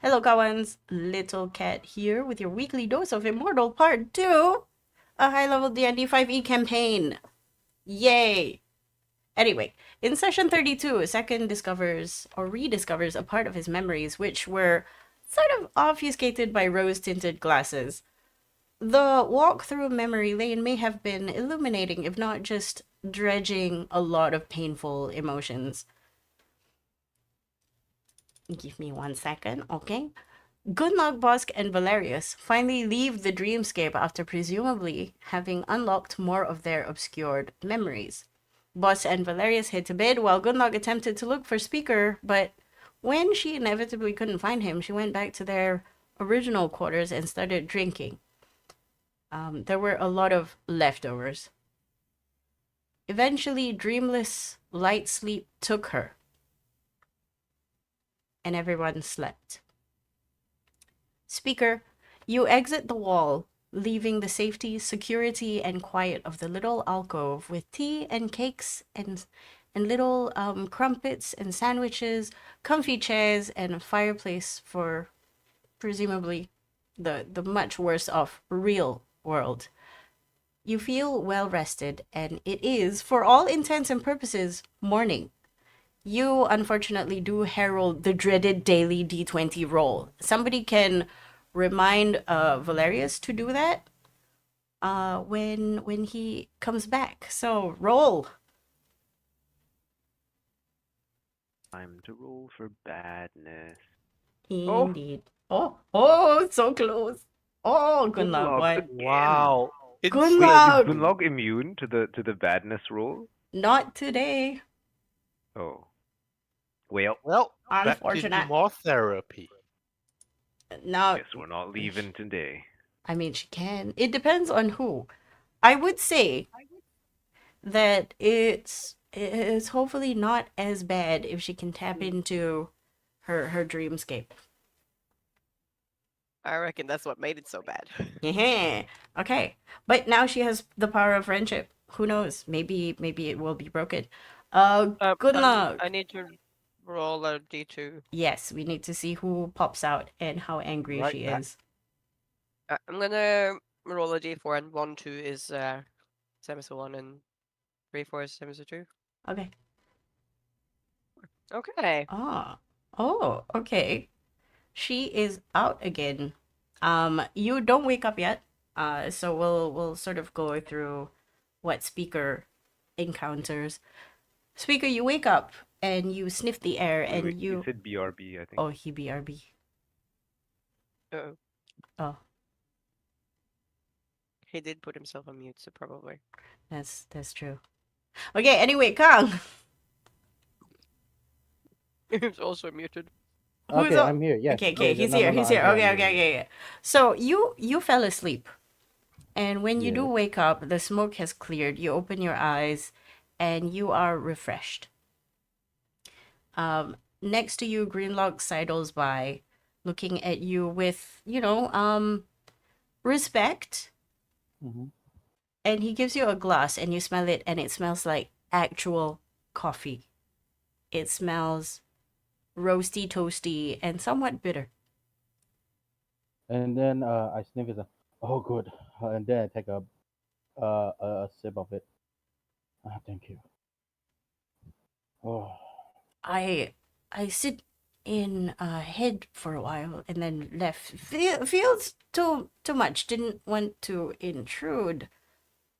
Helokawans, Little Cat here with your weekly dose of Immortal Part 2, a high-level D&D 5e campaign. Yay! Anyway, in session 32, Second discovers or rediscovers a part of his memories which were sort of obfuscated by rose-tinted glasses. The walk through memory lane may have been illuminating, if not just dredging a lot of painful emotions. Give me 1 second, okay? Gunlog, Bosk, and Valerius finally leave the dreamscape after presumably having unlocked more of their obscured memories. Bosk and Valerius head to bed while Gunlog attempted to look for Speaker, but when she inevitably couldn't find him, she went back to their original quarters and started drinking. There were a lot of leftovers. Eventually, dreamless light sleep took her, and everyone slept. Speaker, you exit the wall, leaving the safety, security, and quiet of the little alcove with tea and cakes and little crumpets and sandwiches, comfy chairs, and a fireplace for presumably the much worse off real world. You feel well rested, and it is, for all intents and purposes, morning. You unfortunately do herald the dreaded daily D20 roll. Somebody can remind Valerius to do that when he comes back. So roll. Time to roll for badness. Indeed. Oh, so close. Oh, good luck, Gunlog one. again. Wow. Good Wait, is luck. Gunlog immune to the badness roll? Not today. Oh. Well, Well, that could be Unfortunate. more therapy. No, guess we're not leaving today. I mean she can. It depends on who. I would say that it's hopefully not as bad if she can tap into her dreamscape. I reckon that's what made it so bad. Yeah. Okay. But now she has the power of friendship. Who knows? Maybe it will be broken. Good luck. I need to roll a d2. Yes, we need to see who pops out and how angry Right she back. is. I'm gonna roll a d4, and 1, 2 is semester 1, and 3, 4 is semester 2. Okay. Okay. Oh, okay. She is out again. You don't wake up yet. So we'll sort of go through what Speaker encounters. Speaker, you wake up and you sniff the air and Wait, you said BRB, I think. Oh, he BRB. Uh-oh. Oh, He did put himself on mute, so probably. that's true. Okay, anyway, Kang. He's also muted. Who's Okay, up? I'm here. Yes. Okay, he's No, here. no, He's I'm here. I'm Okay, here. okay. So you fell asleep, and when you do Yes. wake up, the smoke has cleared. You open your eyes, and you are refreshed. Next to you, Greenlock sidles by, looking at you with respect, Mhm. and he gives you a glass, and you smell it, and it smells like actual coffee. It smells roasty, toasty, and somewhat bitter. And then I sniff it. Oh, good. And then I take a sip of it. Thank you. Oh. I sit in head for a while and then left. Feels too much. Didn't want to intrude.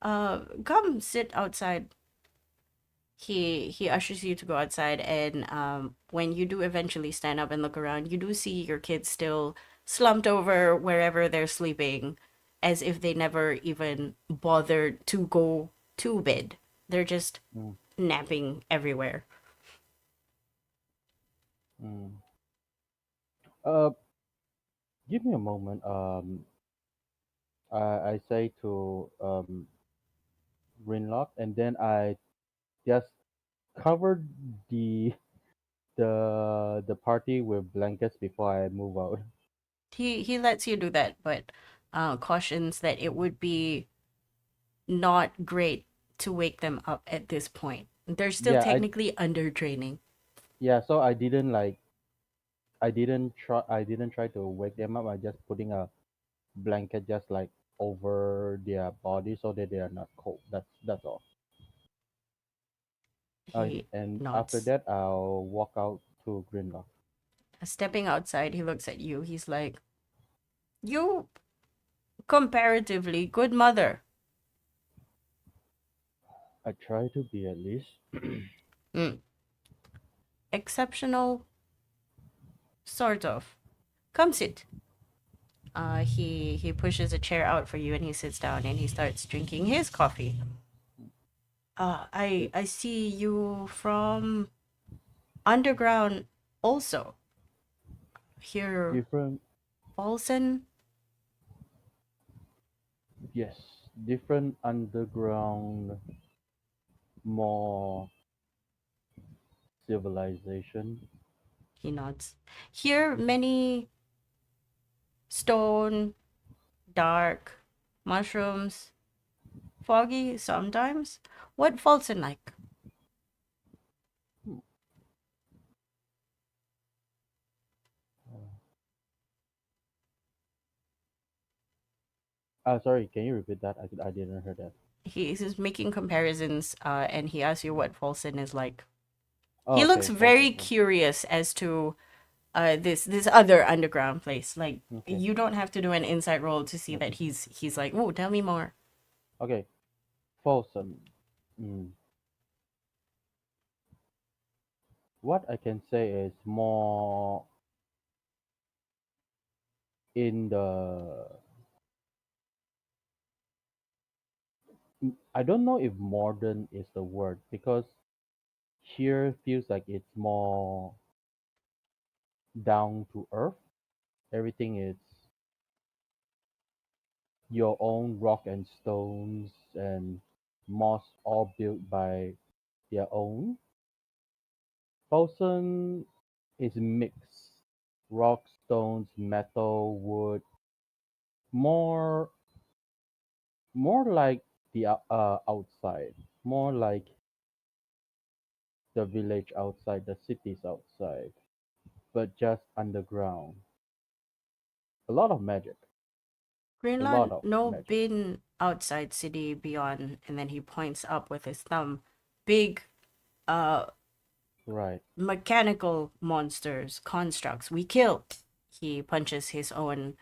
Come sit outside. He ushers you to go outside, and when you do eventually stand up and look around, you do see your kids still slumped over wherever they're sleeping, as if they never even bothered to go to bed. They're just Mm. napping everywhere. Mm. Uh, Give me a moment. I say to Greenlock, and then I just covered the party with blankets before I move out. He lets you do that, but cautions that it would be not great to wake them up at this point. They're still Yeah, technically under training. so I didn't like I didn't try. I didn't try to wake them up. I just putting a blanket just like over their body so that they are not cold. That's all. He And after nods. that, I'll walk out to Greenlock. Stepping outside, he looks at you. He's like, "You comparatively good mother." I try to be at least. Mm. Exceptional, sort of. Come sit. He pushes a chair out for you and he sits down and he starts drinking his coffee. I see you from underground also. Here, Different, Paulson. yes, different underground, more civilization. He nods. Here, many stone, dark, mushrooms, foggy sometimes. What Paulson like? Sorry, can you repeat that? I didn't hear that. He's making comparisons, and he asks you what Paulson is like. Oh, He looks okay, very Fulton. Oh, curious as to this other underground place. Like okay, you don't have to do an insight roll to see that okay, he's like, oh, tell me more. okay. Fulton. Mm. What I can say is more in the. I don't know if modern is the word because here feels like it's more down to earth. Everything is your own rock and stones and moss all built by their own. Fulton is mixed. Rock, stones, metal, wood, more more like the outside, more like the village outside, the cities outside, but just underground. A lot of magic, a lot Greenland of no magic. been outside city beyond, and then he points up with his thumb. Big uh Right. mechanical monsters, constructs. We kill. He punches his own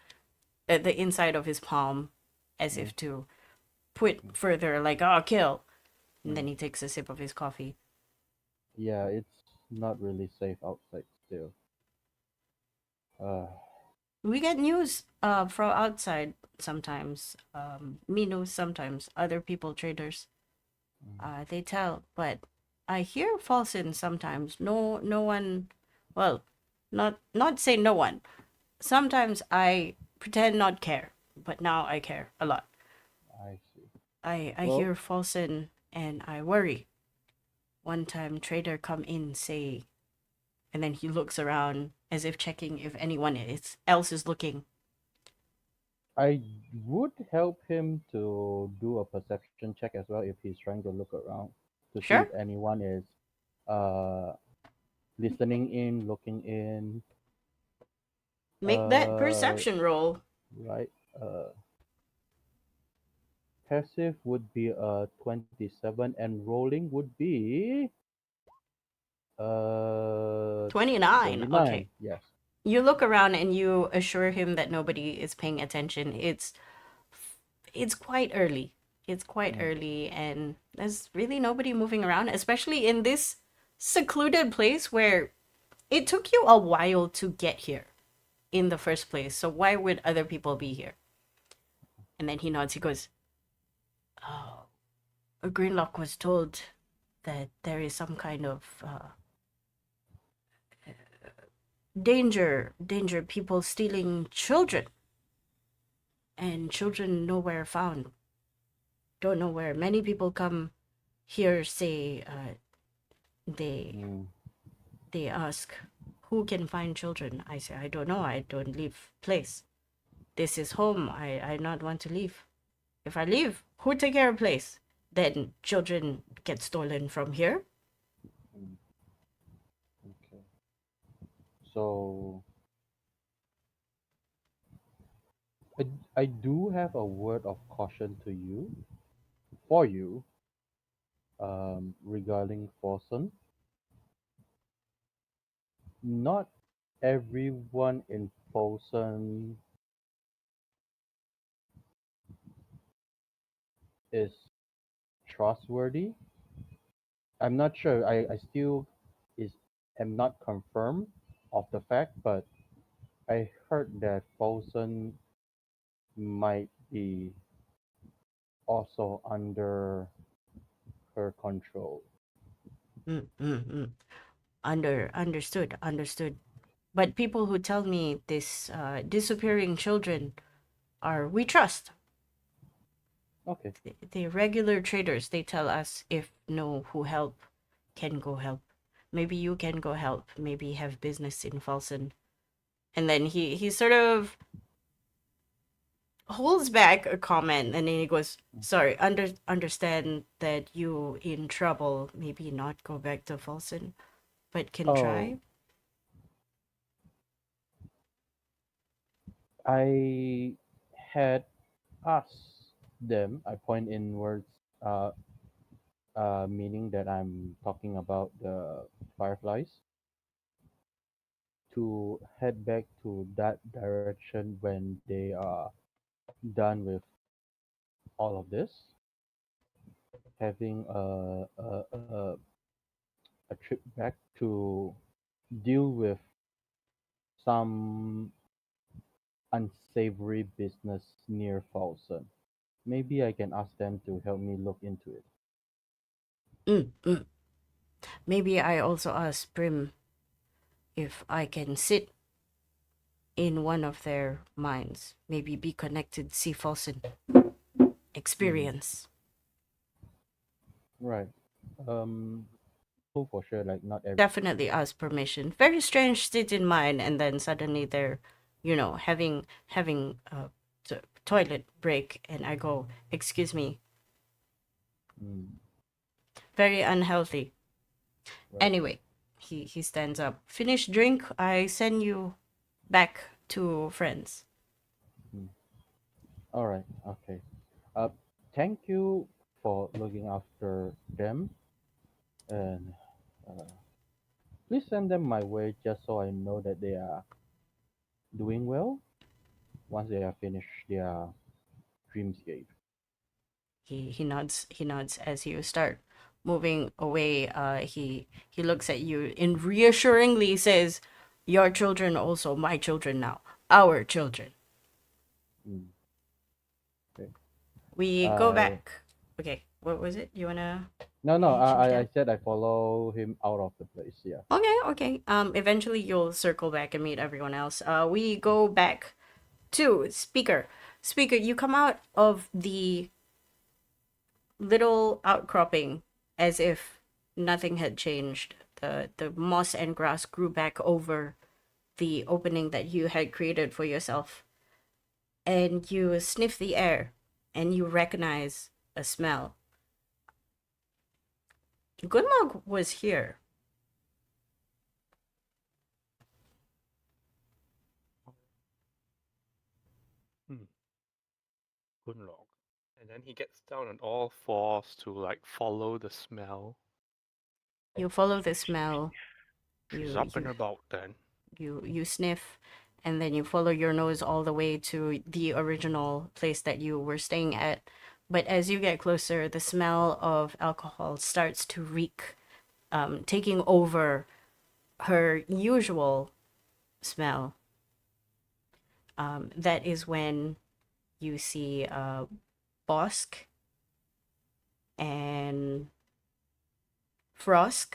the inside of his palm as Mm, if to put further like, oh, kill. And then mm. he takes a sip of his coffee. Yeah, it's not really safe outside still. Uh, We get news from outside sometimes. Me news sometimes. Other people, traders, mm, they tell. But I hear Falsen sometimes. No one. Well, not say no one. Sometimes I pretend not care, but now I care a lot. I see. I Well, hear Falsen and I worry. One time, trader come in say, and then he looks around as if checking if anyone else is looking. I would help him to do a perception check as well if he's trying to look around to see if Sure, anyone is uh listening in, looking in. make that Uh, perception roll. right. Uh, Passive would be 27 and rolling would be 29. 29. Okay. Yes. You look around and you assure him that nobody is paying attention. It's quite early. It's quite Mm, early and there's really nobody moving around, especially in this secluded place where it took you a while to get here in the first place. So why would other people be here? And then he nods. He goes, "Oh, Greenlock was told that there is some kind of danger, people stealing children, and children nowhere found. Don't know where. Many people come here say they mm, they ask who can find children. I say I don't know. I don't leave place. This is home. I not want to leave. If I leave, who take care of place? Then children get stolen from here. mm. Okay. So I do have a word of caution to you, for you, regarding Forsen. Not everyone in Forsen is trustworthy. I'm not sure. I still is am not confirmed of the fact, but I heard that Forsen might be also under her control. Mm, mm, mm. Understood. But people who tell me this disappearing children are we trust. Okay. The regular traders, they tell us if know who help can go help. Maybe you can go help. Maybe have business in Falsen. And then he sort of holds back a comment and then he goes, sorry, understand that you in trouble. Maybe not go back to Falsen, but can Oh, try. I had asked them. I point inwards, uh, meaning that I'm talking about the fireflies, to head back to that direction when they are done with all of this, having a trip back to deal with some unsavory business near Folsom. Maybe I can ask them to help me look into it. Mm, mm. Maybe I also ask Prim if I can sit in one of their minds. Maybe be connected, see Falsen, Mm, experience. right. For sure, like not every. Definitely ask permission. Very strange state in mind, and then suddenly they're, having a toilet break, and I go, excuse me, Mm, very unhealthy. right. Anyway, he stands up. Finish drink. I send you back to friends. Mm. All right. Okay. Uh, Thank you for looking after them, and uh, please send them my way just so I know that they are doing well once they have finished their dreamscape. He nods. He nods as you start moving away. He looks at you and reassuringly says, "Your children also my children now. Our children." Mm, okay. We go I back. Okay, what was it? You wanna No, no. change I that? said I follow him out of the place. Yeah. Okay. Eventually you'll circle back and meet everyone else. We go back to Speaker. Speaker, you come out of the little outcropping as if nothing had changed. The moss and grass grew back over the opening that you had created for yourself. And you sniff the air and you recognize a smell. Gunlog was here. Hmm. Good log. And then he gets down on all fours to like follow the smell. You follow the smell. She's You up and you about then. you sniff, and then you follow your nose all the way to the original place that you were staying at. But as you get closer, the smell of alcohol starts to reek, taking over her usual smell. That is when you see Bosk and Frosk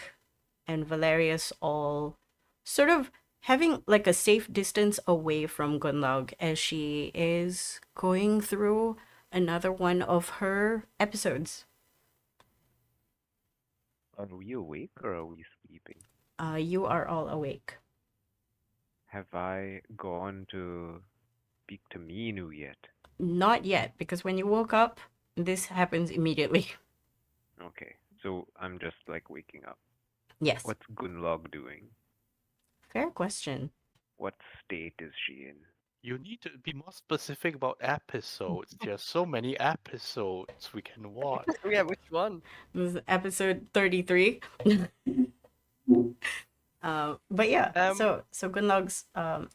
and Valerius all sort of having like a safe distance away from Gunlog as she is going through another one of her episodes. Are we awake or are we sleeping? You are all awake. Have I gone to speak to Minu yet? Not yet, because when you woke up, this happens immediately. Okay, so I'm just like waking up. Yes. What's Gunlog doing? Fair question. What state is she in? You need to be more specific about episodes. There are so many episodes we can watch. Yeah, which one? This is episode 33. But yeah, Um, so Gunlog's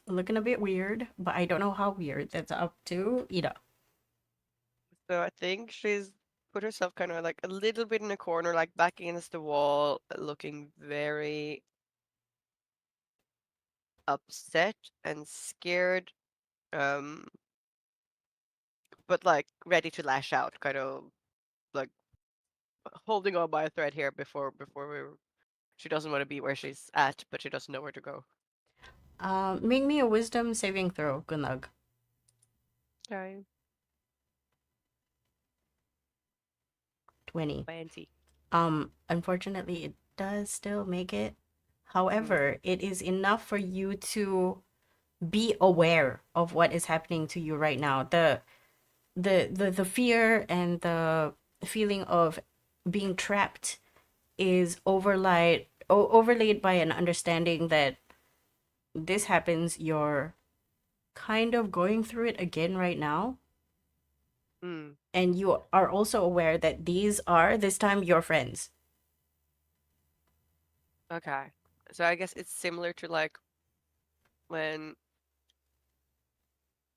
looking a bit weird, but I don't know how weird. That's up to Ida. so I think she's put herself kind of like a little bit in a corner, like back against the wall, looking very upset and scared. Um, but like ready to lash out, kind of like holding on by a thread here before we. She doesn't want to be where she's at, but she doesn't know where to go. Make me a wisdom saving throw, Gunlog. Okay. 20. 20. Unfortunately, it does still make it. However, it is enough for you to be aware of what is happening to you right now. The fear and the feeling of being trapped is overlaid by an understanding that this happens. You're kind of going through it again right now. Mm. And you are also aware that these are this time your friends. Okay. So I guess it's similar to like when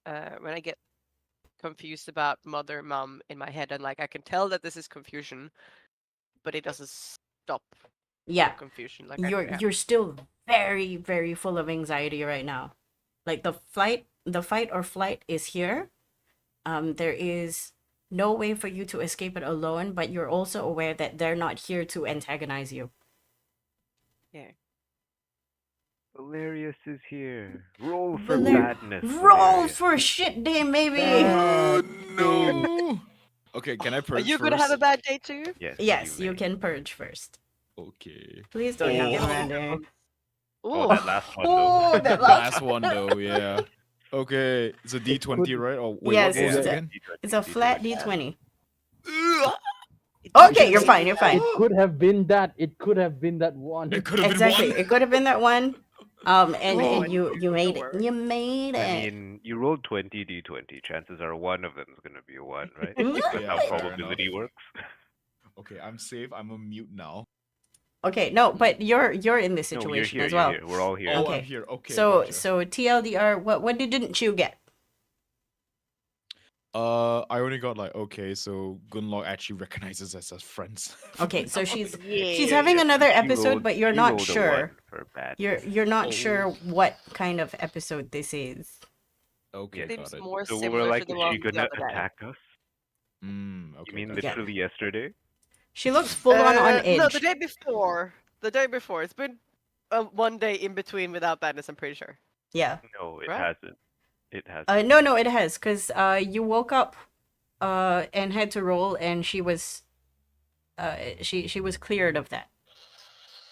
I get confused about mother, mom in my head, and like I can tell that this is confusion, but it doesn't stop Yeah, the confusion. Like you're still very, very full of anxiety right now. Like the fight or flight is here. There is no way for you to escape it alone, but you're also aware that they're not here to antagonize you. yeah. Valerius is here. Roll for Valer- badness. Roll Valerius. for shit day, maybe. No. Okay, can I Are purge you first? gonna have a bad day too? Yes. Yes, you may. can purge first. Okay. Please don't have Oh. Commander. Oh, Ooh. that last one though. Oh, that The last. last one though, yeah. Okay, it's a D20, could- right? Oh wait, Yes, what was it's it a- again? It's a flat D20. It Okay, you're doesn't fine. say You're that. fine. It could have been that. It could have been that one. It could have Exactly. been one. It could have been that one. And Oh. you made it. Work. You made I it. mean, you rolled 20 d20. Chances are one of them is going to be a 1, right? Yeah, That's how fair probability enough. works. Okay, I'm safe. I'm a mute now. Okay, no, but you're in this No, you're situation here. as well. You're here. We're all here. Oh, Okay. I'm here. Okay. So gotcha. TLDR, what didn't you get? I only got like okay, so Gunlock actually recognizes us as friends. Okay, so she's Yeah. having Yeah, another she episode, rolled- but you're she not rolled a sure. 1 for bad. You're not Oh. sure what kind of episode this is. Okay, Seems got it. more So we similar were like, to the is one she the gonna other day. attack us? Okay. You mean gotcha. literally yesterday? She looks full on edge. No, the day before. The day before. It's been one day in between without badness, I'm pretty sure. Yeah. No, it Right? hasn't. It hasn't. No, it has, cause you woke up, and had to roll, and she was was cleared of that.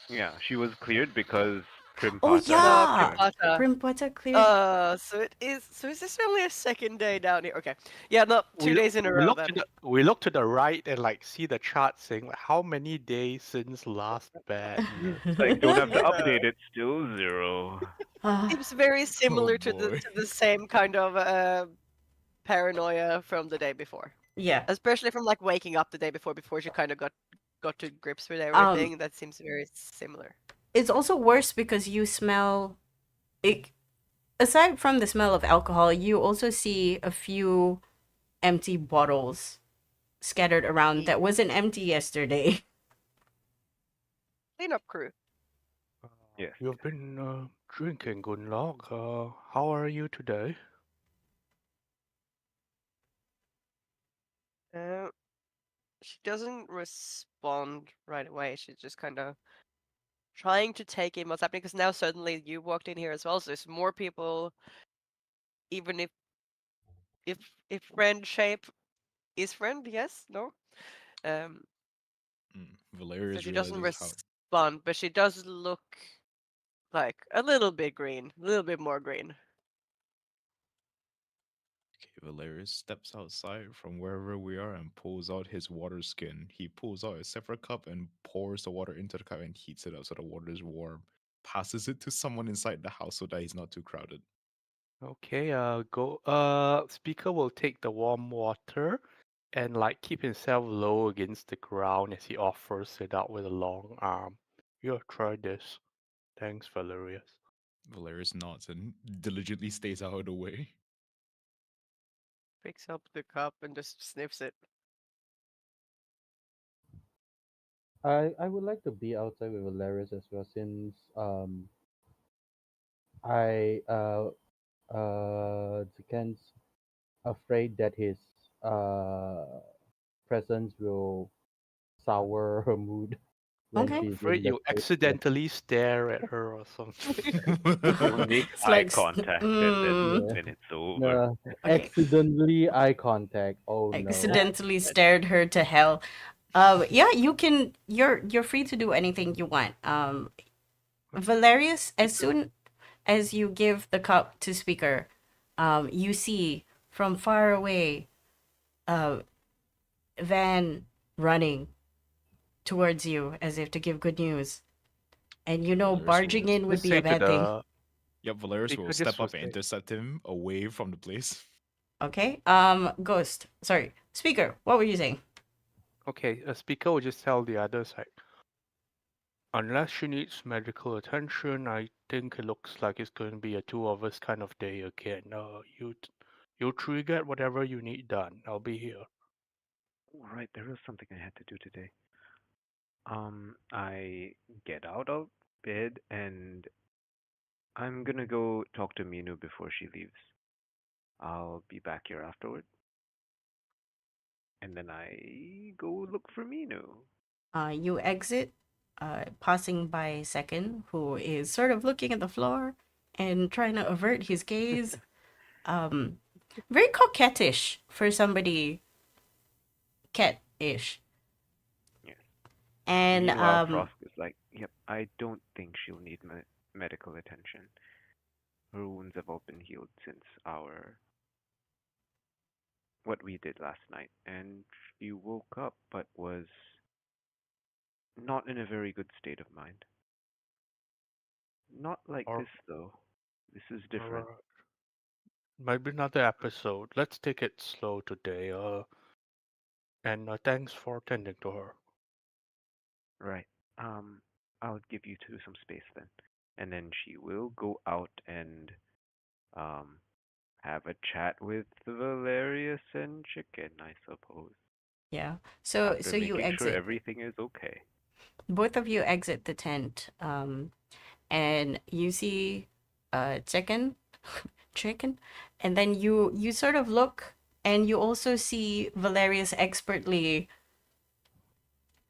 Yeah, she was cleared because Primpata. Oh yeah, Primpata. Primpata cleared. So is this only a second day down here? Okay. Yeah, no, 2 days in a row then. We look to the right and like see the chart saying like, how many days since last bad news. Like, don't have to Yeah. update it. Still 0. Seems very similar to boy. the same kind of paranoia from the day before. Yeah. Especially from like waking up the day before she kind of got to grips with everything. That seems very similar. It's also worse because you smell it. Aside from the smell of alcohol, you also see a few empty bottles scattered around that wasn't empty yesterday. Cleanup crew. Yes. You've been drinking, Gunlock. How are you today? She doesn't respond right away. She's just kind of trying to take in what's happening because now suddenly you walked in here as well. So there's more people. Even if friend shape is friend, yes, no. So Valerius she doesn't realizes respond, but she does look like a little bit green, a little bit more green. Okay, Valerius steps outside from wherever we are and pulls out his water skin. He pulls out a separate cup and pours the water into the cup and heats it up so the water is warm. Passes it to someone inside the house so that he's not too crowded. Okay, speaker will take the warm water and like keep himself low against the ground as he offers it out with a long arm. Here, try this. Thanks, Valerius. Valerius nods and diligently stays out of the way. Picks up the cup and just sniffs it. I would like to be outside with Valerius as well, since I Ziken's afraid that his uh presence will sour her mood when Okay. she's Afraid in the you space. Yeah. accidentally stare at her or something. Make It's eye like, contact and Yeah. then it's over. No, okay. accidentally eye contact. Oh no. Accidentally stared her to hell. Yeah, you can. You're free to do anything you want. Valerius, as soon as you give the cup to speaker, you see from far away, uh, Van running towards you as if to give good news, and you know Valerius barging will. in would Just be say a to bad thing. the Yep, Valerius speaker, will just step will up and say, intercept him away from the place. Okay. Ghost. Sorry, speaker. What were you saying? okay, a speaker will just tell the others like, unless she needs medical attention, I think it looks like it's going to be a two of us kind of day again. You three get whatever you need done. I'll be here. Oh, right, there was something I had to do today. I get out of bed and I'm gonna go talk to Minu before she leaves. I'll be back here afterward, and then I go look for Minu. You exit, passing by Second, who is sort of looking at the floor and trying to avert his gaze. Um, Very coquettish for somebody cat-ish. Yes. And Meanwhile, Frost is like, "Yep, I don't think she'll need medical attention. Her wounds have all been healed since our what we did last night, and she woke up but was not in a very good state of mind. Not like Or this though. This is different." maybe another episode. Let's take it slow today. And thanks for attending to her. Right. I'll give you two some space then. And then she will go out and um have a chat with Valerius and Chicken, I suppose. yeah, so After you making sure exit. everything is okay. Both of you exit the tent. And you see, chicken, chicken, and then you sort of look, and you also see Valerius expertly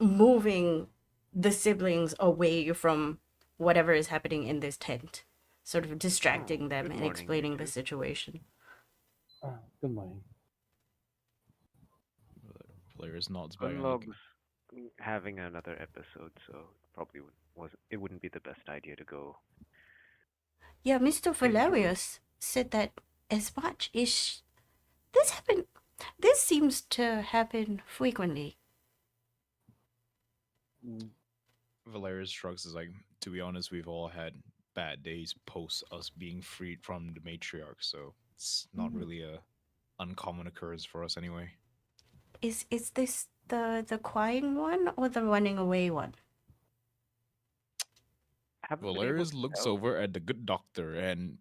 moving the siblings away from whatever is happening in this tent, sort of distracting them good and morning, you explaining the two. situation. Good morning. Valerius nods back and Gunlog's looking. having another episode, so probably wouldn't be the best idea to go. Yeah, Mr. Enjoy. Valerius said that as much is this happen. This seems to happen frequently. Mm, Valerius shrugs is like, to be honest, we've all had bad days post us being freed from the matriarch, so it's not really a uncommon occurrence for us anyway. Is this the crying one or the running away one? Haven't been able Valerius to looks tell. over at the good doctor and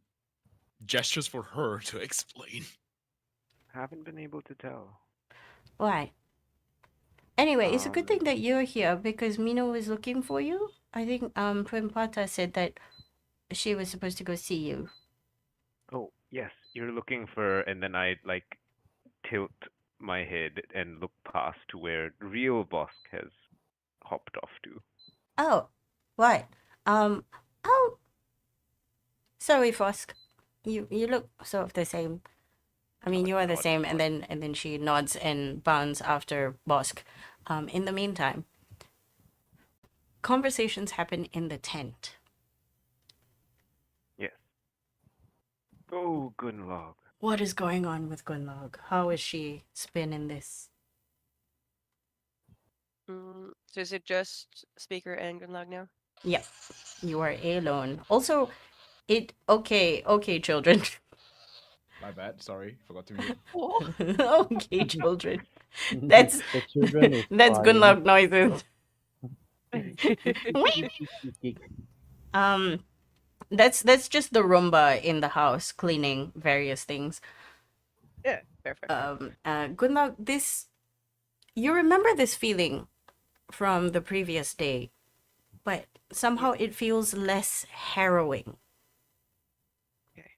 gestures for her to explain. Haven't been able to tell. Right. Anyway, it's a good thing Um, that you're here because Mino was looking for you. I think Primpata said that she was supposed to go see you. Oh, yes, you're looking for, and then I like tilt my head and look past to where real Bosk has hopped off to. Oh, right. Oh, sorry, Fosk. You look sort of the same. I mean, Nod, you are the nod, same, nod. and then she nods and bounds after Bosk. In the meantime, conversations happen in the tent. Yes. Oh, Gunlog. What is going on with Gunlog? How is she spinning this? So is it just speaker and Gunlog now? Yep, you are alone. Also, okay, children. My bad. Sorry, forgot to mute. Oh, Okay, children. That's The children is that's good crying. luck noises. um, that's just the Roomba in the house cleaning various things. yeah, fair, fair, fair. Good luck. This you remember this feeling from the previous day, but somehow Yeah. it feels less harrowing. Okay.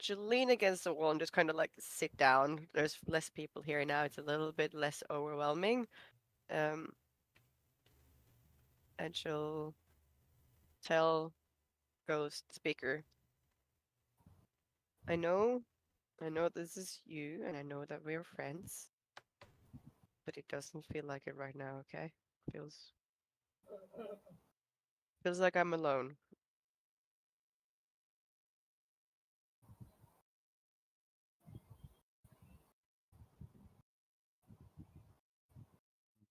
She'll lean against the wall and just kind of like sit down. There's less people here now. It's a little bit less overwhelming. Um, and she'll tell Ghost Speaker, I know, I know this is you, and I know that we're friends, but it doesn't feel like it right now, okay? Feels feels like I'm alone.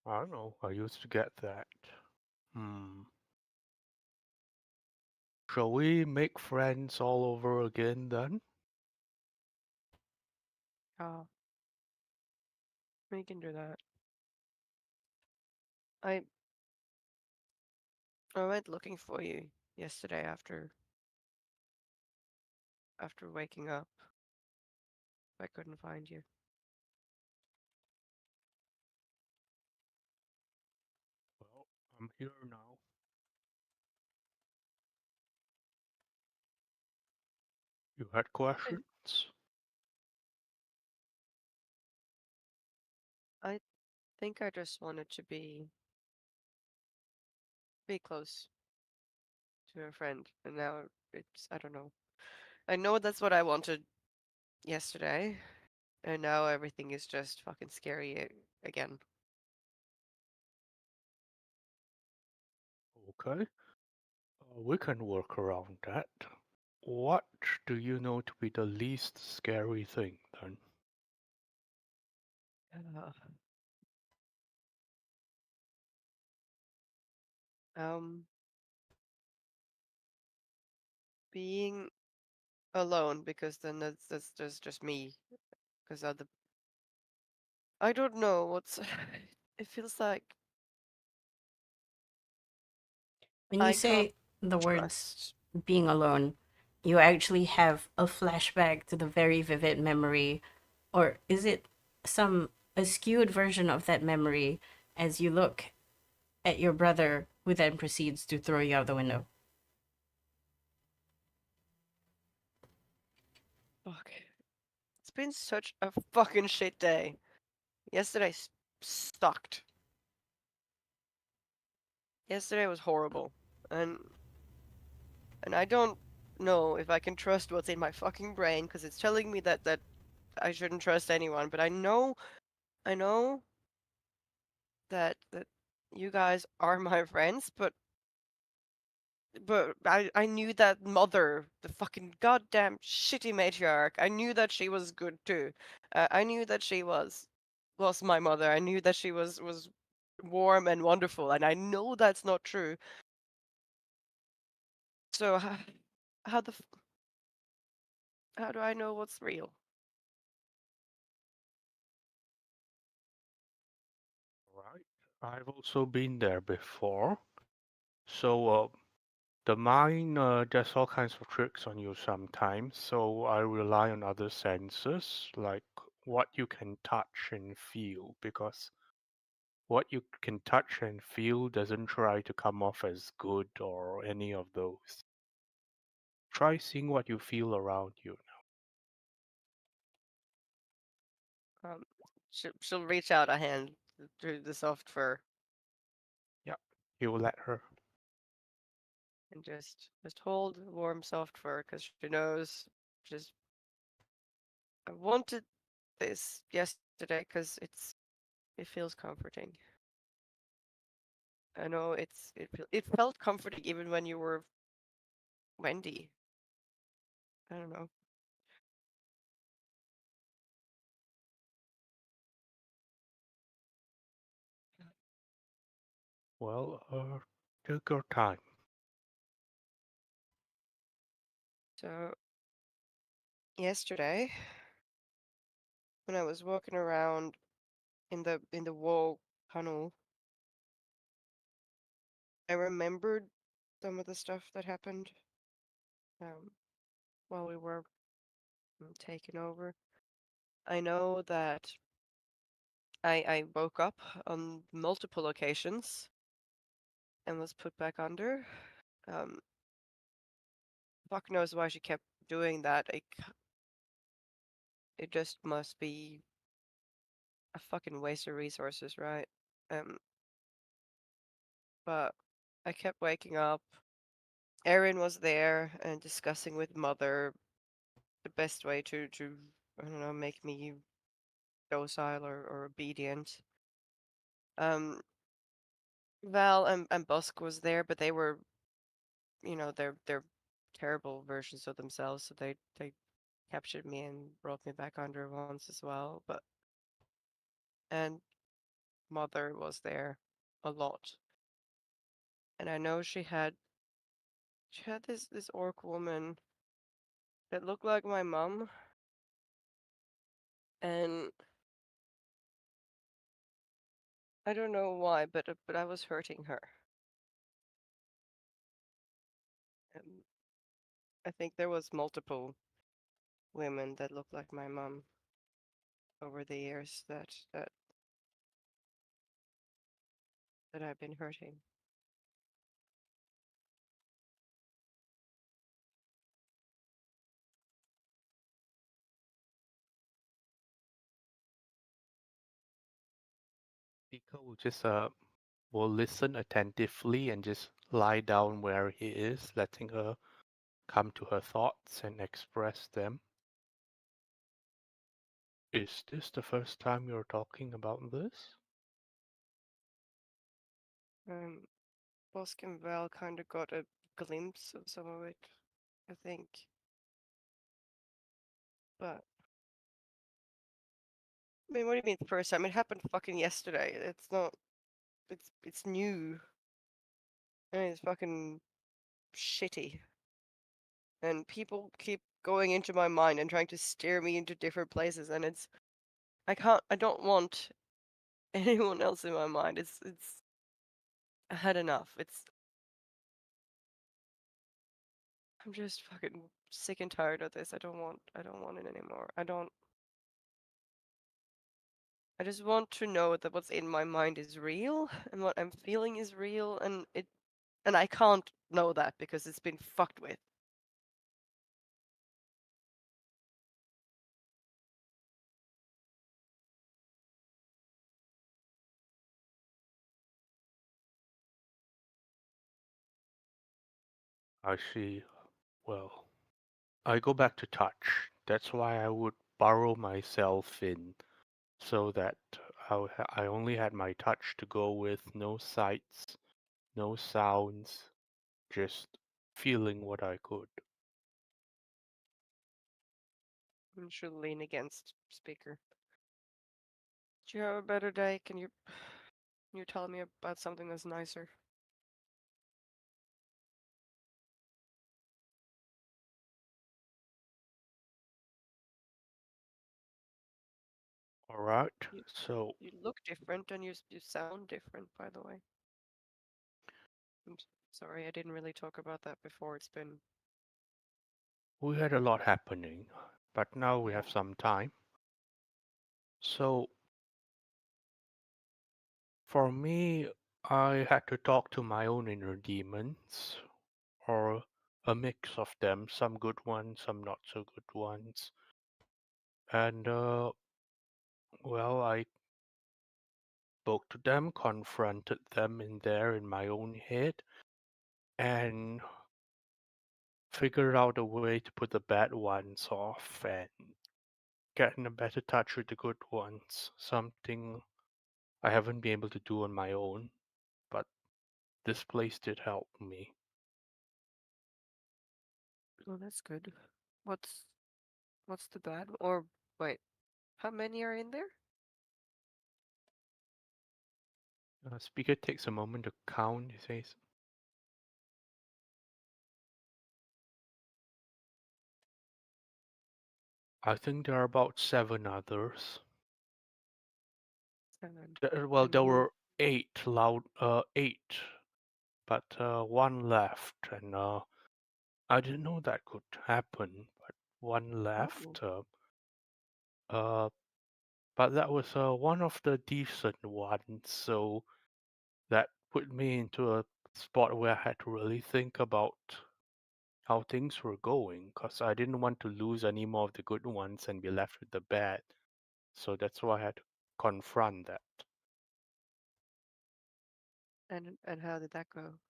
I don't know. I used to get that. Hmm. Shall we make friends all over again then? Oh, we can do that. I I went looking for you yesterday after waking up. I couldn't find you. Well, I'm here now. You had questions? I think I just wanted to be close to a friend, and now it's I don't know. I know that's what I wanted yesterday, and now everything is just fucking scary again. Okay. We can work around that. What do you know to be the least scary thing then? Uh, um, being alone because then that's just me. Because other I don't know what's. It feels like When you I can't say the words trust. being alone, you actually have a flashback to the very vivid memory, or is it some a skewed version of that memory as you look at your brother who then proceeds to throw you out the window? Fuck. It's been such a fucking shit day. Yesterday sucked. Yesterday was horrible, and I don't know if I can trust what's in my fucking brain because it's telling me that I shouldn't trust anyone. But I know that you guys are my friends, but I knew that mother, the fucking goddamn shitty matriarch. I knew that she was good too. I knew that she was my mother. I knew that she was warm and wonderful, and I know that's not true. So how the how do I know what's real? Right. I've also been there before. So, the mind does all kinds of tricks on you sometimes. So I rely on other senses, like what you can touch and feel, because what you can touch and feel doesn't try to come off as good or any of those. Try seeing what you feel around you. Um, she'll reach out a hand through the soft fur Yeah, you let her. and just hold the warm soft fur because she knows just I wanted this yesterday because it feels comforting. I know it felt comforting even when you were Wendy. I don't know. Well, take your time. So yesterday when I was walking around in the wall tunnel, I remembered some of the stuff that happened um, while we were taken over. I know that I woke up on multiple occasions and was put back under. Um, fuck knows why she kept doing that. It just must be a fucking waste of resources, right? Um, but I kept waking up. Erin was there and discussing with Mother the best way to I don't know, make me docile or obedient. Um, Val and Busk was there, but they were, they're terrible versions of themselves, so they captured me and brought me back under once as well. And Mother was there a lot, and I know she had this orc woman that looked like my mom, and I don't know why, but I was hurting her. And I think there was multiple women that looked like my mom over the years that I've been hurting. Speaker will listen attentively and just lie down where he is, letting her come to her thoughts and express them. Is this the first time you're talking about this? Um, Bosk and Val kind of got a glimpse of some of it, I think. But I mean, what do you mean the first time? It happened fucking yesterday. It's not. It's new. And it's fucking shitty. And people keep going into my mind and trying to steer me into different places, and I don't want anyone else in my mind. I had enough. I'm just fucking sick and tired of this. I don't want it anymore. I just want to know that what's in my mind is real and what I'm feeling is real, and I can't know that because it's been fucked with. I see. Well, I go back to touch. That's why I would burrow myself in so that I only had my touch to go with, no sights, no sounds, just feeling what I could. I should lean against speaker. Do you have a better day? Can you tell me about something that's nicer? All right, You so you look different and you sound different, by the way. Sorry, I didn't really talk about that before. It's been we had a lot happening, but now we have some time. So for me, I had to talk to my own inner demons, or a mix of them, some good ones, some not so good ones. And well, I spoke to them, confronted them in my own head, and figured out a way to put the bad ones off and get in a better touch with the good ones. Something I haven't been able to do on my own, but this place did help me. oh, that's good. What's what's the bad? Or wait, how many are in there? Speaker takes a moment to count. He says, I think there are about 7 others. 7. Well, And there you. were 8, but 1 left, and I didn't know that could happen, but 1 Oh. left. Uh, but that was one of the decent ones, so that put me into a spot where I had to really think about how things were going, because I didn't want to lose any more of the good ones and be left with the bad. So that's why I had to confront that. And how did that go?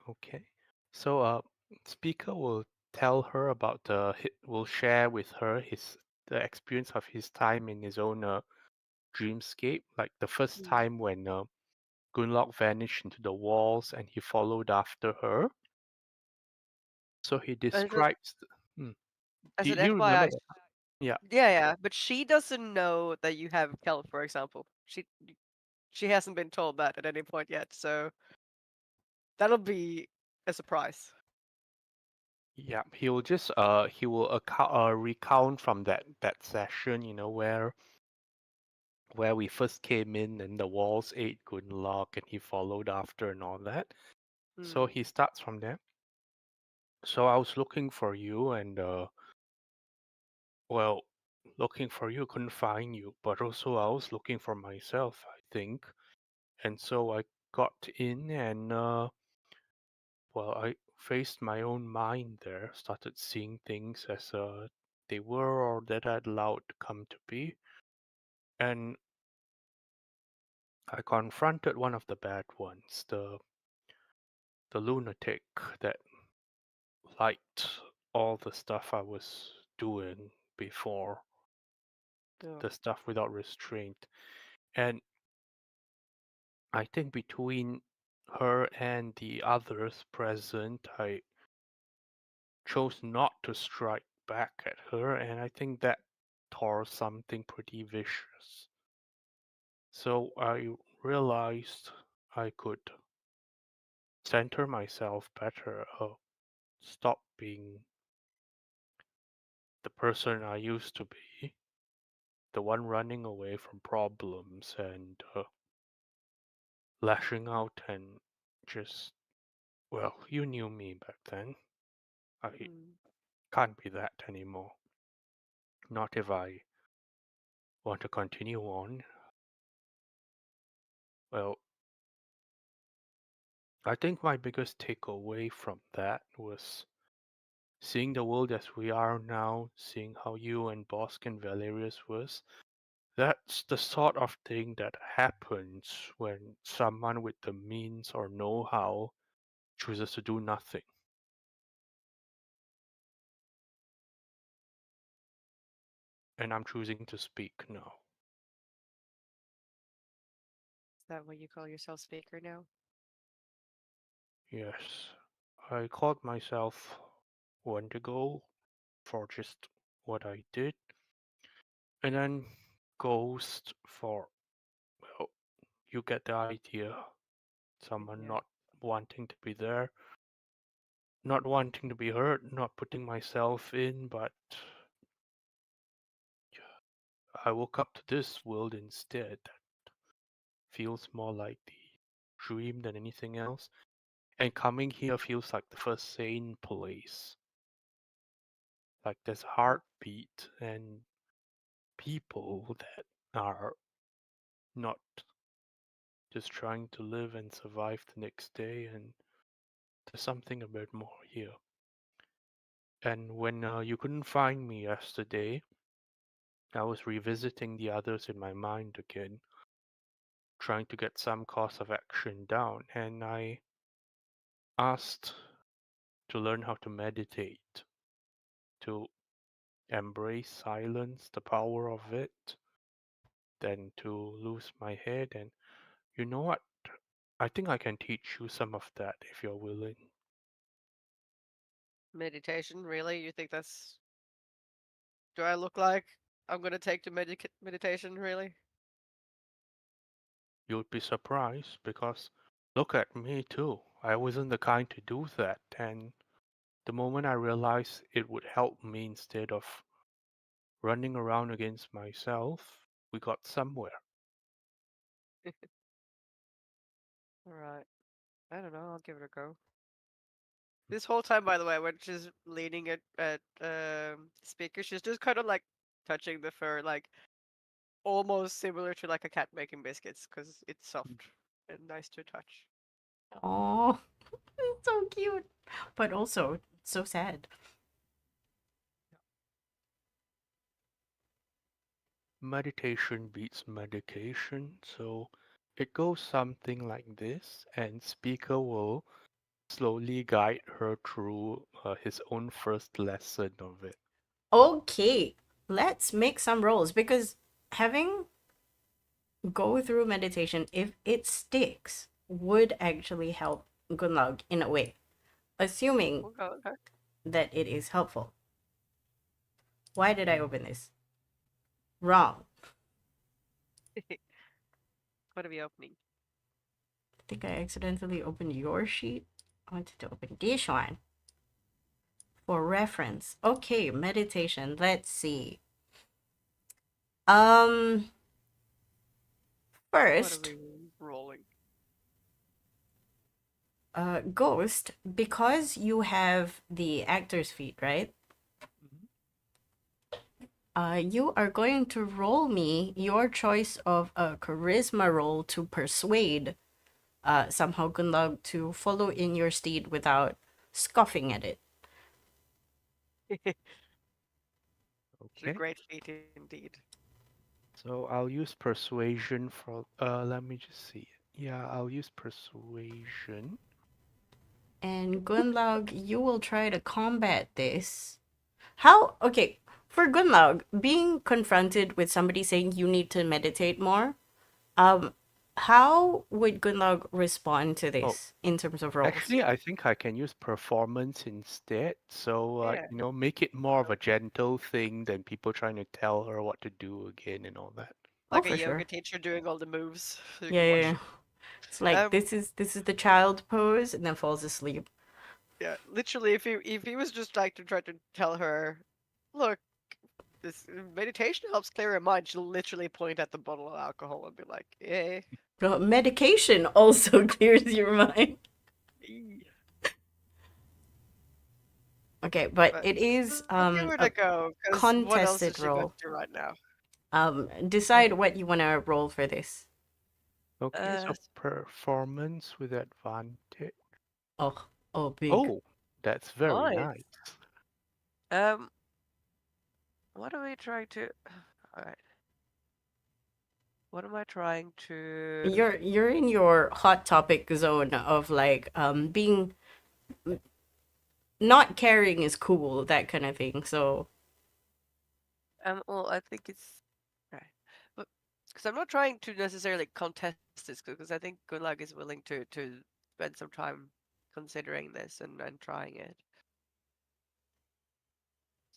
Okay. So speaker will tell her about will share with her the experience of his time in his own dreamscape, like the first Mm. time when Gunlock vanished into the walls and he followed after her. So he And just describes. Hmm. as Do an you remember FYI, that? Yeah. yeah, but she doesn't know that you have kelp, for example. She hasn't been told that at any point yet, so that'll be a surprise. Yeah, he will recount from that session, where we first came in and the walls ate Gunlock and he followed after and all that. So Mm. he starts from there. So I was looking for you and well, looking for you, couldn't find you, but also I was looking for myself, I think. And so I got in and well, I faced my own mind there, started seeing things as they were or that I'd allowed to come to be. And I confronted one of the bad ones, the lunatic that liked all the stuff I was doing before, Yeah. the stuff without restraint. And I think between her and the others present, I chose not to strike back at her, and I think that tore something pretty vicious. So I realized I could center myself better, stop being the person I used to be, the one running away from problems and lashing out and just, well, you knew me back then. I Mm. can't be that anymore. Not if I want to continue on. Well, I think my biggest takeaway from that was seeing the world as we are now, seeing how you and Bosk and Valerius was. That's the sort of thing that happens when someone with the means or know-how chooses to do nothing. And I'm choosing to speak now. Is that what you call yourself, speaker now? Yes, I called myself Wendigo for just what I did, and then Ghost for, well, you get the idea. Someone Yeah. not wanting to be there, not wanting to be hurt, not putting myself in, but I woke up to this world instead that feels more like the dream than anything else. And coming here feels like the first sane place. Like there's heartbeat and people that are not just trying to live and survive the next day, and there's something a bit more here. And when you couldn't find me yesterday, I was revisiting the others in my mind again, trying to get some course of action down, and I asked to learn how to meditate, to embrace silence, the power of it, then to lose my head. And you know what? I think I can teach you some of that if you're willing. Meditation, really? You think that's... Do I look like I'm gonna take to meditation, really? You'd be surprised because look at me too. I wasn't the kind to do that, and the moment I realized it would help me instead of running around against myself, we got somewhere. Alright. I don't know, I'll give it a go. This whole time, by the way, when she's leaning at speaker, she's just kind of like touching the fur, like almost similar to like a cat making biscuits, because it's soft and nice to touch. Oh, so cute, but also so sad. Meditation beats medication, so it goes something like this, and speaker will slowly guide her through his own first lesson of it. Okay, let's make some rolls because having go through meditation, if it sticks, would actually help Gunlog in a way, assuming Okay. that it is helpful. Why did I open this? Wrong. What are we opening? I think I accidentally opened your sheet. I wanted to open this one for reference. Okay, meditation. Let's see. What are First, we rolling? Ghost, because you have the actor's feet, right? You are going to roll me your choice of a charisma roll to persuade somehow Gunlog to follow in your steed without scoffing at it. It's a Okay, great feat indeed. so I'll use persuasion for. Let me just see. Yeah, I'll use persuasion. And Gunlog, you will try to combat this. How? Okay, for Gunlog, being confronted with somebody saying you need to meditate more, how would Gunlog respond to this in terms of roles? Actually, I think I can use performance instead. So, Yeah. make it more of a gentle thing than people trying to tell her what to do again and all that. Oh, Like a for yoga sure. teacher doing all the moves. So you Yeah, can yeah, watch. yeah. It's like Um, this is the child pose, and then falls asleep. yeah, literally, if he was just like to try to tell her, look, this meditation helps clear your mind, she'll literally point at the bottle of alcohol and be like, eh. Medication also clears your mind. ee." Okay, but But it is I'll give it a a go, because what else is contested she going roll. to do right now? Decide what you want to roll for this. Okay, so Uh, performance with advantage. Oh, big. Oh, that's very nice. nice. Um, what am I trying to? Alright. What am I trying to? You're in your hot topic zone of like being not caring is cool, that kind of thing. So Well, I think it's right, but because I'm not trying to necessarily contest this, because I think Gulag is willing to spend some time considering this and trying it.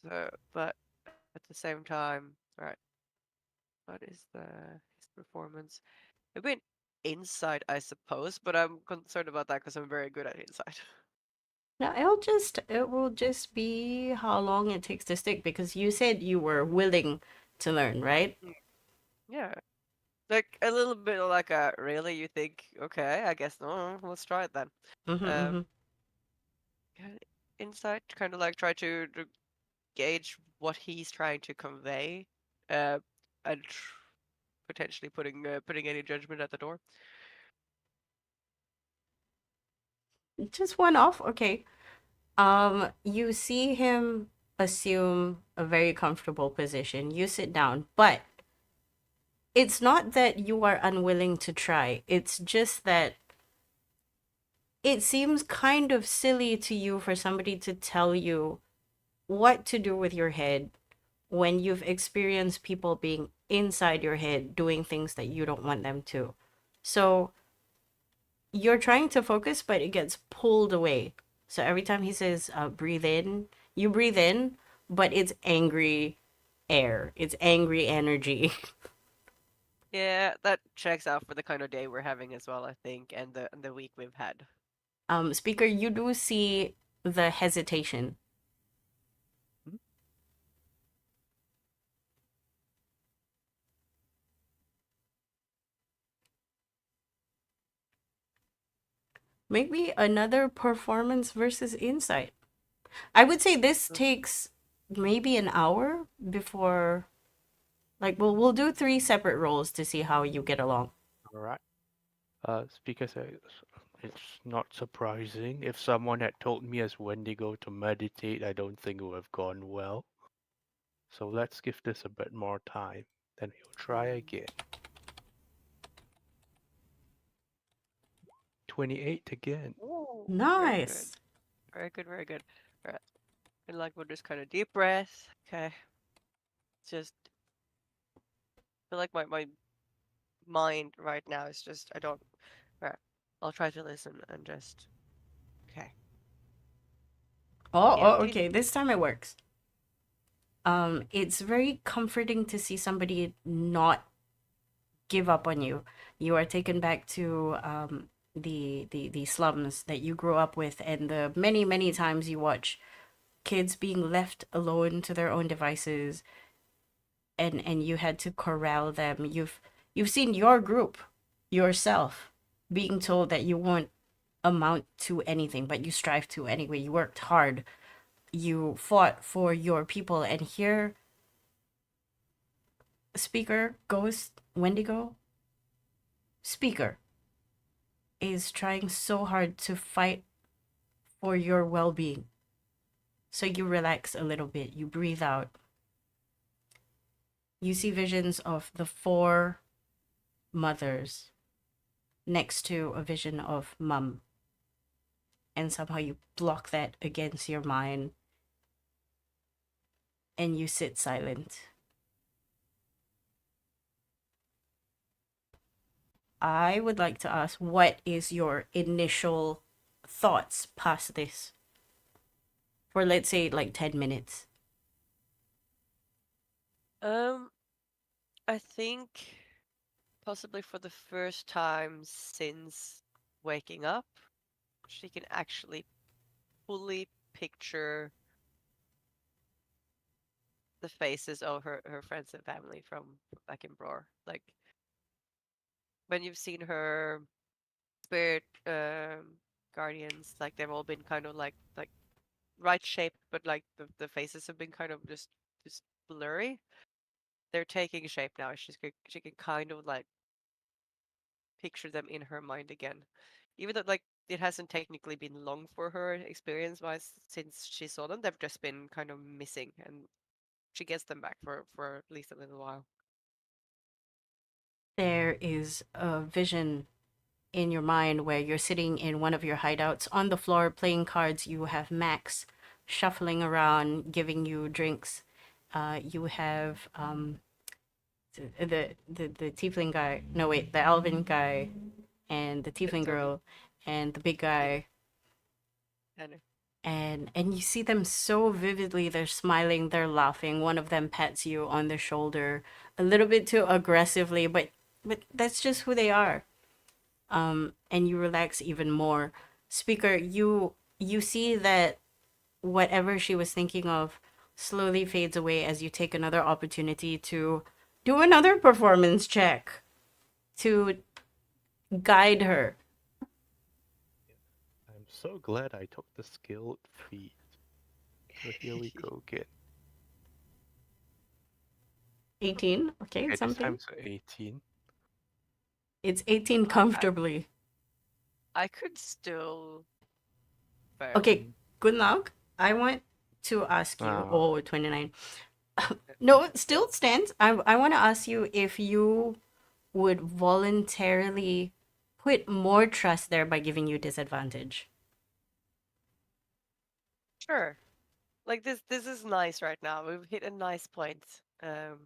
So, but at the same time, right? What is his performance? It'd be an insight, I suppose, but I'm concerned about that because I'm very good at insight. now it will just be how long it takes to stick because you said you were willing to learn, right? Yeah, like a little bit of like a really. You think, okay, I guess no. Let's try it then. Mm-hmm, Um, mm-hmm. yeah, insight, kind of like try to gauge what he's trying to convey, and potentially putting any judgment at the door. Just one off. Okay. You see him assume a very comfortable position. You sit down, but it's not that you are unwilling to try. It's just that it seems kind of silly to you for somebody to tell you what to do with your head when you've experienced people being inside your head doing things that you don't want them to. So you're trying to focus, but it gets pulled away. So every time he says, breathe in, you breathe in, but it's angry air, it's angry energy. Yeah, that checks out for the kind of day we're having as well, I think, and the week we've had. Speaker, you do see the hesitation. Maybe another performance versus insight. I would say this takes maybe an hour before, like, we'll do 3 separate rolls to see how you get along. All right. Speaker says, it's not surprising. If someone had told me as Wendigo to meditate, I don't think it would have gone well. So let's give this a bit more time. Then he'll try again. 28 again. Ooh, Nice. Very good, very good. All right. And like we'll just kind of deep breath. Okay. Just feel like my mind right now is just I don't. All right. I'll try to listen and just. Okay. Oh, EFT. okay. This time it works. It's very comforting to see somebody not give up on you. You are taken back to the slums that you grew up with, and the many times you watch kids being left alone to their own devices, and you had to corral them. You've seen your group yourself being told that you won't amount to anything, but you strive to anyway. You worked hard. You fought for your people, and here, Speaker, Ghost, Wendigo, Speaker is trying so hard to fight for your well-being. So you relax a little bit, you breathe out. You see visions of the 4 mothers next to a vision of mum. And somehow you block that against your mind and you sit silent. I would like to ask, what is your initial thoughts past this? For let's say like 10 minutes. I think possibly for the first time since waking up, she can actually fully picture the faces of her friends and family from back in Bror. Like when you've seen her spirit guardians, like they've all been kind of like right shape, but like the faces have been kind of just blurry. They're taking shape now. She can kind of like picture them in her mind again, even though like it hasn't technically been long for her experience wise since she saw them. They've just been kind of missing, and she gets them back for at least a little while. There is a vision in your mind where you're sitting in one of your hideouts on the floor playing cards. You have Max shuffling around, giving you drinks. You have the tiefling guy. No, wait, the elven guy, and the tiefling girl, and the big guy. And you see them so vividly. They're smiling, they're laughing. One of them pats you on the shoulder a little bit too aggressively, but that's just who they are. And you relax even more. Speaker, you see that whatever she was thinking of slowly fades away as you take another opportunity to do another performance check to guide her. I'm so glad I took the skilled feat. So here we go again. 18. Okay, Okay, it's this something. time's 18. It's 18 comfortably. I could still fail. Okay, good luck. I want to ask you. 29. No, it still stands. I want to ask you if you would voluntarily put more trust there by giving you disadvantage. Sure. Like this is nice right now. We've hit a nice point. And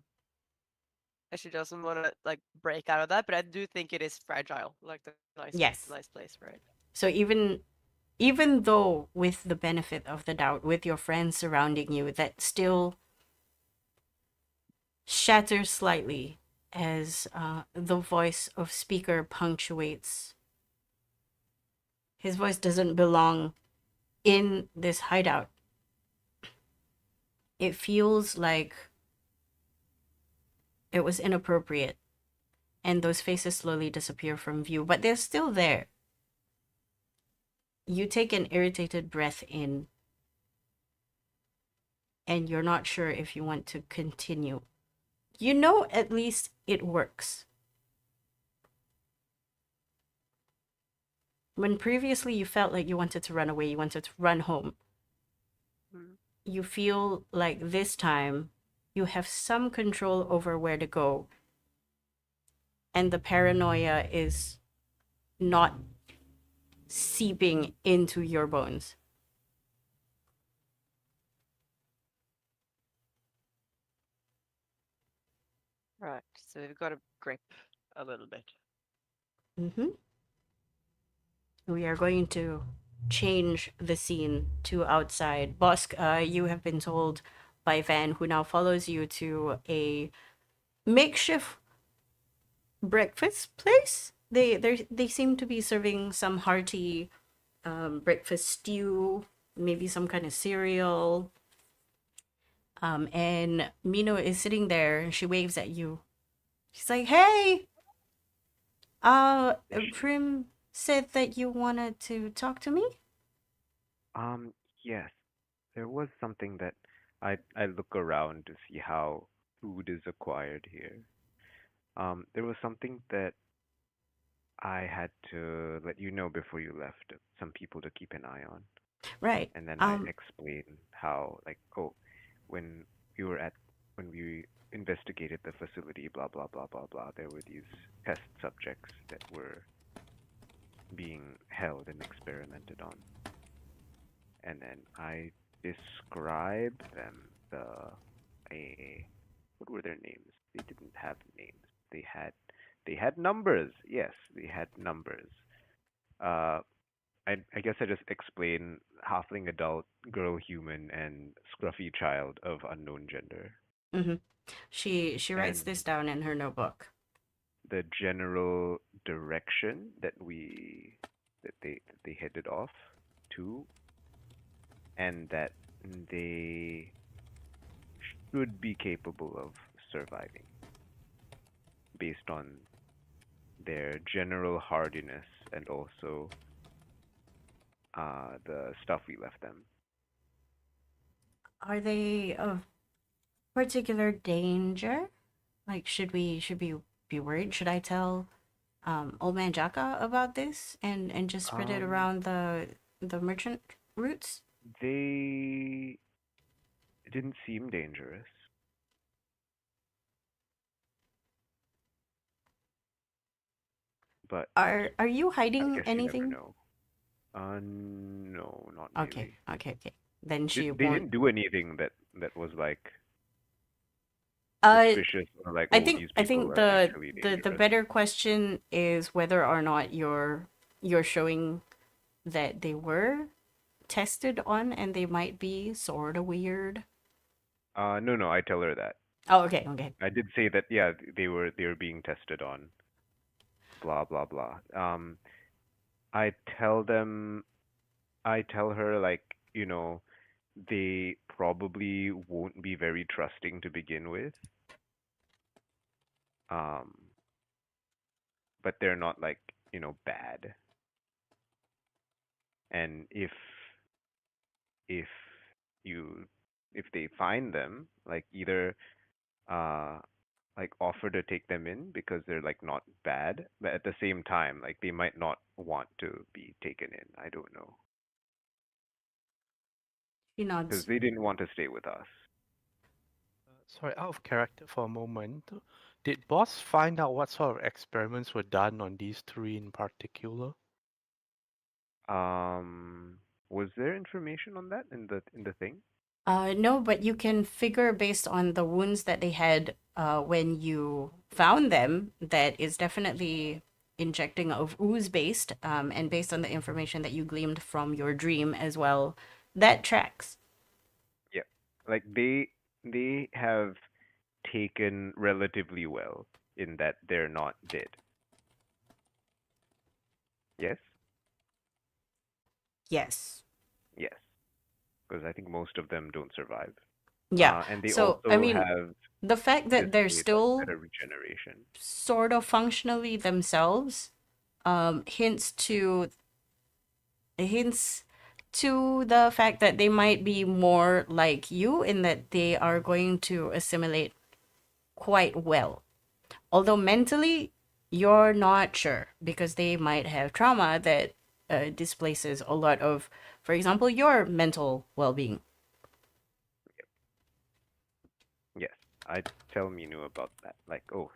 she doesn't want to like break out of that, but I do think it is fragile. Like the Yes. nice place, right? So even though with the benefit of the doubt, with your friends surrounding you, that still shatters slightly as the voice of Speaker punctuates. His voice doesn't belong in this hideout, it feels like it was inappropriate, and those faces slowly disappear from view, but they're still there. You take an irritated breath in, and you're not sure if you want to continue. You know at least it works. When previously you felt like you wanted to run away, you wanted to run home, you feel like this time you have some control over where to go, and the paranoia is not seeping into your bones. Right. So we've got a grip a little bit. Mm-hmm. We are going to change the scene to outside. Bosk, you have been told by Van, who now follows you to a makeshift breakfast place. They seem to be serving some hearty breakfast stew, maybe some kind of cereal. And Mino is sitting there and she waves at you. She's like, "Hey, Is she- Prim said that you wanted to talk to me." Yes. There was something that I look around to see how food is acquired here. There was something that I had to let you know before you left, some people to keep an eye on. Right. And then I explain how, like, oh, when we were at, when we investigated the facility, blah, blah, blah, blah, blah, there were these test subjects that were being held and experimented on. And then I described them, what were their names? They didn't have names. They had numbers. Yes, they had numbers. Uh, I guess I just explain halfling adult, girl human, and scruffy child of unknown gender. Mm-hmm. She writes And this down in her notebook. the general direction that they headed off to, and that they should be capable of surviving based on their general hardiness and also the stuff we left them. Are they of particular danger? Like, should we be worried? Should I tell Old Man Jaka about this and just spread it around the merchant routes? They didn't seem dangerous. But Are you I hiding guess you never anything? know. No, not Okay, really. okay. Then she They won't. didn't do anything that was like Uh, suspicious or like, I oh, think these I people think are actually the dangerous. better question is whether or not you're showing that they were tested on and they might be sort of weird. No, I tell her that. Oh, okay. I did say that, yeah, they were being tested on. Blah blah blah. I tell them, I tell her like, they probably won't be very trusting to begin with. Um, but they're not like, bad. And if you if they find them, like either uh like offer to take them in because they're like not bad, but at the same time, like they might not want to be taken in. I don't know. She Because nods. they didn't want to stay with us. Sorry, out of character for a moment. Did Boss find out what sort of experiments were done on these three in particular? Was there information on that in the thing? No, but you can figure based on the wounds that they had when you found them that is definitely injecting of ooze based, and based on the information that you gleaned from your dream as well, that tracks. Yeah. Like they have taken relatively well in that they're not dead. Yes? Yes. Yes. because I think most of them don't survive. Yeah. And they So, I also mean, have the fact that they're displayed like still better regeneration. sort of functionally themselves hints hints to the fact that they might be more like you in that they are going to assimilate quite well. Although mentally, you're not sure because they might have trauma that displaces a lot of, for example, your mental well being. Yes, I tell Minu about that. Like, oh,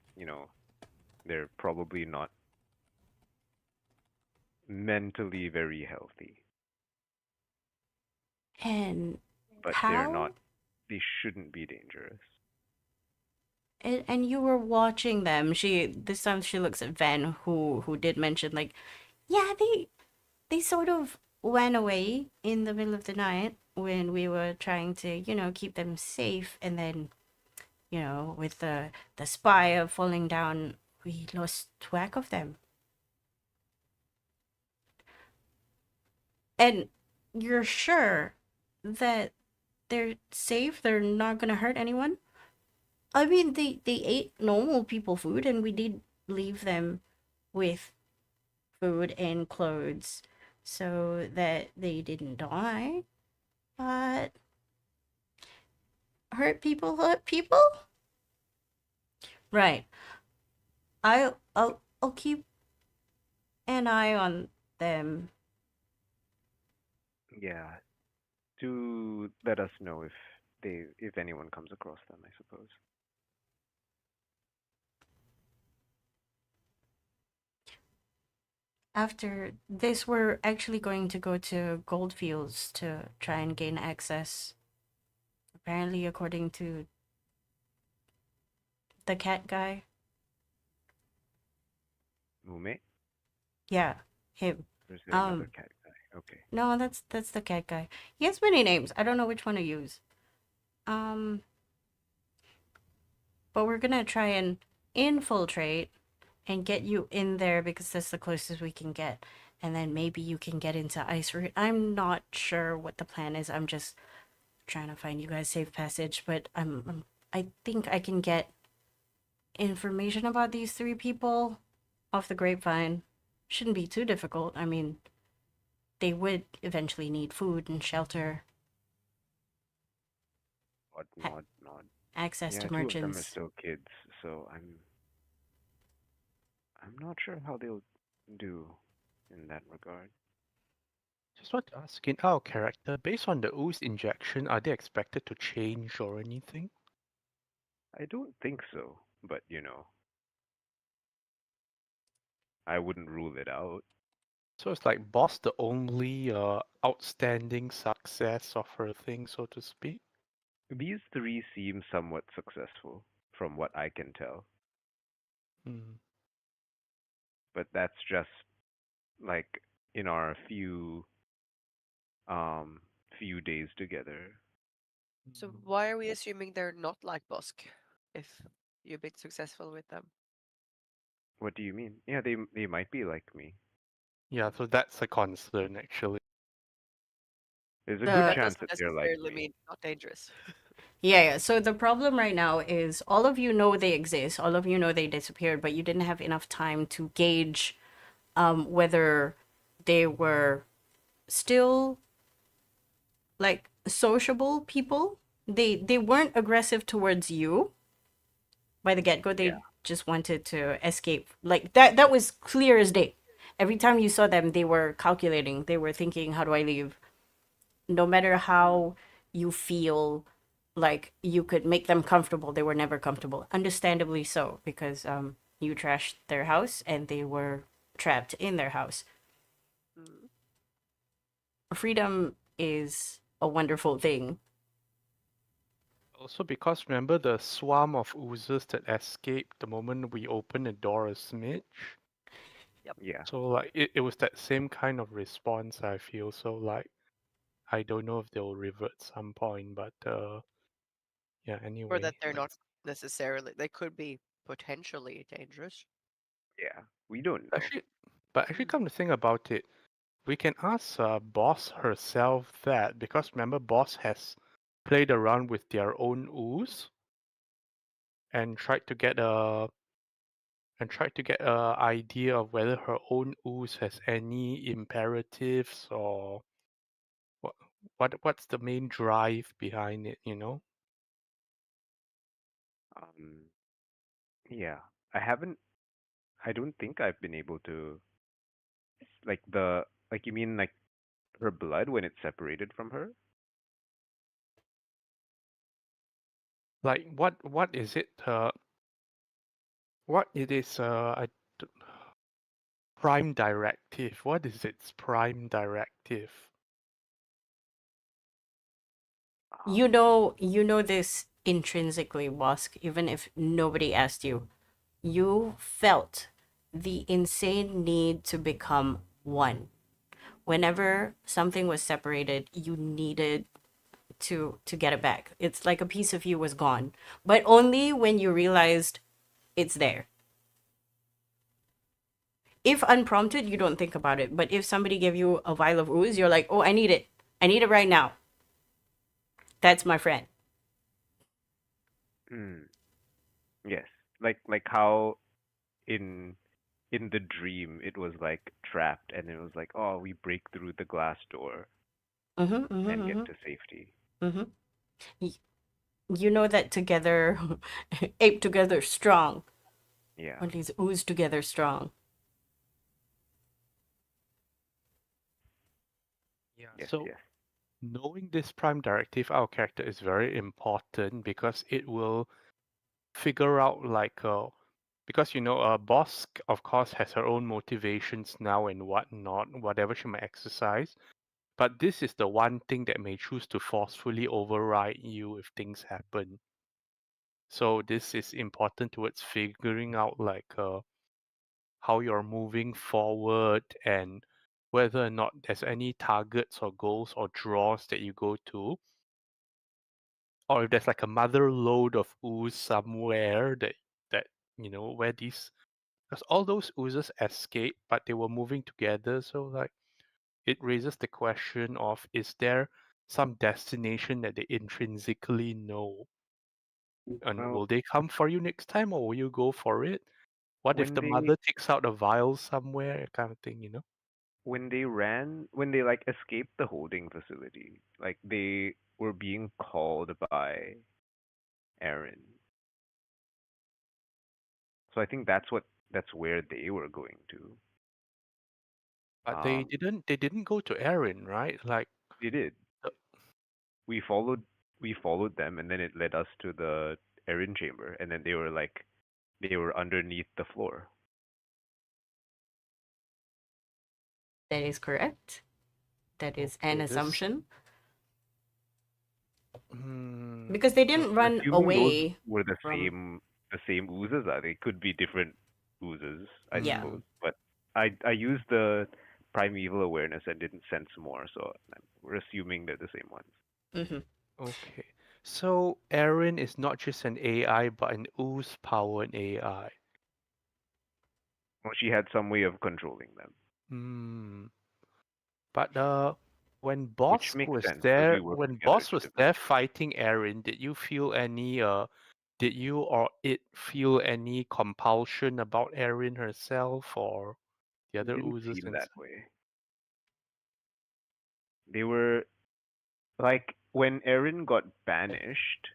they're probably not mentally very healthy, And but they're how? not. They shouldn't be dangerous. And you were watching them. This time she looks at Van, who did mention like, yeah, they sort of went away in the middle of the night when we were trying to, keep them safe, and then, with the spire falling down, we lost track of them. And you're sure that they're safe? They're not gonna hurt anyone? I mean, they ate normal people food, and we did leave them with food and clothes so that they didn't die. But hurt people? Right. I'll keep an eye on them. Yeah, to let us know if anyone comes across them, I suppose. After this, we're actually going to go to Goldfields to try and gain access. Apparently, according to the cat guy. Mume? Yeah, him. Or is there another Um, cat guy? Okay. no, that's the cat guy. He has many names. I don't know which one to use. Um, but we're gonna try and infiltrate and get you in there because that's the closest we can get. And then maybe you can get into Ice Route. I'm not sure what the plan is. I'm just trying to find you guys safe passage, but I think I can get information about these three people off the grapevine. Shouldn't be too difficult. I mean, they would eventually need food and shelter, Nod, ha- nod, nod. access Yeah, to two of them are merchants. still kids, so I'm not sure how they'll do in that regard. Just want to ask, in our character, based on the ooze injection, are they expected to change or anything? I don't think so, but I wouldn't rule it out. So it's like boss the only outstanding success of her thing, so to speak. These three seem somewhat successful, from what I can tell, Hmm. but that's just like in our um few days together. So why are we assuming they're not like Bosk if you've been successful with them? What do you mean? Yeah, they might be like me. Yeah, so that's a concern actually. There's a But good The that chance doesn't that they're like necessarily me. mean not dangerous. Yeah, so the problem right now is all of you know they exist, all of you know they disappeared, but you didn't have enough time to gauge whether they were still like sociable people. They weren't aggressive towards you by the get-go. Yeah. They just wanted to escape. Like that was clear as day. Every time you saw them, they were calculating. They were thinking, how do I leave? No matter how you feel like you could make them comfortable, they were never comfortable. Understandably so, because you trashed their house and they were trapped in their house. Mm. Freedom is a wonderful thing. Also because remember the swarm of oozes that escaped the moment we opened the door a smidge? Yeah. So like it was that same kind of response I feel. So like I don't know if they'll revert some point, but yeah, Or anyway. that they're Like not necessarily. They could be potentially dangerous. Yeah. We don't know. actually but actually Mm. come to think about it, We can ask Boss herself that, because remember, Boss has played around with their own ooze and tried to get a idea of whether her own ooze has any imperatives or what's the main drive behind it, you know? Um, yeah, I haven't. I don't think I've been able to like the like you mean like her blood when it's separated from her? Like what is it? What it is? Prime directive. What is its prime directive? You know this intrinsically, Wask, even if nobody asked you. You felt the insane need to become one. Whenever something was separated, you needed to get it back. It's like a piece of you was gone, but only when you realized it's there. If unprompted, you don't think about it, but if somebody gave you a vial of ooze, you're like, oh, I need it. I need it right now. That's my friend. Mm, yes, like how in the dream it was like trapped and it was like, oh, we break through the glass door Mm-hmm, and get mm-hmm, to safety. mm-hmm. You know that together, ape together strong. Yeah. When these ooze together strong. Yeah. Yes, So yes. knowing this prime directive, our character is very important because it will figure out like because boss of course has her own motivations now and whatnot, whatever she might exercise. But this is the one thing that may choose to forcefully override you if things happen. So this is important towards figuring out like how you're moving forward and whether or not there's any targets or goals or draws that you go to, or if there's like a mother lode of ooze somewhere that where these, because all those oozes escaped but they were moving together, so like it raises the question of, is there some destination that they intrinsically know, and Well, will they come for you next time or will you go for it? What if when the they mother takes out a vial somewhere, kind of thing, when they like escaped the holding facility, like they were being called by Aaron. So I think that's where they were going to. But Um, they didn't go to Erin, right? Like they did. the- We followed we followed them, and then it led us to the Erin chamber, and then they were underneath the floor. That is correct. That is an okay, this assumption. hmm, Because they I'm didn't run assuming those away were from. the same oozes. They could be different oozes, I Yeah. hmm. suppose. But I used the primeval awareness and didn't sense more, so we're assuming they're the same ones. Mm-hmm. Okay. So Erin is not just an AI, but an ooze powered AI. Well, she had some way of controlling them, Hmm. But when which makes sense because we worked When together Boss to was defend. there fighting Erin, did you feel any did you or it feel any compulsion about Erin herself or the It other didn't oozes seem that inside? way. They were like when Erin got banished,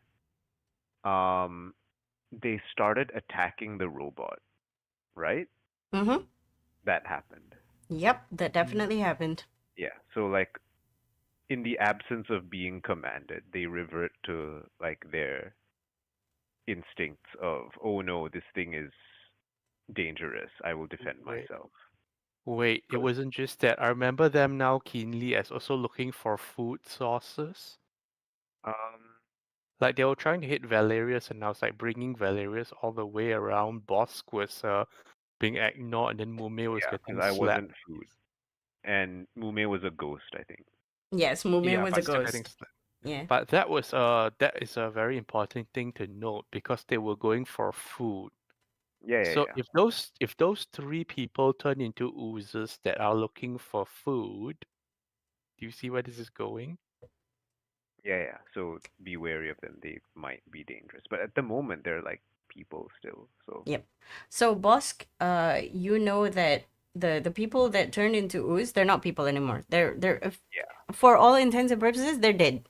um, they started attacking the robot, right? Mm-hmm. That happened. Yep, that Mm. definitely happened. Yeah. So like in the absence of being commanded, they revert to like their instincts of, oh no, this thing is dangerous. I will defend Wait, myself. wait, it 'Cause, wasn't just that. I remember them now keenly as also looking for food sources. um, Like they were trying to hit Valerius, and I was like bringing Valerius all the way around. Bosk was being ignored, and then Mume was yeah, because getting I slapped. wasn't food, and Mume was a ghost, I think. Yes, Mume Yeah, was a but still getting ghost. slapped. Yeah. But that is a very important thing to note because they were going for food. Yeah. So if those three people turn into oozes that are looking for food, do you see where this is going? Yeah. So be wary of them. They might be dangerous, but at the moment they're like people still. So Yep. So Bosk, you know that the people that turned into ooze, they're not people anymore. For all intents and purposes, they're dead.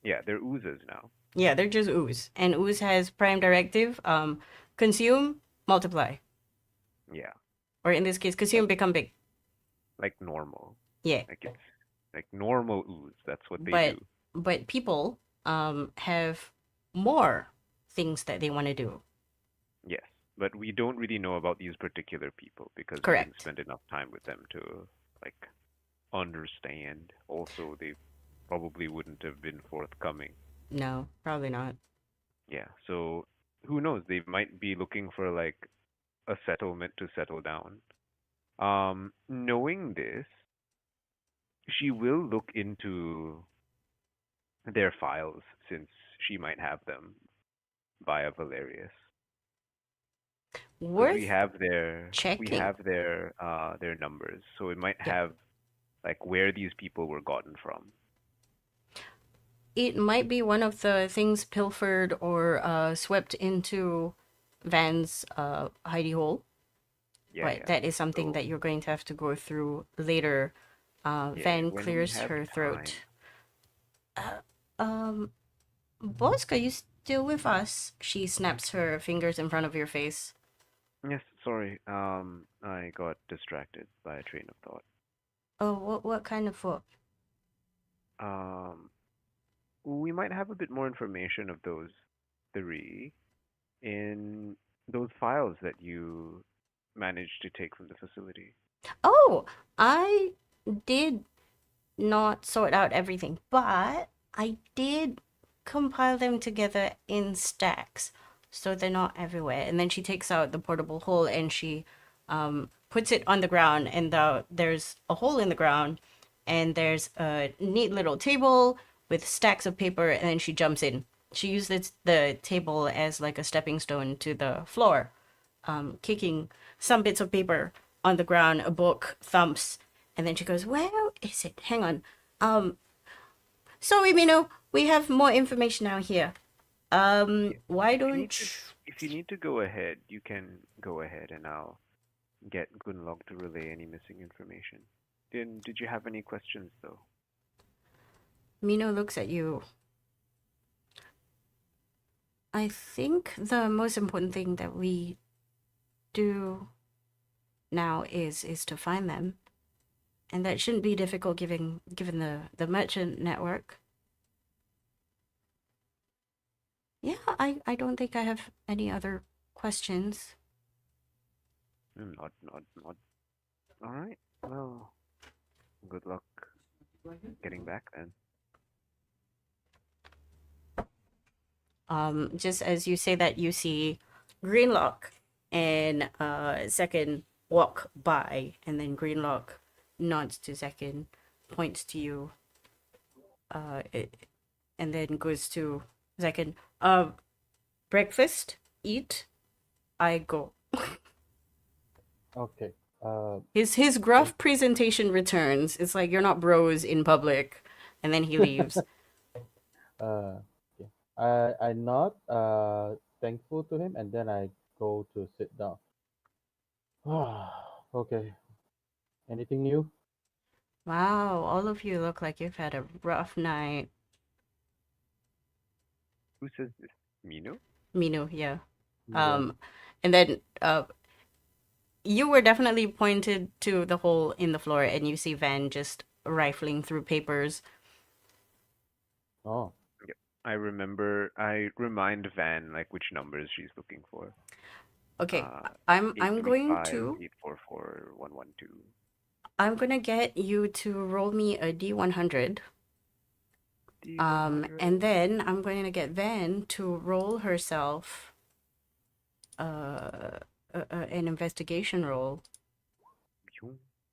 yeah, they're oozes now. Yeah, they're just ooze. And ooze has prime directive, consume, multiply. Yeah, Or in this case, consume, become big. like normal. Yeah. Like it's like normal ooze. That's what they But do. people have more things that they want to do. Yes, but we don't really know about these particular people because we didn't Correct. spend enough time with them to like understand. Also, they probably wouldn't have been forthcoming. No, probably not. Yeah, so who knows? They might be looking for like a settlement to settle down. Knowing this, she will look into their files since she might have them via Valerius. Because Worth we checking. have their numbers, so it might Yeah. have like where these people were gotten from. It might be one of the things pilfered or swept into Van's hidey hole, but Yeah. that is something So that you're going to have to go through later. yeah, Van when we clears have her time. throat. Um, Bosk, are you still with us? She snaps her fingers in front of your face. Yes, sorry. I got distracted by a train of thought. Oh, what kind of foot? Um, we might have a bit more information of those three in those files that you managed to take from the facility. Oh, I did not sort out everything, but I did compile them together in stacks so they're not everywhere. And then she takes out the portable hole and she puts it on the ground, and there's a hole in the ground, and there's a neat little table with stacks of paper, and then she jumps in. She uses the table as like a stepping stone to the floor, kicking some bits of paper on the ground. A book thumps, and then she goes, "Where is it? Hang on. Sorry, Mino. We have more information out here. Yeah. Why If you don't need to, if you need to go ahead, you can go ahead, and I'll get Gunlog to relay any missing information. Did you have any questions though? Mino looks at you. I think the most important thing that we do now is to find them, and that shouldn't be difficult given the merchant network. Yeah, I don't think I have any other questions. Not. All right. Well, good luck getting back then. Just as you say that, you see Greenlock and Second walk by, and then Greenlock nods to Second, points to you, and then goes to Second. Breakfast, eat, I go. Okay. His gruff presentation returns. It's like you're not bros in public, and then he leaves. Yeah. I nod, thankful to him, and then I go to sit down. Okay. Anything new? Wow, all of you look like you've had a rough night. Who says this? Mino? Minu, yeah. Yeah. And then you were definitely pointed to the hole in the floor, and you see Van just rifling through papers. Oh. Yep. I remind Van like which numbers she's looking for. Okay, Uh, I'm going 835, to 844, 112. I'm gonna get you to roll me a D100. D100. And then I'm going to get Van to roll herself an investigation roll.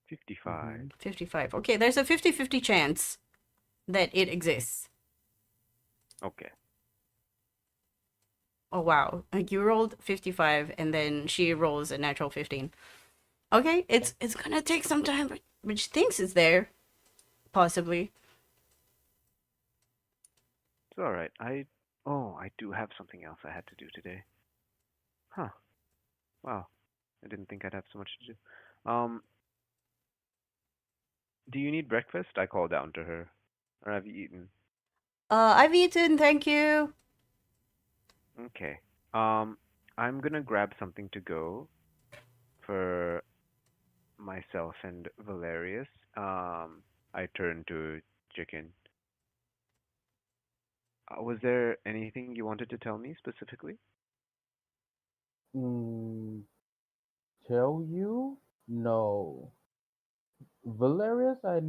55. 55. Okay, there's a 50-50 chance that it exists. Okay. Oh wow. Like you rolled 55 and then she rolls a natural 15. Okay, it's gonna take some time, but she thinks it's there, possibly. It's all right. I do have something else I had to do today. Huh. Wow. I didn't think I'd have so much to do. Do you need breakfast? I called down to her. Or have you eaten? I've eaten, thank you. Okay. Um, I'm gonna grab something to go for myself and Valerius. I turn to Chicken. Was there anything you wanted to tell me specifically? Mm, tell you? No. Valerius, I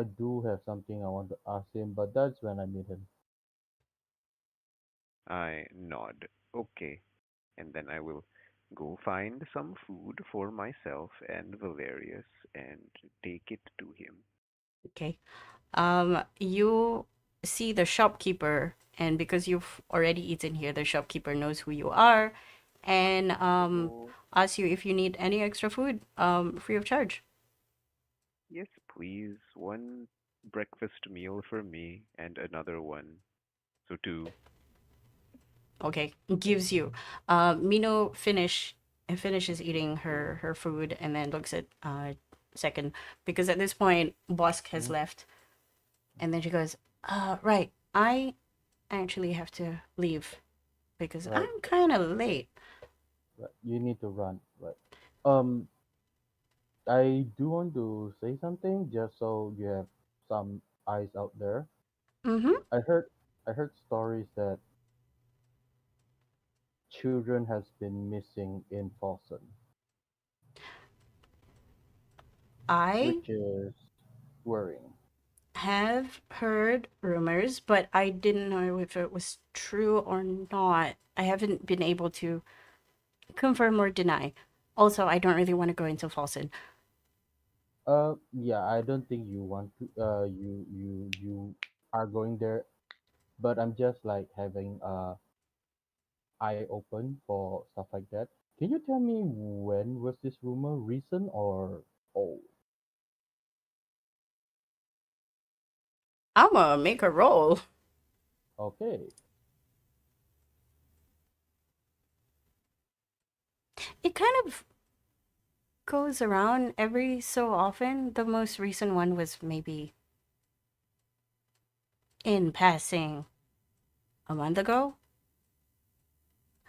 do have something I want to ask him, but that's when I meet him. I nod. Okay. And then I will go find some food for myself and Valerius and take it to him. Okay. You see the shopkeeper, and because you've already eaten here, the shopkeeper knows who you are, and Hello. asks you if you need any extra food, free of charge. Yes, please. One breakfast meal for me and another one. So two. Okay, gives you. Mino finishes eating her food and then looks at second because at this point Bosk has Mhm. left, and then she goes, right, I actually have to leave because Right, I'm kind of late. right. You need to run. Right. Um, I do want to say something just so you have some eyes out there. Mm-hmm. I heard I heard stories that children has been missing in Folsom, I which is worrying. have heard rumors, but I didn't know if it was true or not. I haven't been able to confirm or deny. Also, I don't really want to go into falsehood. Yeah, I don't think you want to. You are going there, but I'm just like having eye open for stuff like that. Can you tell me when was this rumor recent or old? I'm gonna make a roll. Okay. It kind of goes around every so often. The most recent one was maybe in passing a month ago.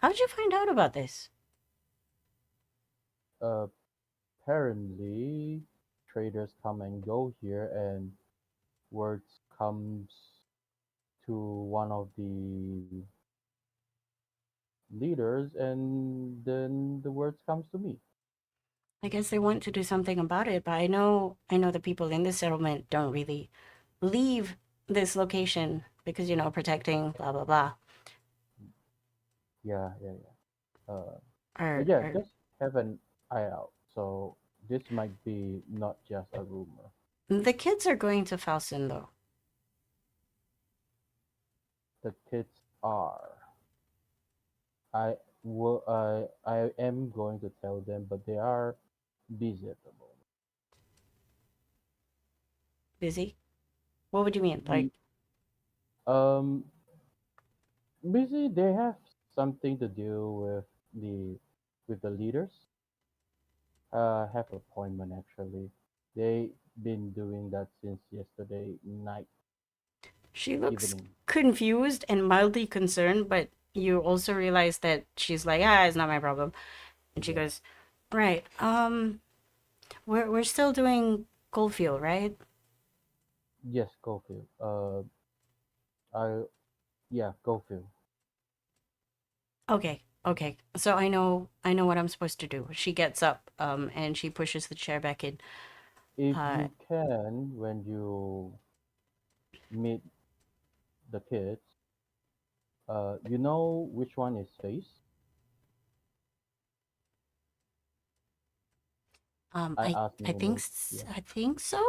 How'd you find out about this? Apparently, traders come and go here, and words comes to one of the leaders, and then the words comes to me. I guess they want to do something about it, but I know the people in this settlement don't really leave this location because protecting blah blah blah. Yeah, yeah, yeah. Or, Yeah, or just have an eye out. So this might be not just a rumor. the kids are going to Falcon though. The kids are. I am going to tell them, but they are busy at the Busy? What would you mean? Like, moment. Um, busy. They have something to do the with the leaders. Have appointment actually. They been doing that since yesterday night she looks evening. confused and mildly concerned, but you also realize that she's like, it's not my problem. And she Yeah. goes, right, we're still doing Goldfield, right? Yes, Gofield. I Yeah, Gofield. Okay, okay. So I know what I'm supposed to do. She gets up, and she pushes the chair back in. If Uh, you can, when you meet the kids, you know which one is face. I I asked I think Mino. Yeah, I think so.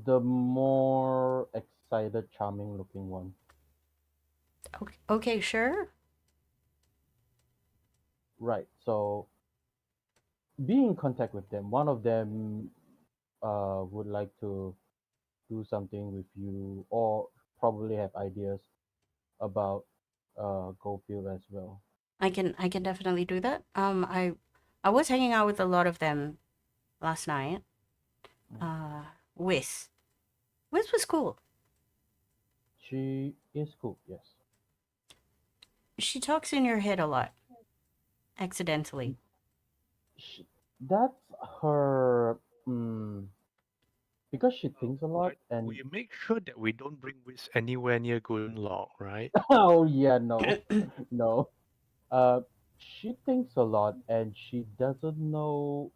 the more excited, charming looking one. Okay, sure. Right. So be in contact with them. One of them would like to do something with you, or probably have ideas about Goldfield as well. I can definitely do that. I was hanging out with a lot of them last night. Mm. Whis. Whis was cool. She is cool. Yes. She talks in your head a lot, accidentally. She, that's her. Mm, because she thinks a lot, and We make sure that we don't bring Wiz anywhere near Golden Log, right? oh yeah, no, no. Uh, she thinks a lot, and she doesn't know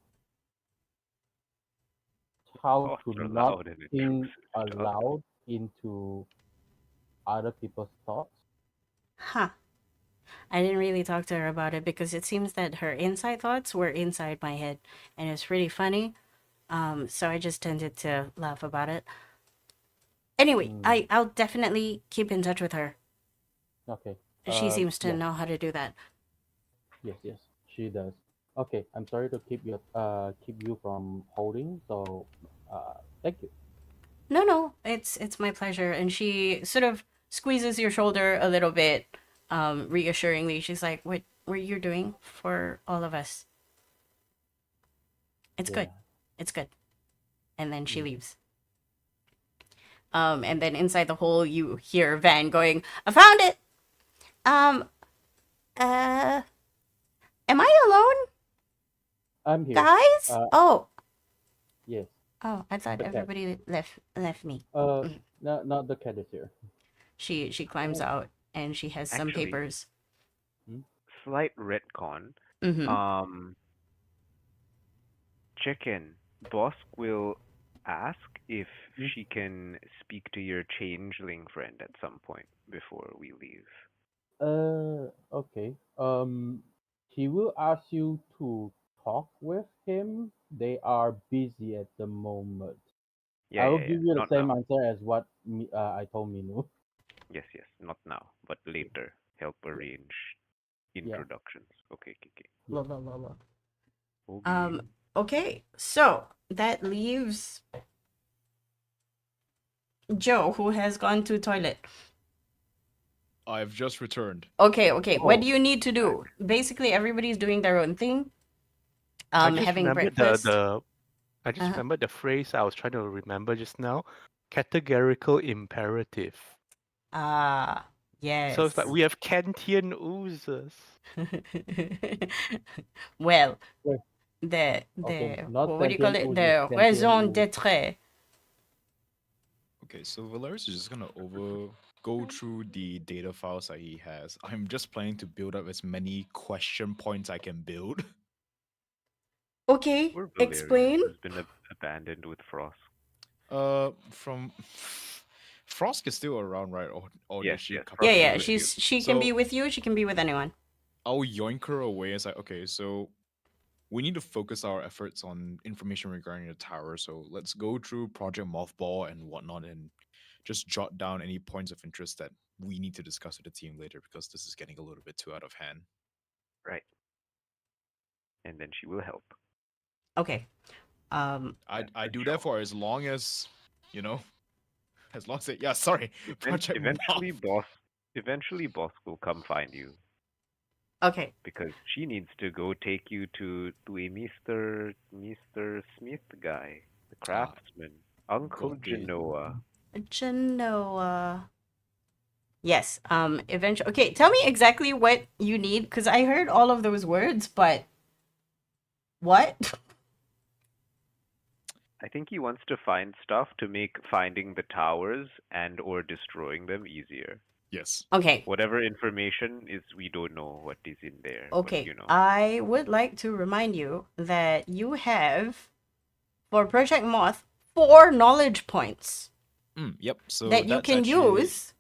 how Thoughts to are not loud and think intrusive. Tough. aloud into other people's thoughts. Huh. I didn't really talk to her about it because it seems that her inside thoughts were inside my head, and it's pretty funny. So I just tended to laugh about it. Anyway, Mm, I'll definitely keep in touch with her. okay. She seems to Yes, know how to do that. yes, she does. Okay, I'm sorry to keep you from holding. So, thank you. No, it's my pleasure. And she sort of squeezes your shoulder a little bit, reassuringly. She's like, "What were you doing for all of us? It's Yeah. good. It's good." And then she Mm. leaves. And then inside the hole, you hear Van going, "I found it. Um, uh, am I alone, I'm here. guys? Oh, Yes, oh, I thought the cat. everybody left me." Uh, Mm. no, not the cat is here. She climbs Oh, out and she has some actually, papers. Hmm? slight retcon. Mm-hmm. Um, check in. Bosk will ask if Hmm? she can speak to your changeling friend at some point before we leave. Okay. He will ask you to talk with him. They are busy at the moment. Yeah, I will yeah, yeah. give you the Not same now. answer as what I told Minu. Yes, yes. Not now, but later. Help arrange Yeah, introductions. Okay, okay, okay. yeah. La la la la. Okay. Okay, so that leaves Joe, who has gone to toilet. I've just returned. Okay. What do Oh, you need to do? Basically, everybody's doing their own thing. I just Having remembered breakfast. I just Uh-huh. remembered the phrase I was trying to remember just now. Categorical imperative. Ah, So it's like yes. we have Kantian oozes. Well, wait. Okay, the not what do you call sentient it? oozes, The sentient raison ooze. d'être. Okay, so Valeris is just gonna go through the data files that he has. I'm just planning to build up as many question points I can build. Okay, Poor Valerius explain. has been abandoned with Frost. From Frost is still around, right? Or Yes, did she yes. come Yeah, Frost back is yeah. with already? you. She can be So with you. She can be with anyone. I'll yoink her away. It's like, okay, so we need to focus our efforts on information regarding the tower. So let's go through Project Mothball and whatnot, and just jot down any points of interest that we need to discuss with the team later because this is getting a little bit too out of hand. Right. And then she will help. Okay. I That's I the do that job. for as long as you know, as long as it, yeah, sorry, Project Eventually, Moth. boss will come find you Okay. because she needs to go take you to a Mister Smith guy, the Ah, craftsman, Uncle got it. Genoa. Genoa. Yes. Eventually. Okay. Tell me exactly what you need, because I heard all of those words, but what? I think he wants to find stuff to make finding the towers and or destroying them easier. Yes. Okay. Whatever information is, we don't know what is in there, but Okay. I would like to remind you that you have, for Project Moth, 4 knowledge points Yep. So that you that's can actually. use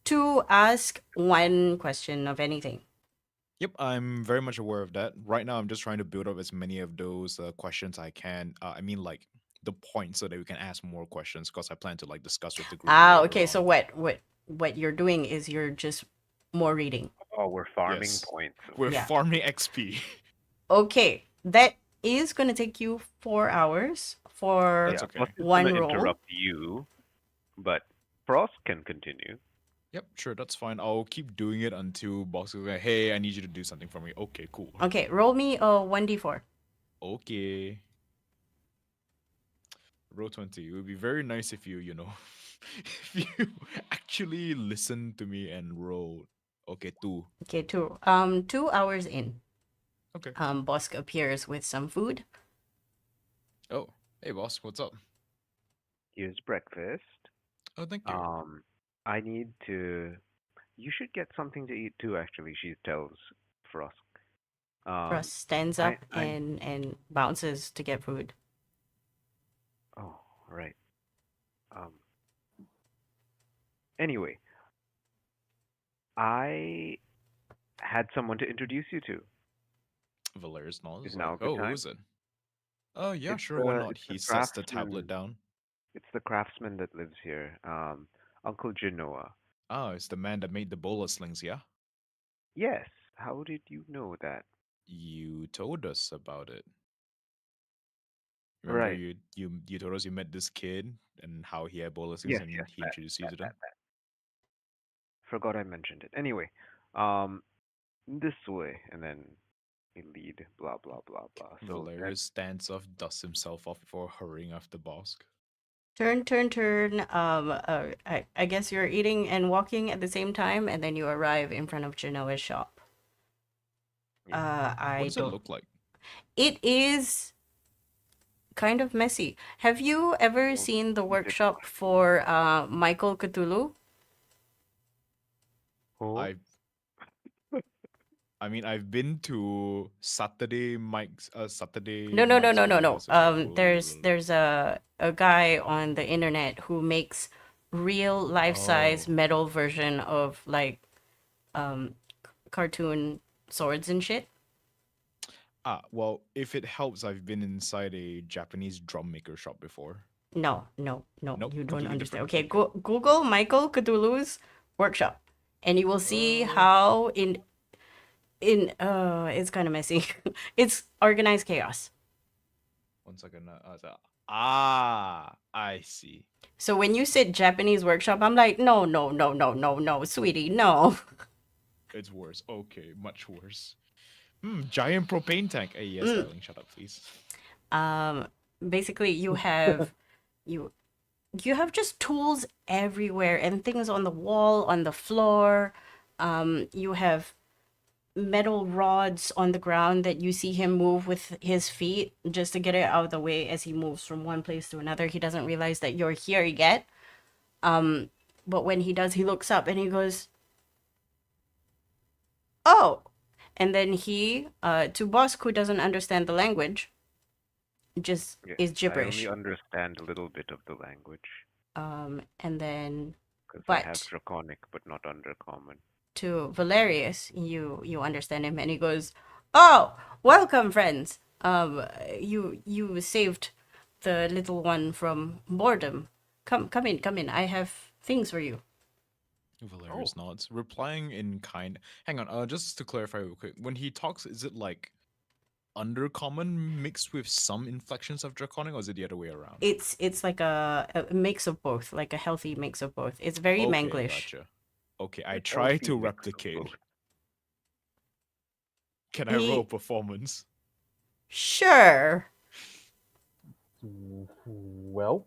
to ask one question of anything. Yep, I'm very much aware of that. Right now, I'm just trying to build up as many of those questions I can. I mean, like the points so that we can ask more questions because I plan to like discuss with the group Ah, later okay. So on. what you're doing is you're just more reading. Oh, we're farming Yes. points. We're Yeah. farming XP. Okay, that is going to take you 4 hours for That's Yeah, okay. Boss is one gonna roll. interrupt you, but Frost can continue. Yep, sure, that's fine. I'll keep doing it until boss is like, hey, I need you to do something for me. Okay, cool. Okay, roll me a 1d4. Okay. Roll 20. It would be very nice if you know, if you actually listen to me and roll. Okay, 2. Okay, 2 hours in. Okay. Bosk appears with some food. Oh, hey boss, what's up? Here's breakfast. Oh, thank you. I need to. You should get something to eat too. Actually, she tells Frost. Frost stands I up I and bounces to get food. oh right. Um. Anyway, I had someone to introduce you to. Valerius nods. Is now a Like, good oh, who time? is it? Oh, yeah, It's sure, why the not? it's the He sets the tablet craftsman. down. It's the craftsman that lives here. Uncle Genoa. Ah, it's the man that made the bowler slings, yeah? Yes. How did you know that? You told us about it. Remember Right. you told us you met this kid and how he had bowler slings Yes. and Yes. he introduced you to them? That. Forgot I mentioned it. Anyway, this way, and then we lead. Blah blah blah blah. So that Valerius stands off, dusts himself off before hurrying after Bosk. Turn. I guess you're eating and walking at the same time, and then you arrive in front of Genoa's shop. yeah. What I does it don't. look like? It is kind of messy. Have you ever Well, seen the keep it workshop for Michael Cthulhu? Oh. I mean, I've been to Saturday No, no, no, Mike's no, no, no. Warehouse. Okay, There's a guy on the internet who makes real life-size Oh. metal version of like cartoon swords and shit. Well, if it helps, I've been inside a Japanese drum maker shop before. No, Nope, you don't completely understand. different. Okay, Google Michael Cthulhu's workshop, and you will see how in it's kind of messy. It's organized chaos. 1 second. I see. So when you said Japanese workshop, I'm like, no, sweetie, no. It's worse. Okay, much worse. Giant propane tank. Hey, yes, darling, shut up, please. Basically, you have you have just tools everywhere and things on the wall, on the floor. You have metal rods on the ground that you see him move with his feet just to get it out of the way as he moves from one place to another. He doesn't realize that you're here yet. But when he does, he looks up and he goes, "Oh!" And then he, to Bosk, who doesn't understand the language, just Yes, is I gibberish. only understand a little bit of the language And then, because I have but draconic, but not undercommon. to Valerius, you understand him, and he goes, "Oh, welcome, friends. You saved the little one from boredom. Come in. I have things for you." Valerius nods, replying in kind. Hang on, just to clarify real quick. When he talks, is it like undercommon mixed with some inflections of draconic, or is it the other way around? It's like a mix of both, like a healthy mix of both. It's very Okay, Manglish. gotcha. Okay, I A try healthy to mix of replicate. both. Can I roll performance? Sure. Well,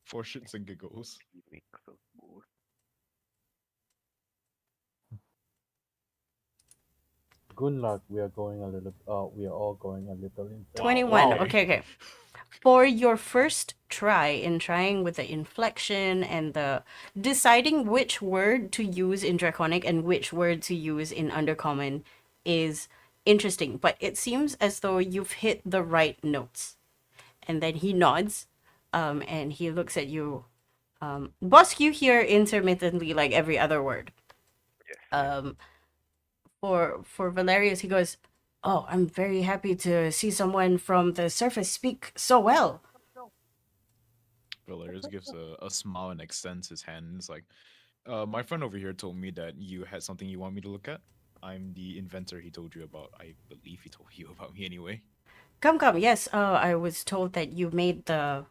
For shits and giggles. Mix of both. good luck. We are going a little. We are all going a little insane. 21. okay. Okay. For your first try in trying with the inflection and the deciding which word to use in Draconic and which word to use in Undercommon is interesting, but it seems as though you've hit the right notes. And then he nods, and he looks at you. Bosk, you hear intermittently like every other word. Yes. For Valerius, he goes, "Oh, I'm very happy to see someone from the surface speak so well." Valerius gives a smile and extends his hand. It's like, My friend over here told me that you had something you want me to look at. I'm the inventor he told you about. I believe he told you about me anyway. Come. Yes. I was told that you made the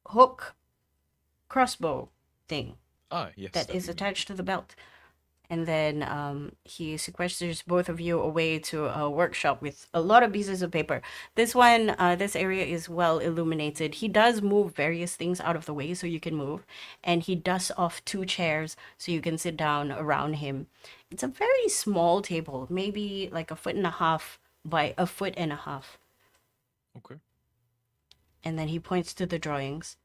hook crossbow thing Ah, yes, that that is we made. attached to the belt. And then he sequesters both of you away to a workshop with a lot of pieces of paper. This one, this area is well illuminated. He does move various things out of the way so you can move, and he dusts off 2 chairs so you can sit down around him. It's a very small table, maybe like 1.5 feet by 1.5 feet. Okay. And then he points to the drawings.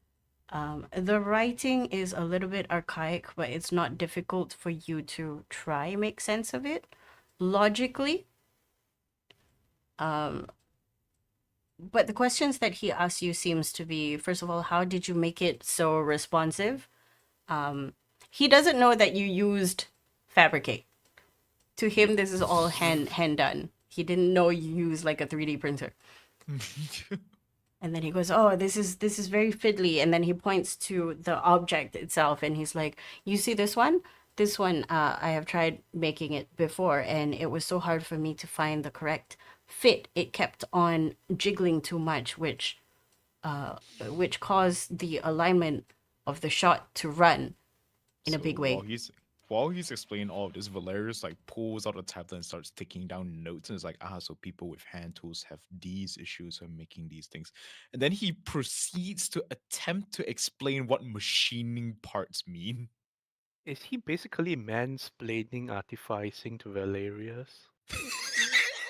The writing is a little bit archaic, but it's not difficult for you to try make sense of it logically. But the questions that he asks you seems to be, first of all, how did you make it so responsive? He doesn't know that you used fabricate. To him, this is all hand done. He didn't know you used like a 3D printer. And then he goes, "Oh, this is very fiddly." And then he points to the object itself, and he's like, "You see this one? This one, I have tried making it before, and it was so hard for me to find the correct fit. It kept on jiggling too much, which caused the alignment of the shot to run in a So big way." while he's explaining all of this, Valerius like pulls out a tablet and starts taking down notes, and it's like, so people with hand tools have these issues when making these things. And then he proceeds to attempt to explain what machining parts mean. Is he basically mansplaining artificing to Valerius?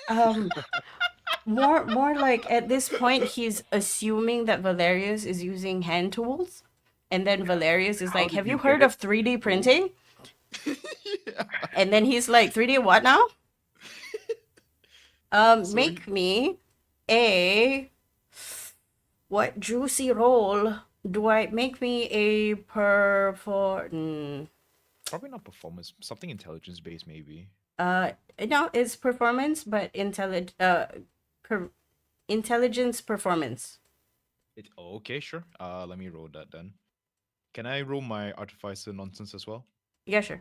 Um, more like at this point, he's assuming that Valerius is using hand tools, and then Valerius is How like, did "Have you you heard get of it? 3D printing?" Yeah. And then he's like, "3D what now?" So Make me a what juicy roll do I make me a probably not performance, something intelligence based maybe. no, it's performance, but intelligence performance. Okay, sure. Let me roll that then. Can I roll my artificer nonsense as well? Yeah, sure.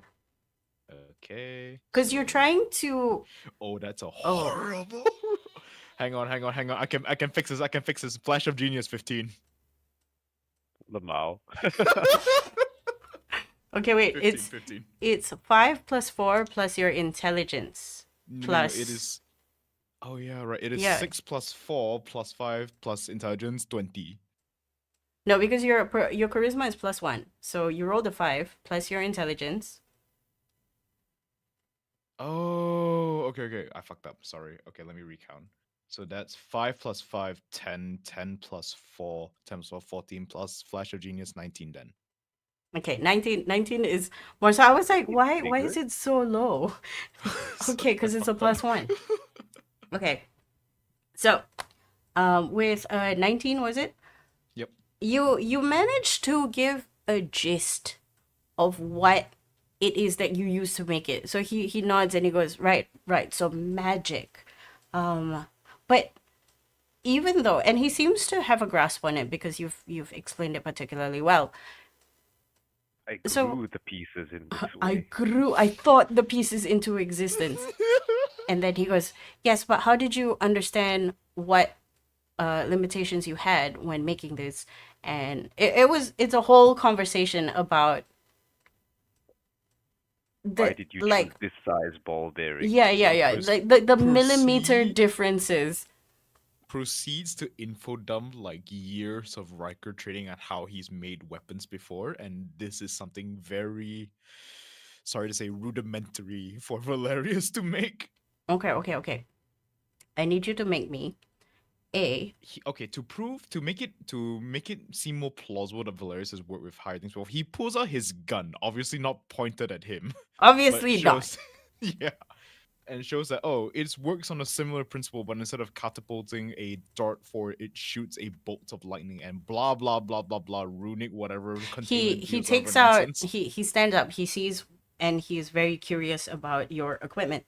Okay. Because you're trying to. Oh, that's a Oh. horrible. hang on. I can fix this. I can fix this. Flash of Genius 15. Lamau. Okay, wait. 15, It's 15. it's 5 plus 4 plus your intelligence. No, Plus. it is. Oh yeah, right. It is Yeah. 6 plus 4 plus 5 plus intelligence 20. No, because your charisma is +1, so you roll the 5 plus your intelligence. Oh, okay. I fucked up. Sorry. Okay, let me recount. So that's 5 plus 5, 10, 10 plus 4, 10 plus 4, 14 plus Flash of Genius 19 then. Okay, 19 is more. So I was like, why is Bigger? it so low? Okay, because it's a +1. Okay, so with 19, was it? Yep. You managed to give a gist of what it is that you use to make it. So he nods and he goes, right. So magic. But even though, and he seems to have a grasp on it because you've explained it particularly well. I So- grew the pieces in this I way. thought the pieces into existence. And then he goes, yes, but how did you understand what limitations you had when making this? And it's a whole conversation about Why did you like choose this size ball bearing? yeah Pros- like the millimeter proceed. differences. Proceeds to info dump like years of Riker training at how he's made weapons before, and this is something very, sorry to say, rudimentary for Valerius to make. Okay. I need you to make me a To make it seem more plausible that Valerius has worked with higher things before, he pulls out his gun, obviously not pointed at him. obviously but not. shows, yeah, and shows that it works on a similar principle, but instead of catapulting a dart forward, it shoots a bolt of lightning and blah blah blah blah blah runic whatever. He takes out he stands up, he sees, and he's very curious about your equipment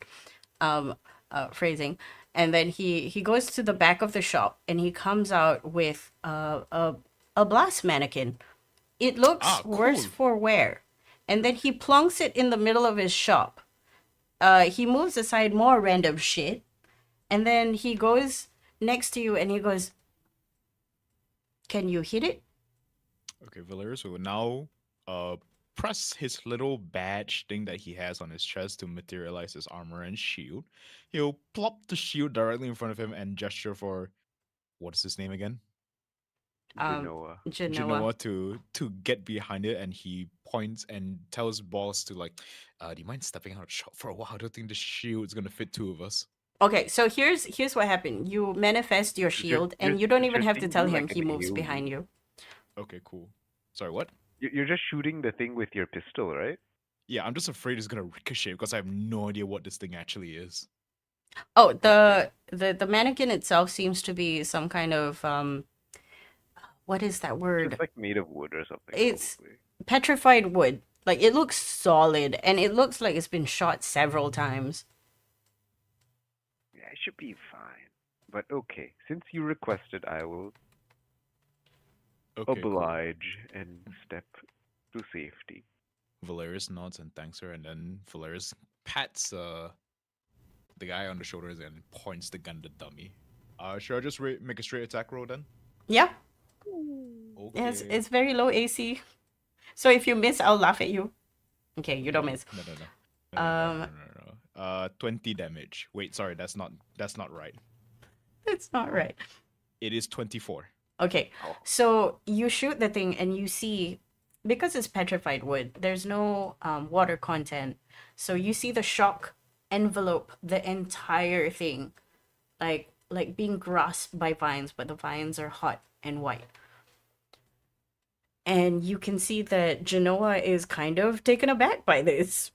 phrasing, and then he goes to the back of the shop and he comes out with a blast mannequin, It looks worse Cool. for wear. And then he plonks it in the middle of his shop. He moves aside more random shit. And then he goes next to you and he goes, "Can you hit it?" Okay, Valerius will now press his little badge thing that he has on his chest to materialize his armor and shield. He'll plop the shield directly in front of him and gesture for what is his name again? Genoa. Genoa. Genoa to get behind it, and he points and tells boss to like, do you mind stepping out of the shop for a while? I don't think the shield's gonna fit two of us. Okay, so here's what happened. You manifest your shield, and you don't even have to tell him. He moves behind you. Okay, cool. Sorry, what? You're just shooting the thing with your pistol, right? Yeah, I'm just afraid it's gonna ricochet because I have no idea what this thing actually is. Oh, the mannequin itself seems to be some kind of what is that word? It's like made of wood or something. It's probably. petrified wood. Like it looks solid, and it looks like it's been shot several times. Yeah, it should be fine. But okay, since you requested, I will Okay, oblige and step to safety. cool. Valerius nods and thanks her, and then Valerius pats the guy on the shoulders and points the gun at the dummy. Should I just make a straight attack roll then? Yeah, Okay. it's very low AC. So if you miss, I'll laugh at you. Okay, you don't miss. No. 20 damage. Wait, sorry, that's not right. It's not right. It is 24. Okay, so you shoot the thing and you see, because it's petrified wood, there's no water content. So you see the shock envelope the entire thing, like being grasped by vines, but the vines are hot and white. And you can see that Genoa is kind of taken aback by this.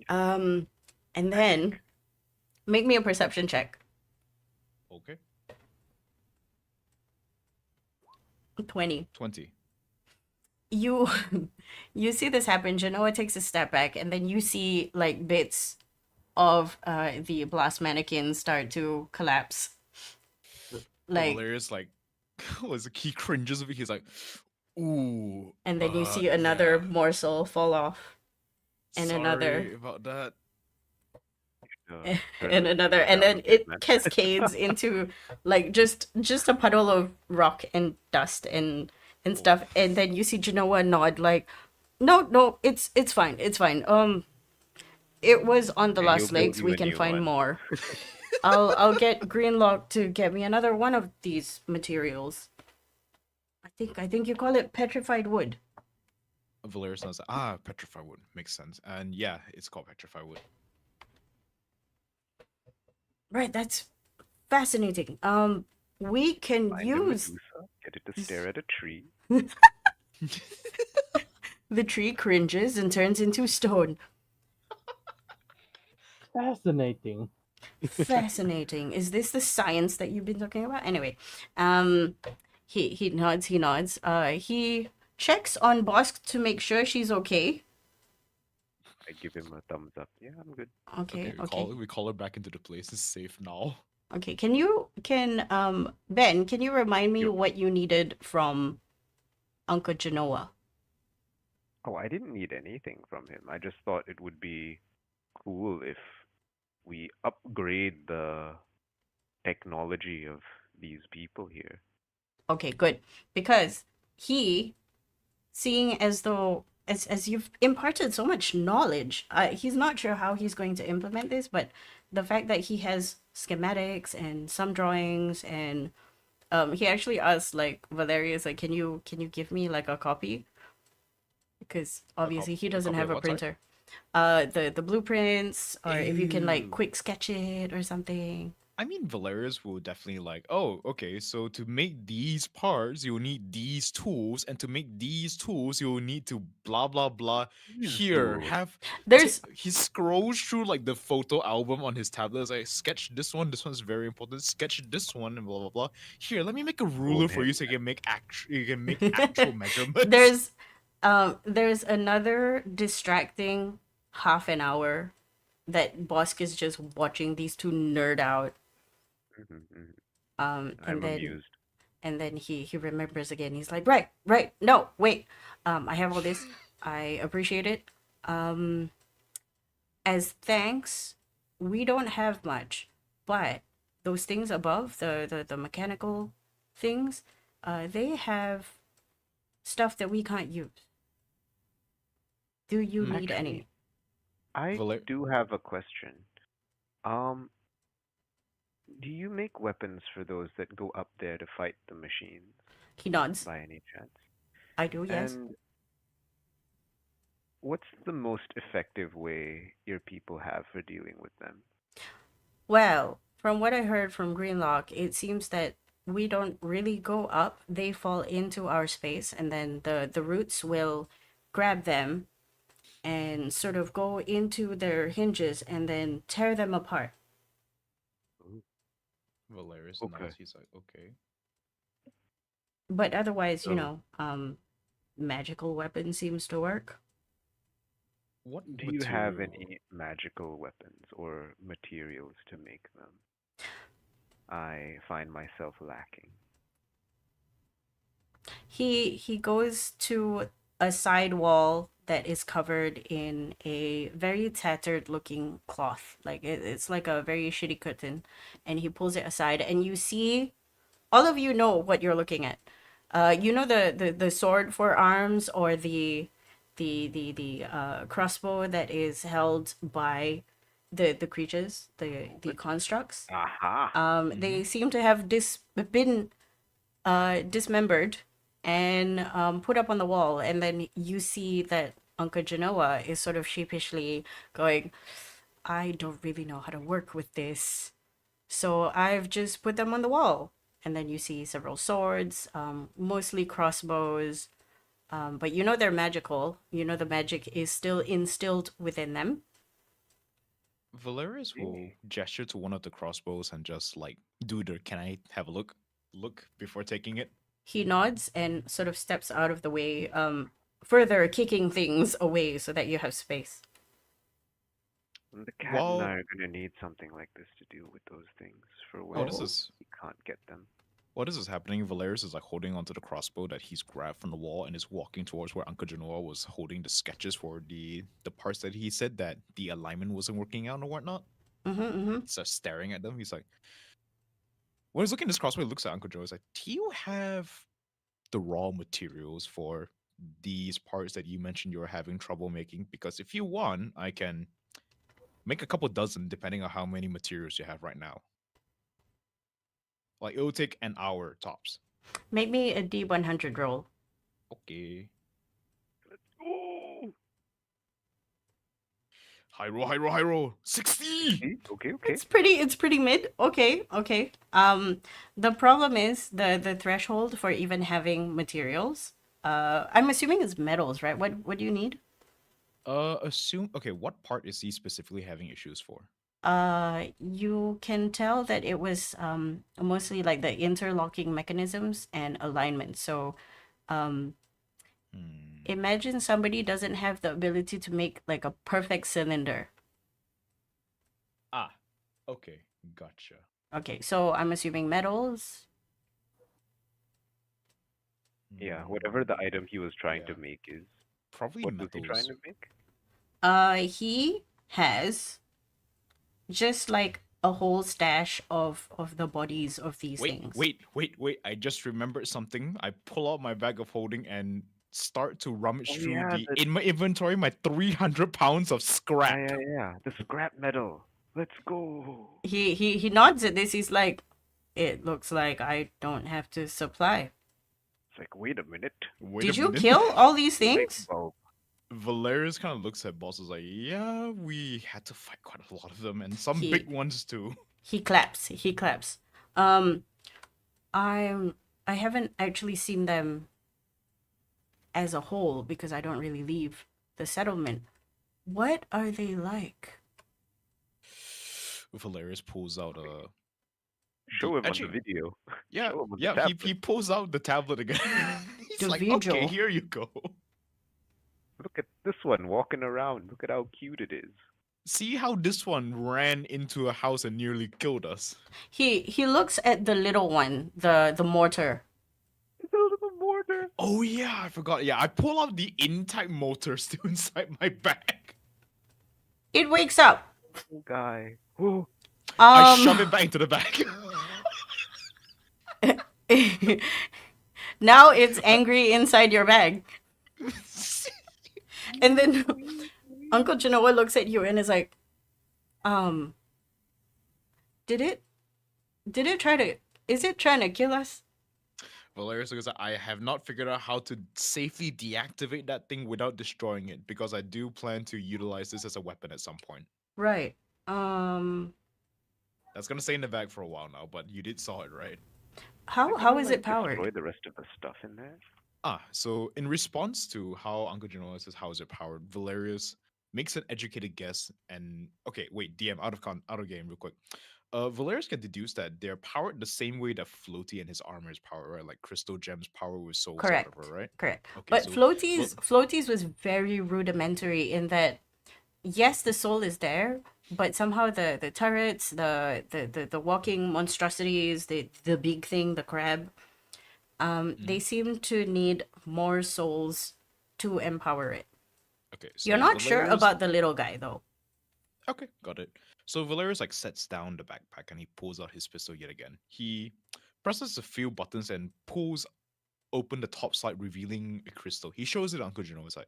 And then make me a perception check. Okay. 20. 20. You you see this happen. Genoa takes a step back, and then you see like bits of the blast mannequin start to collapse. Like, Valerius was he cringes a bit. He's like, ooh. and then you see another yeah. morsel fall off, and Sorry another, about that. and another, and then it cascades into like just a puddle of rock and dust and stuff. And then you see Genoa nod like, no, it's fine, it was on the Yeah, last he'll build legs. you We a can new find one. more. I'll get Greenlock to get me another one of these materials. I think you call it petrified wood. Valerius knows, petrified wood. Makes sense. And yeah, it's called petrified wood. Right, that's fascinating. We can Find a use Medusa, get it to stare at a tree. the tree cringes and turns into stone. Fascinating. Fascinating. Is this the science that you've been talking about? Anyway, he nods. He checks on Bosk to make sure she's okay. I give him a thumbs up. Yeah, I'm good. Okay. We call her back into the place. It's safe now. Okay. Ben, can you remind me Yo. what you needed from Uncle Genoa? Oh, I didn't need anything from him. I just thought it would be cool if we upgrade the technology of these people here. Okay, good. Because he, seeing as though as you've imparted so much knowledge, he's not sure how he's going to implement this, but the fact that he has schematics and some drawings, and he actually asked like Valerius, like, can you give me like a copy? Because obviously he doesn't have a printer. The blueprints, or if you can like quick sketch it or something. I mean, Valerius will definitely like, oh, okay, so to make these parts, you'll need these tools, and to make these tools, you'll need to blah, blah, blah. Here, he scrolls through like the photo album on his tablet. It's like, sketch this one's very important. Sketch this one, and blah, blah, blah. Here, let me make a ruler for you so you can make actual measurements. There's another distracting half an hour that Bosk is just watching these two nerd out. I'm And then amused. And then he remembers again. He's like, right, no, wait. I have all this. I appreciate it. As thanks, we don't have much, but those things above, the mechanical things, they have stuff that we can't use. Do you need any? I Valer- do have a question. Um, do you make weapons for those that go up there to fight the machines He nods. by any chance? I do, yes. And what's the most effective way your people have for dealing with them? Well, from what I heard from Greenlock, it seems that we don't really go up. They fall into our space, and then the roots will grab them and sort of go into their hinges and then tear them apart. Ooh, Valerius Okay. nods. He's like, okay. But otherwise, So- magical weapon seems to work. What Do you have material? any magical weapons or materials to make them? I find myself lacking. He goes to a side wall that is covered in a very tattered looking cloth. Like it's like a very shitty curtain, and he pulls it aside, and you see, all of you know what you're looking at. You know the sword for arms, or the crossbow that is held by the creatures, the constructs. Aha! They seem to have been dismembered and put up on the wall, and then you see that Uncle Genoa is sort of sheepishly going, I don't really know how to work with this, so I've just put them on the wall. And then you see several swords, mostly crossbows, but you know they're magical. You know the magic is still instilled within them. Valerius will Really? gesture to one of the crossbows and just like, dude, can I have a look? Look before taking it. He nods and sort of steps out of the way, further kicking things away so that you have space. And the cat and Well- I are gonna need something like this to deal with those things for when Oh, this is we can't get them. what is happening? Valerius is like holding onto the crossbow that he's grabbed from the wall and is walking towards where Uncle Genoa was holding the sketches for the parts that he said that the alignment wasn't working out and whatnot. So staring at them, he's like, when he's looking at this crossbow, he looks at Uncle Joe. He's like, do you have the raw materials for these parts that you mentioned you were having trouble making? Because if you want, I can make a couple dozen depending on how many materials you have right now. Like, it will take an hour tops. Make me a D100 roll. Okay. Ooh! High roll. 60! Okay. It's pretty mid. Okay. The problem is the threshold for even having materials. I'm assuming it's metals, right? What do you need? Okay, what part is he specifically having issues for? You can tell that it was mostly like the interlocking mechanisms and alignment. So imagine somebody doesn't have the ability to make like a perfect cylinder. Ah, okay, gotcha. Okay, so I'm assuming metals. Yeah, whatever the item he was trying to Yeah. make is. Probably What was he trying metals. to make? He has just like a whole stash of the bodies of these things. Wait. I just remembered something. I pull out my bag of holding and start to rummage Oh, through yeah, in my inventory, my 300 pounds of scrap. Yeah. The scrap metal. Let's go. He nods at this. He's like, it looks like I don't have to supply. It's like, wait a minute. Wait Did a you minute. kill all these Light things? bulb. Valerius kind of looks at bosses like, yeah, we had to fight quite a lot of them and some He- big ones too. He claps. I haven't actually seen them as a whole because I don't really leave the settlement. What are they like? Valerius pulls out a Show him actually- on the video. yeah, Show him on the yeah. tablet. He pulls out the tablet again. He's The like, video. okay, here you go. Look at this one walking around. Look at how cute it is. See how this one ran into a house and nearly killed us. He looks at the little one, the mortar motor? Oh yeah, I forgot. Yeah, I pull out the intact motor still inside my bag. It wakes up. Guy. Oh, I shove it Um, back into the bag. now it's angry inside your bag. And then Uncle Genoa looks at you and is like, did it try to, is it trying to kill us? Valerius goes, I have not figured out how to safely deactivate that thing without destroying it because I do plan to utilize this as a weapon at some point. Right. That's gonna stay in the bag for a while now, but you did saw it, right? How is it powered? Destroy the rest of the stuff in there. So in response to how Uncle Genoa says how is it powered, Valerius makes an educated guess and okay, wait, DM out of game real quick. Valerius can deduce that they're powered the same way that Floaty and his armor is powered, right? Like crystal gems power with souls Correct. or whatever, right? Correct. Okay, But so Floaties was very rudimentary in that yes, the soul is there, but somehow the turrets, the walking monstrosities, the big thing, the crab, they seem to need more souls to empower it. okay, so You're not sure Valerius- about the little guy though. Okay, got it. So Valerius like sets down the backpack and he pulls out his pistol yet again. He presses a few buttons and pulls open the top side, revealing a crystal. He shows it to Uncle Genoa's side.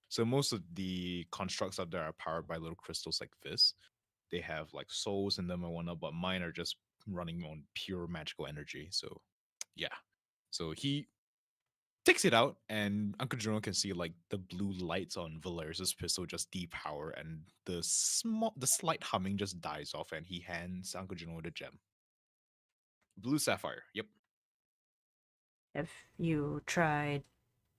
So most of the constructs out there are powered by little crystals like this. They have like souls in them and whatnot, but mine are just running on pure magical energy. So yeah. So he takes it out, and Uncle Genoa can see like the blue lights on Valerius's pistol just depower, and the slight humming just dies off, and he hands Uncle Genoa the gem. Blue sapphire. Yep. If you tried,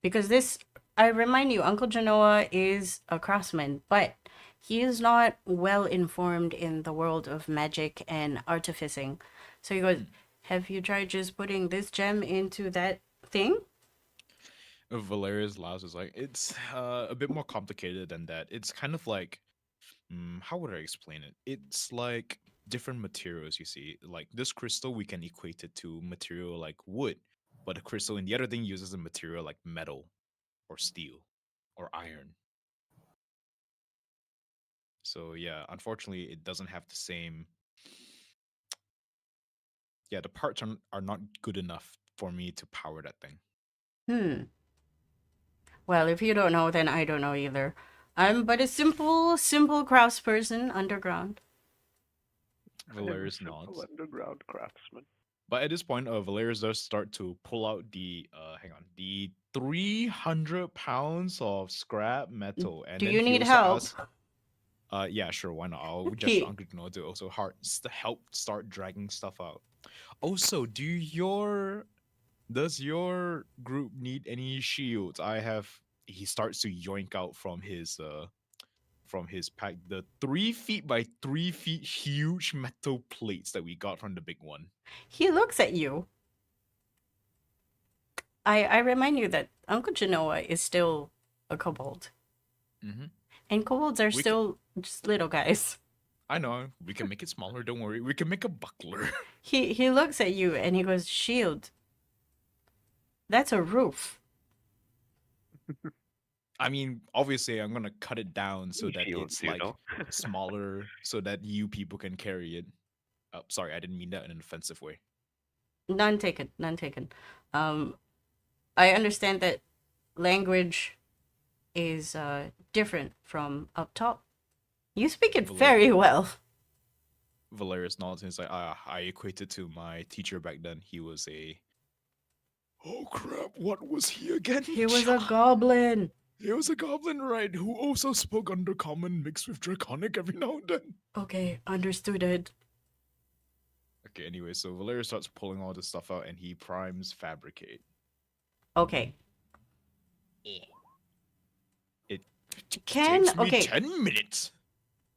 because this, I remind you, Uncle Genoa is a craftsman, but he is not well informed in the world of magic and artificing. So he goes, have you tried just putting this gem into that thing? Valerius laughs is like it's a bit more complicated than that. It's kind of like how would I explain it? It's like different materials. You see, like this crystal, we can equate it to material like wood, but the crystal in the other thing uses a material like metal or steel or iron. So yeah, unfortunately, it doesn't have the same. Yeah, the parts are not good enough for me to power that thing. Well, if you don't know, then I don't know either. I'm but a simple craftsperson underground. Valerius I'm a simple nods. underground craftsman. But at this point, Valerius does start to pull out the the 300 pounds of scrap metal, and Do then you he need also help? asks, yeah, sure, why not? I'll just He- Uncle Genoa to also help start dragging stuff out. Also, does your group need any shields? I have. He starts to yoink out from his pack the 3 feet by 3 feet huge metal plates that we got from the big one. He looks at you. I remind you that Uncle Genoa is still a kobold. Mm-hmm. And kobolds are We still just little guys. I know. We can make it smaller. Don't worry. We can make a buckler. He looks at you and he goes, shield. That's a roof. I mean, obviously, I'm gonna cut it down so that Shields, it's you like know? smaller, so that you people can carry it. Oh, sorry, I didn't mean that in an offensive way. None taken. I understand that language is different from up top. You speak it very well. Valerius nods and is like, I equated to my teacher back then. He was a. Oh crap! What was he again? He was a goblin. He was a goblin, right? Who also spoke Undercommon mixed with Draconic every now and then. Okay, understood it. Okay, anyway, so Valerius starts pulling all this stuff out and he primes Fabricate. Okay. It Can takes me okay. 10 minutes.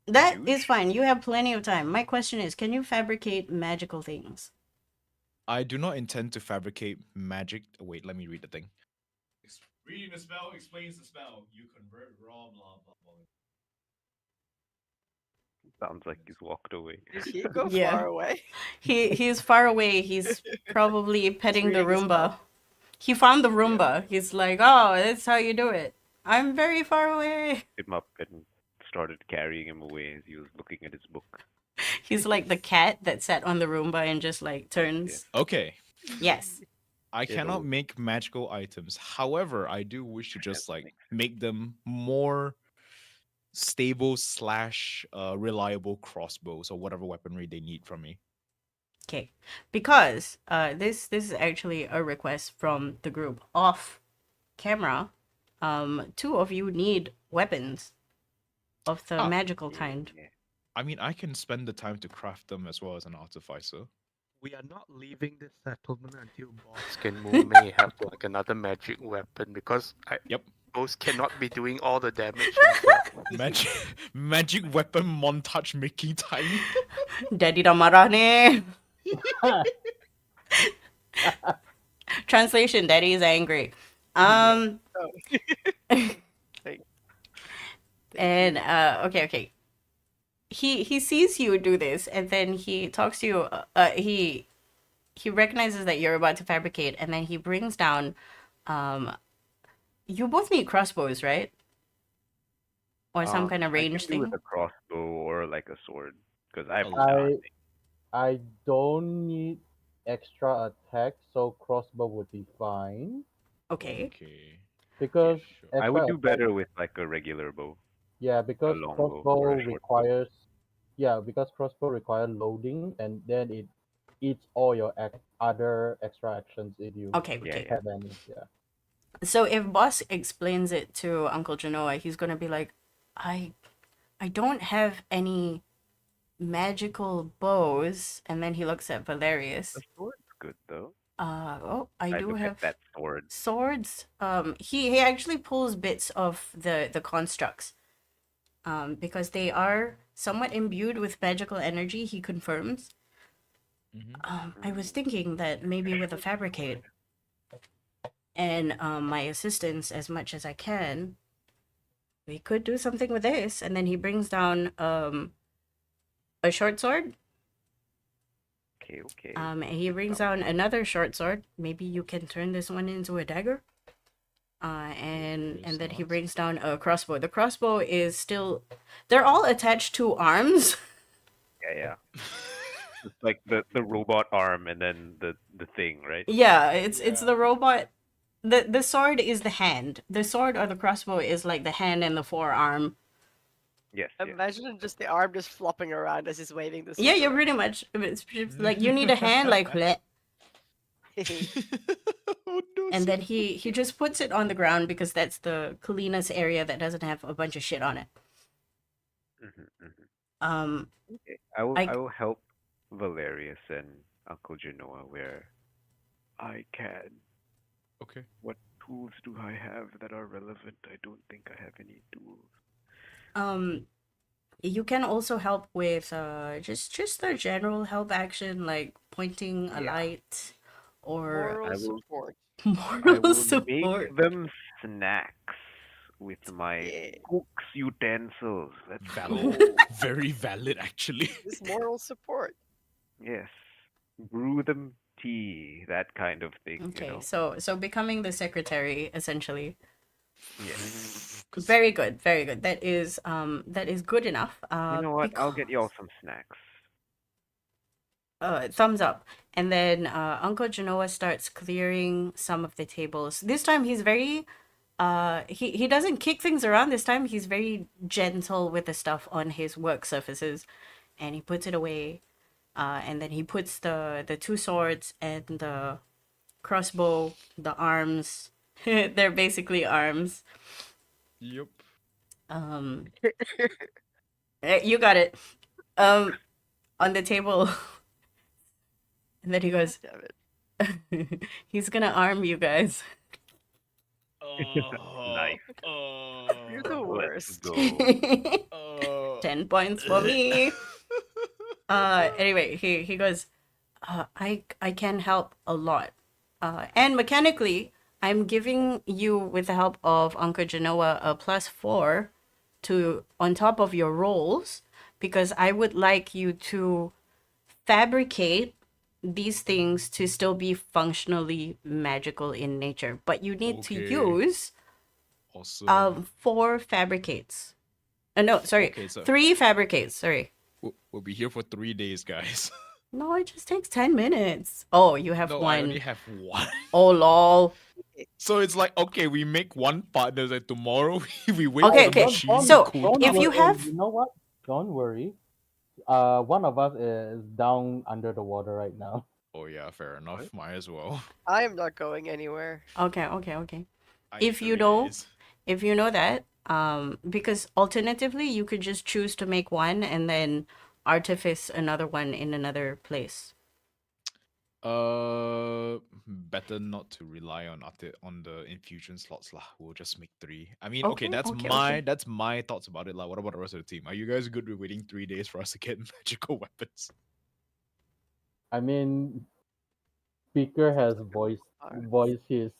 That is Huge. fine. You have plenty of time. My question is, can you fabricate magical things? I do not intend to fabricate magic. Wait, let me read the thing. Reading the spell explains the spell. You convert raw blah blah blah. Sounds like he's walked away. Did he go Yeah. far away? He's far away. He's probably petting the reading his Roomba. mouth. He found the Roomba. He's like, oh, that's how you do it. I'm very far away. Picked him up and started carrying him away as he was looking at his book. He's like the cat that sat on the Roomba and just like turns. Okay. Yes. I It'll- cannot make magical items. However, I do wish to just like make them more stable slash reliable crossbows or whatever weaponry they need from me. Okay. Because this is actually a request from the group off camera. Two of you need weapons of the Ah, magical kind. Yeah. I mean, I can spend the time to craft them as well as an artificer. We are not leaving this settlement until Boss Kenmu may have like another magic weapon because Yep. Boss cannot be doing all the damage himself. Magic weapon montage making time. Daddy dah marah ni. Translation, Daddy is angry. And okay. He sees you do this, and then he talks to you. He recognizes that you're about to fabricate, and then he brings down. You both need crossbows, right? Or some kind of I range can do thing. with a crossbow or like a sword because I have Oh. nothing. I don't need extra attack, so crossbow would be fine. Okay. Okay. Because sure. I would extra do attack- better with like a regular bow. Yeah, because long bow or a crossbow short bow. requires. Yeah, because crossbow requires loading, and then it eats all your other extra actions if you Okay. Yeah, Okay. yeah. have any. Yeah. So if Boss explains it to Uncle Genoa, he's gonna be like, I don't have any magical bows, and then he looks at Valerius. The sword's good though. I do look have at that sword. swords. He actually pulls bits of the constructs. Because they are somewhat imbued with magical energy, he confirms. I was thinking that maybe with a fabricate and my assistance as much as I can, we could do something with this. And then he brings down a short sword. Okay. And he brings down another short sword. Maybe you can turn this one into a dagger. And then he brings down a crossbow. The crossbow is still, they're all attached to arms. Yeah. It's like the robot arm and then the thing, right? Yeah, it's the robot. The sword is the hand. The sword or the crossbow is like the hand and the forearm. Yes. Imagine just the arm just flopping around as he's waving this. Yeah, pretty much. It's just like you need a hand, like bleh. Oh, no, And then he just puts it on the ground because that's the cleanest area that doesn't have a bunch of shit on it. Okay. I I- will help Valerius and Uncle Genoa where I can. Okay. What tools do I have that are relevant? I don't think I have any tools. You can also help with just the general help action, like pointing a Yeah. light or Moral I will- support. I moral will support. make them snacks with my Yeah. cook's utensils. Let's Valid. go. Very valid, actually. This moral support. Yes. Brew them tea, that kind of thing. Okay, You know? so becoming the secretary essentially. Yes. Very good, very good. That is good enough. You know what? I'll get because- y'all some snacks. thumbs up. And then Uncle Genoa starts clearing some of the tables. This time he's very he doesn't kick things around. This time he's very gentle with the stuff on his work surfaces, and he puts it away. And then he puts the two swords and the crossbow, the arms. They're basically arms. Yep. You got it. On the table. And then he goes, Damn it. he's gonna arm you guys. Nice. You're the Let's worst. go. 10 points for me. Anyway, he goes, I can help a lot. And mechanically, I'm giving you, with the help of Uncle Genoa, a +4 to on top of your rolls, because I would like you to fabricate these things to still be functionally magical in nature, but you need to Okay. use Awesome. 4 fabricates. No, sorry, Okay, so 3 fabricates. Sorry. we'll be here for 3 days, guys. No, it just takes 10 minutes. Oh, you have No, I only one. have one. Oh, lol. So it's like, okay, we make one partner, and tomorrow we wait Okay, for the okay. machine So, to cool Don't if down. you worry. have You know what? Don't worry. One of us is down under the water right now. Oh yeah, fair enough. Might as well. I am not going anywhere. okay. I need If you 3 know, days. if you know that, because alternatively you could just choose to make one and then artifice another one in another place. Better not to rely on the infusion slots lah. We'll just make 3. I mean, Okay, okay, that's okay, my okay. that's my thoughts about it lah. What about the rest of the team? Are you guys good with waiting 3 days for us to get magical weapons? I mean, speaker has voiced his.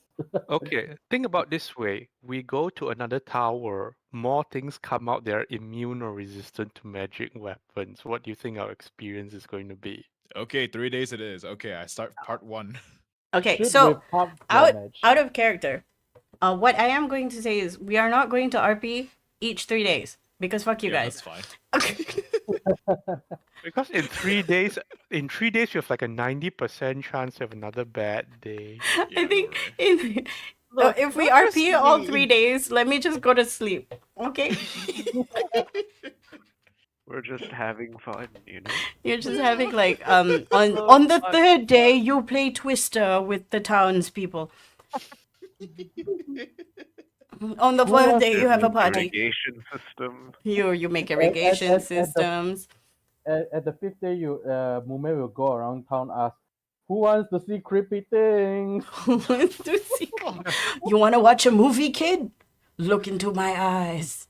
Okay, think about this way. We go to another tower, more things come out, they're immune or resistant to magic weapons. What do you think our experience is going to be? Okay, 3 days it is. Okay, I start part 1. Okay, Shoot so with half out damage. of character, what I am going to say is we are not going to RP each 3 days because fuck you Yeah, guys. that's fine. Because in 3 days, you have like a 90% chance to have another bad day. I Yeah, think no, Look, if we not just RP all me. 3 days, let me just go to sleep. Okay? We're just having fun, you know? You're just having like So on the fun. 3rd day you play Twister with the townspeople. On the Who 4th wants day to you have a make party. Irrigation system. You make At- irrigation at the- systems. At the 5th day, Mume will go around town ask, "Who wants to see creepy things?" Who wants to see? You want to watch a movie, kid? Look into my eyes.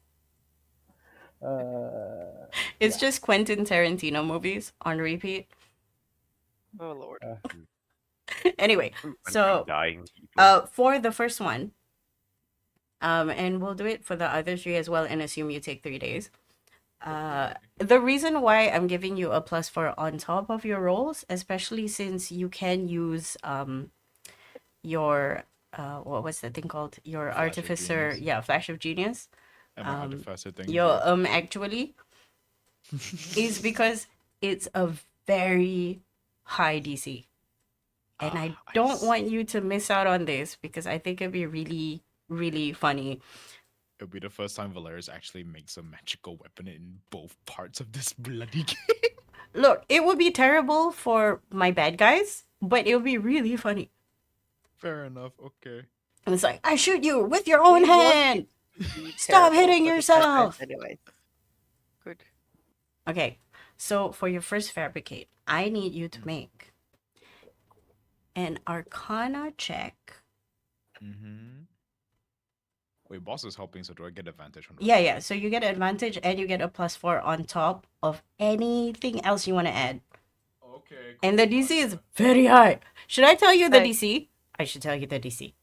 It's Yeah. just Quentin Tarantino movies on repeat. Oh lord. Anyway, Went from so dying people. for the first one, and we'll do it for the other 3 as well, and assume you take 3 days. The reason why I'm giving you a +4 on top of your rolls, especially since you can use your what was that thing called? Your Flash of artificer, Genius. yeah, flash of genius. And my artificer thing. Your actually is because it's a very high DC. And I don't want you to miss out on this because I think it'd be really, really funny. It'll be the first time Valerius actually makes a magical weapon in both parts of this bloody game. Look, it would be terrible for my bad guys, but it would be really funny. Fair enough, okay. And it's like, I shoot you with your own We want hand. Be Stop terrible hitting for the bad guys yourself. Anyway. Good. Okay, so for your first fabricate, I need you to make an Arcana check. Mm-hmm. Wait, boss is helping, so do I get advantage on the Yeah. So you get advantage and you get a +4 on top of anything else you want to add. Okay. And the DC is very high. Should I tell you the Hey. DC? I should tell you the DC.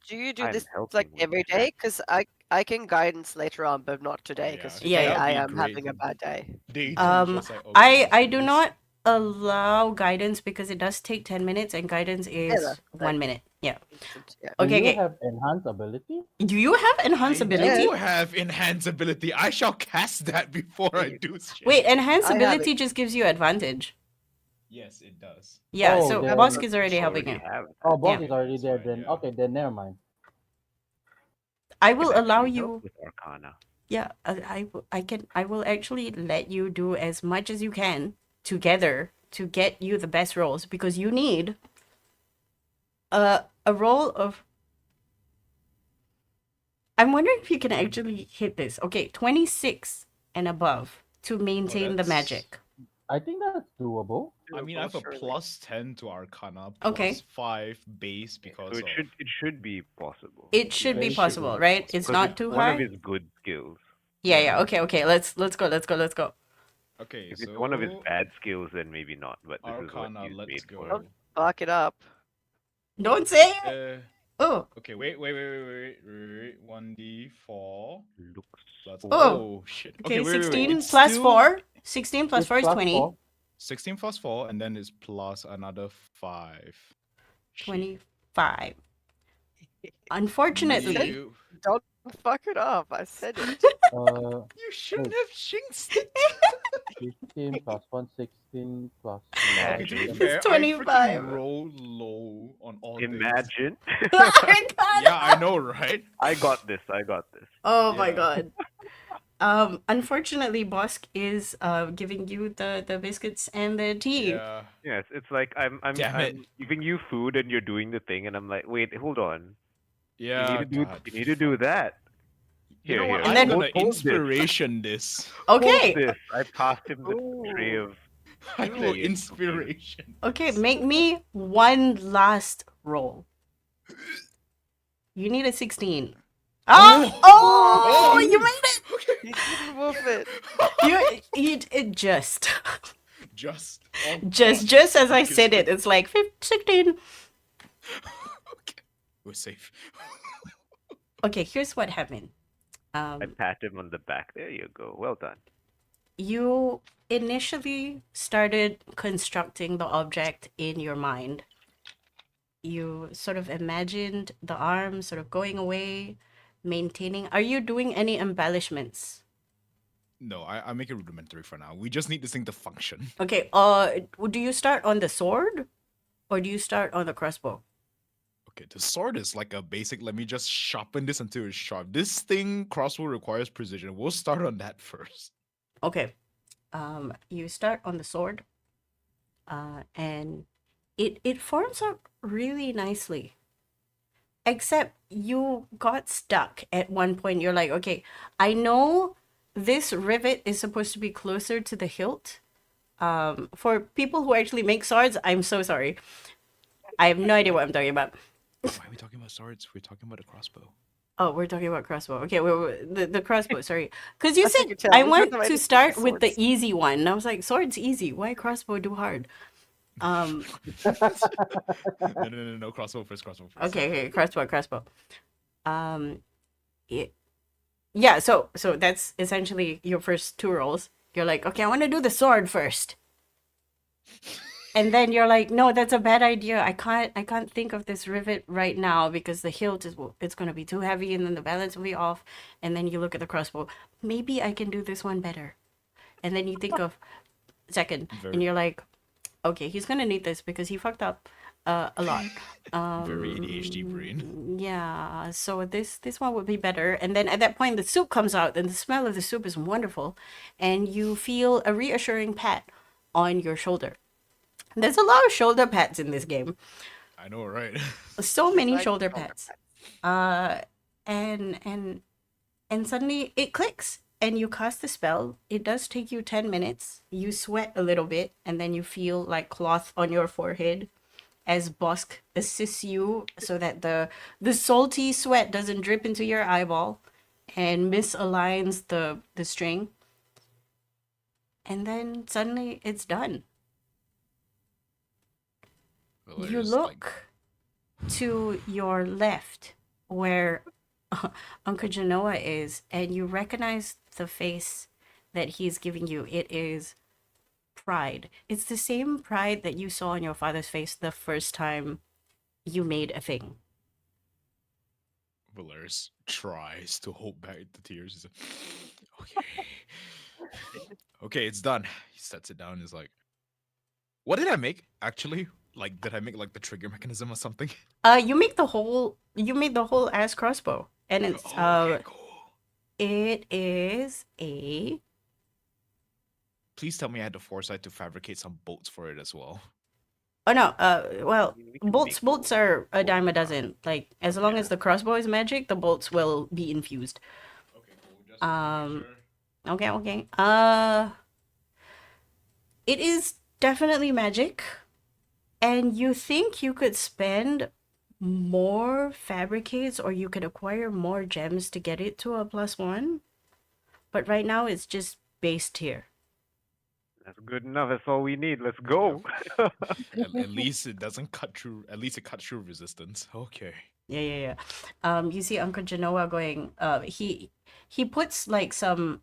Do you do I'm this helping like with every the day? Because I can guidance later on, but not today. Because Yeah, today yeah. I That'd be am great. having a bad day. Day two, just like, I okay, do this- not allow guidance because it does take 10 minutes and guidance is that's 1 minute. Yeah. Instant, yeah. Do Okay, you okay. have enhanced ability? Do you have enhance I ability? do have enhance ability. I shall cast that before I you- do shit. Wait, enhance I have ability just gives you advantage. Yes, it does. Yeah, Oh, so then- Bosk is already helping Already you. have Oh, boss Yeah, is already that's there. fine, Then yeah. okay, then never mind. I can will allow actually help you. with Arcana. Yeah, I will actually let you do as much as you can together to get you the best rolls because you need a roll of. I'm wondering if you can actually hit this. Okay, 26 and above to maintain the that's- magic. I think that's doable. I mean, I have a Surely. +10 to Arcana, Okay. +5 base because So it should be possible. It should Yeah, be it should possible, be right? possible. It's 'Cause not it's too one high. of his good skills. Yeah. Okay. Let's go. Okay, If so it's one of his bad skills, then maybe not. But this Arcana, is what he's let's made go. for. Back it up. Don't say it. Oh, Okay, wait. 1d4 Looks. plus. Oh. shit. okay. wait. 16 It's plus still- 4. 16 plus It's 4 is plus 20. four. 16 plus 4, and then it's plus another 5. Shit. 25. Unfortunately, You, Don't fuck it up. I said it. Uh, you shouldn't wait, have jinxed it. 15 plus 1, 16 plus Yeah, 9. Okay, to be It's fair, I 25. freaking rolled low on all things. Imagine. I got Yeah, I know, right? I got this. I got this. Oh my Yeah. god. Unfortunately, Bosk is giving you the biscuits and the tea. Yeah. Yes, it's like I'm Damn it. giving you food and you're doing the thing, and I'm like, wait, hold on. Yeah, You need to do that. You know Here, what? here. And I'm then- gonna Hold inspiration this. Okay. Hold this. I passed him the tray of. I There will you go. inspiration. Okay, make me one last roll. You need a 16. Oh, you made it. You didn't woof it. It just Just. Oh just God, as I fuck is said it, this? it's like 16. Okay. We're safe. Okay, here's what happened. I pat him on the back. There you go. Well done. You initially started constructing the object in your mind. You sort of imagined the arm sort of going away, maintaining. Are you doing any embellishments? No, I make it rudimentary for now. We just need this thing to function. Okay, do you start on the sword or do you start on the crossbow? Okay, the sword is like a basic. Let me just sharpen this until it's sharp. This thing, crossbow, requires precision. We'll start on that first. Okay. You start on the sword. And it forms up really nicely. Except you got stuck at one point. You're like, okay, I know this rivet is supposed to be closer to the hilt. For people who actually make swords, I'm so sorry. I have no idea what I'm talking about. Why are we talking about swords? We're talking about a crossbow. Oh, we're talking about crossbow. Okay, the crossbow, sorry. Because you I think said you tell I me. want You're the to one start who with the swords. easy one. And I was like, sword's easy. Why crossbow do hard? No, crossbow first, crossbow first. Okay, crossbow. Yeah, so that's essentially your first two rolls. You're like, okay, I want to do the sword first. And then you're like, no, that's a bad idea. I can't think of this rivet right now because the hilt it's gonna be too heavy and then the balance will be off. And then you look at the crossbow. Maybe I can do this one better. And then you think of second, and you're like, okay, he's gonna need this because he fucked up a lot. Very ADHD brain. Yeah, so this one would be better. And then at that point, the soup comes out, and the smell of the soup is wonderful, and you feel a reassuring pat on your shoulder. There's a lot of shoulder pats in this game. I know, right? So many Like shoulder shoulder pats. And suddenly it clicks, and you cast the spell. It does take you 10 minutes. You sweat a little bit, and then you feel like cloth on your forehead as Bosk assists you so that the salty sweat doesn't drip into your eyeball and misaligns the string. And then suddenly it's done. Well, You there's, look to your left where Uncle Genoa is, and you recognize the face that he's giving you. It is pride. It's the same pride that you saw on your father's face the first time you made a thing. Valeris tries to hold back the tears. He's like, okay. Okay, it's done. He sets it down. He's like, what did I make? Actually, like, did I make like the trigger mechanism or something? You made the whole ass crossbow. And it's Okay, cool. it is a Please tell me I had the foresight to fabricate some bolts for it as well. oh no, well, We can bolts make are a bolt dime a rock. dozen. Like as long as the crossbow is magic, the bolts will be infused. Okay, cool. Just wanted to make sure. Okay. It is definitely magic, and you think you could spend more fabricates or you could acquire more gems to get it to a +1, but right now it's just based here. That's good enough. That's all we need. Let's go. At least it doesn't cut through. At least it cuts through resistance. Okay. Yeah. You see Uncle Genoa going. He puts like some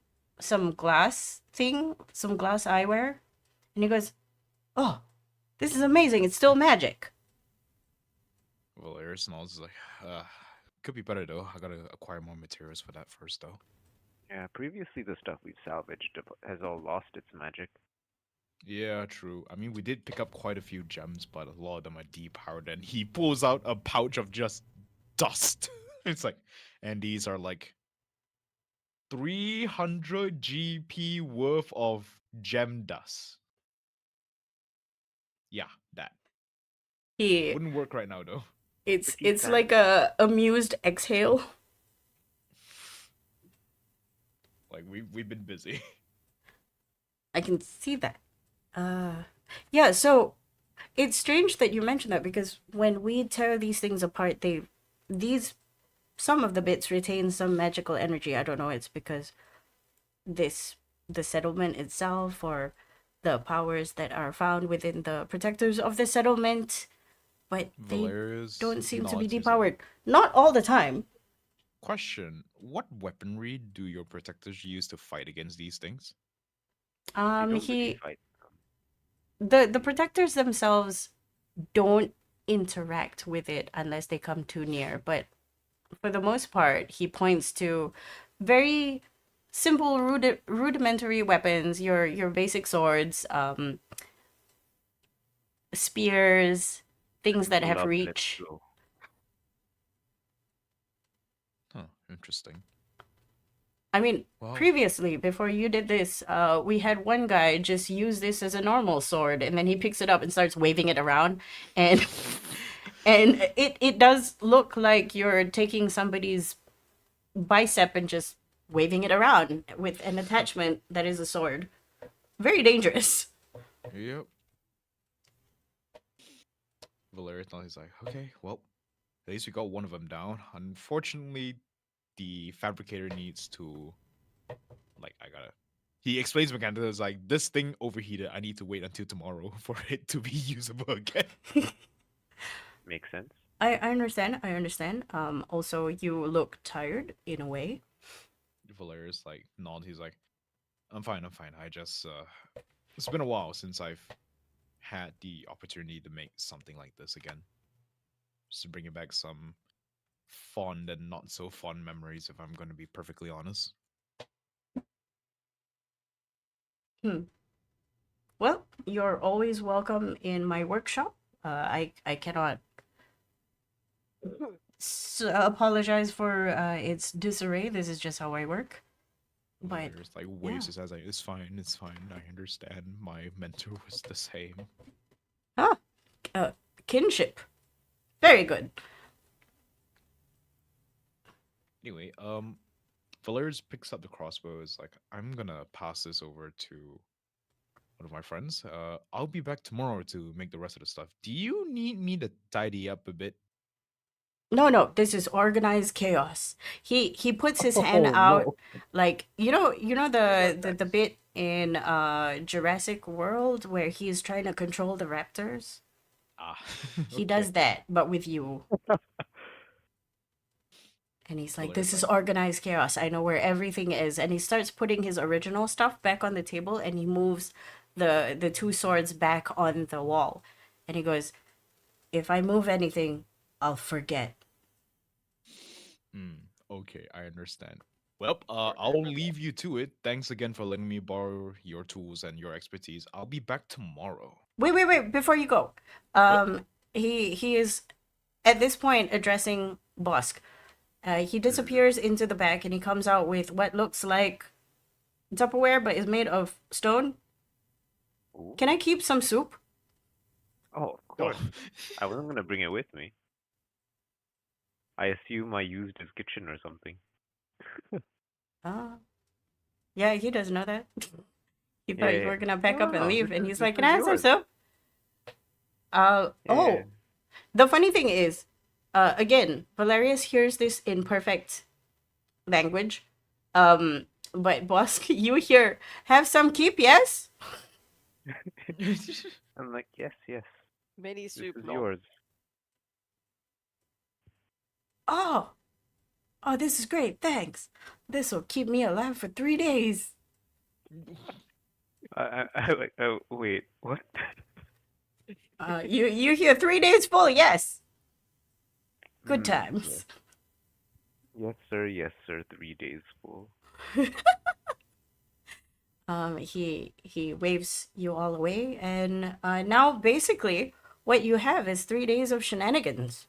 glass thing, some glass eyewear, and he goes, Oh, this is amazing. It's still magic. Valerius nods like, could be better though. I gotta acquire more materials for that first though. Yeah, previously the stuff we've salvaged has all lost its magic. Yeah, true. I mean, we did pick up quite a few gems, but a lot of them are depowered. And he pulls out a pouch of just dust. It's like, and these are like 300 GP worth of gem dust. Yeah, that He wouldn't work right now though. But it's like a amused exhale. Like we've been busy. I can see that. Yeah, so it's strange that you mentioned that because when we tear these things apart, these some of the bits retain some magical energy. I don't know, it's because the settlement itself or the powers that are found within the protectors of the settlement, but they Valerius don't seem to be nods. He's like, depowered. Not all the time. question: what weaponry do your protectors use to fight against these things? we don't really He fight. the protectors themselves don't interact with it unless they come too near, but for the most part, he points to very simple rudimentary weapons, your basic swords, spears, things that have Love let reach. go. Huh, interesting. I mean, Well, previously, before you did this, we had one guy just use this as a normal sword, and then he picks it up and starts waving it around, and and it does look like you're taking somebody's bicep and just waving it around with an attachment that is a sword. Very dangerous. yep. Valerius nods. He's like, okay, well, at least we got one of them down. Unfortunately, the fabricator needs to, like, I gotta. He explains mechanically, it's like, this thing overheated. I need to wait until tomorrow for it to be usable again. Makes sense. I understand. I understand. Also, you look tired in a way. Valerius like nods. He's like, I'm fine. I'm fine. I just it's been a while since I've had the opportunity to make something like this again. Just to bring it back some fond and not so fond memories, if I'm going to be perfectly honest. Well, you're always welcome in my workshop. I cannot apologize for its disarray. This is just how I work. But Valerius like waves his hands like, it's fine. It's fine. I understand. My mentor was the same. kinship, very good. Anyway, Valerius picks up the crossbow. Is like, I'm gonna pass this over to one of my friends. I'll be back tomorrow to make the rest of the stuff. Do you need me to tidy up a bit? No, this is organized chaos. He puts his hand Oh, out, no. like the bit in Jurassic World where he's trying to control the raptors. Ah, He does that, but with you. And he's like, this is organized chaos. I know where everything is. And he starts putting his original stuff back on the table and he moves the two swords back on the wall. And he goes, if I move anything, I'll forget. Okay, I understand. Well, I'll leave you to it. Thanks again for letting me borrow your tools and your expertise. I'll be back tomorrow. Wait, before you go. He is at this point addressing Bosk. He disappears into the back and he comes out with what looks like Tupperware but is made of stone. Ooh. Can I keep some soup? Oh, of course. I wasn't gonna bring it with me. I assume I used his kitchen or something. Yeah, he doesn't know that. He thought you Yeah. were gonna pack up and No, leave, this and is- he's this like, "Can is I have some yours." soup?" Oh, Yeah. the funny thing is, again, Valerius hears this in perfect language, but Bosk, you hear, "Have some keep, yes?" I'm like, yes. Mini This soup is nom. yours. Oh, this is great, thanks. This will keep me alive for 3 days. I like. Oh, wait. What? You hear 3 days full? Yes. Good times. Yes, sir. Yes, sir. 3 days full. He waves you all away, and now basically what you have is 3 days of shenanigans.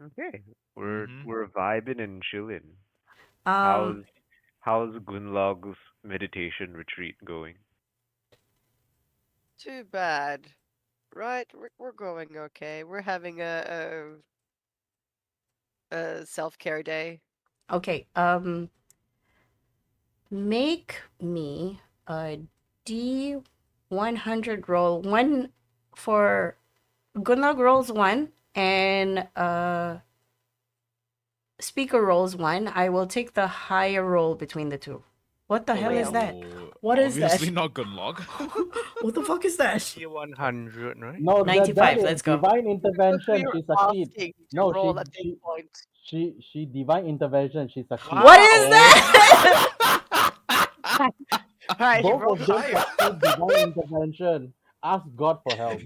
Okay. We're Mhm. we're vibing and chilling. Um, How's Gunlog's meditation retreat going? Too bad. Right, we're going okay. We're having a self-care day. okay. Make me a D100 roll. One for Gunlog rolls one, and Speaker rolls one. I will take the higher roll between the two. What the hell is that? Oh, What is that? obviously not Gunlog. What the fuck is that? D100, right? No, that 95, is let's go. divine Because intervention. we were She's a kid. asking to No, roll at this point. she divine intervention. She's a kid. What is Wow. that? Alright, he Both rolled of them higher. succeed divine intervention. Ask God for help.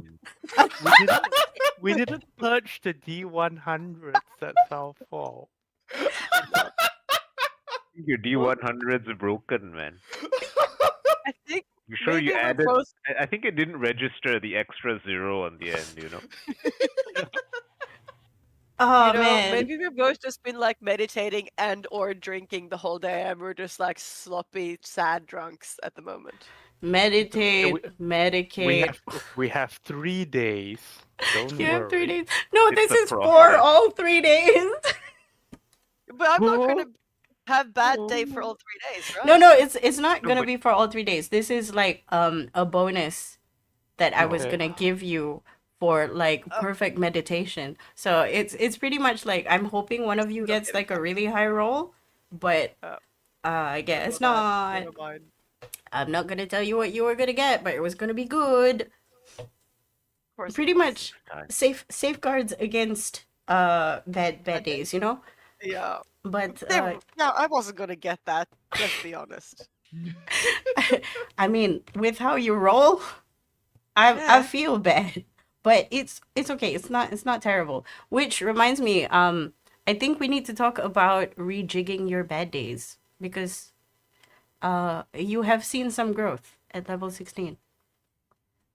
We didn't purge the D100s. That's our fault. Your D100's broken, man. I think You sure you maybe we're added? both. I think it didn't register the extra 0 on the end. You know. Oh You know, man. maybe we've both just been like meditating and or drinking the whole day, and we're just like sloppy, sad drunks at the moment. Meditate, We medicate. have 3 days. Don't You have 3 worry. days. No, It's this a is for process. all 3 days. But I'm not gonna have bad day for all 3 days, right? No, it's not No, gonna but- be for all 3 days. This is like a bonus that I was Okay. gonna give you for like perfect meditation. So it's pretty much like I'm hoping one of you You're not gets getting like a really high roll, but I guess Never not. Never mind. I'm not gonna tell you what you were gonna get, but it was gonna be good. Of course it Pretty was. much Time. safeguards against bad days, you know? Yeah. But Yeah, I wasn't gonna get that. Let's be honest. I mean, with how you roll, I Yeah. feel bad, but it's okay. It's not terrible. Which reminds me, I think we need to talk about rejigging your bad days because you have seen some growth at level 16.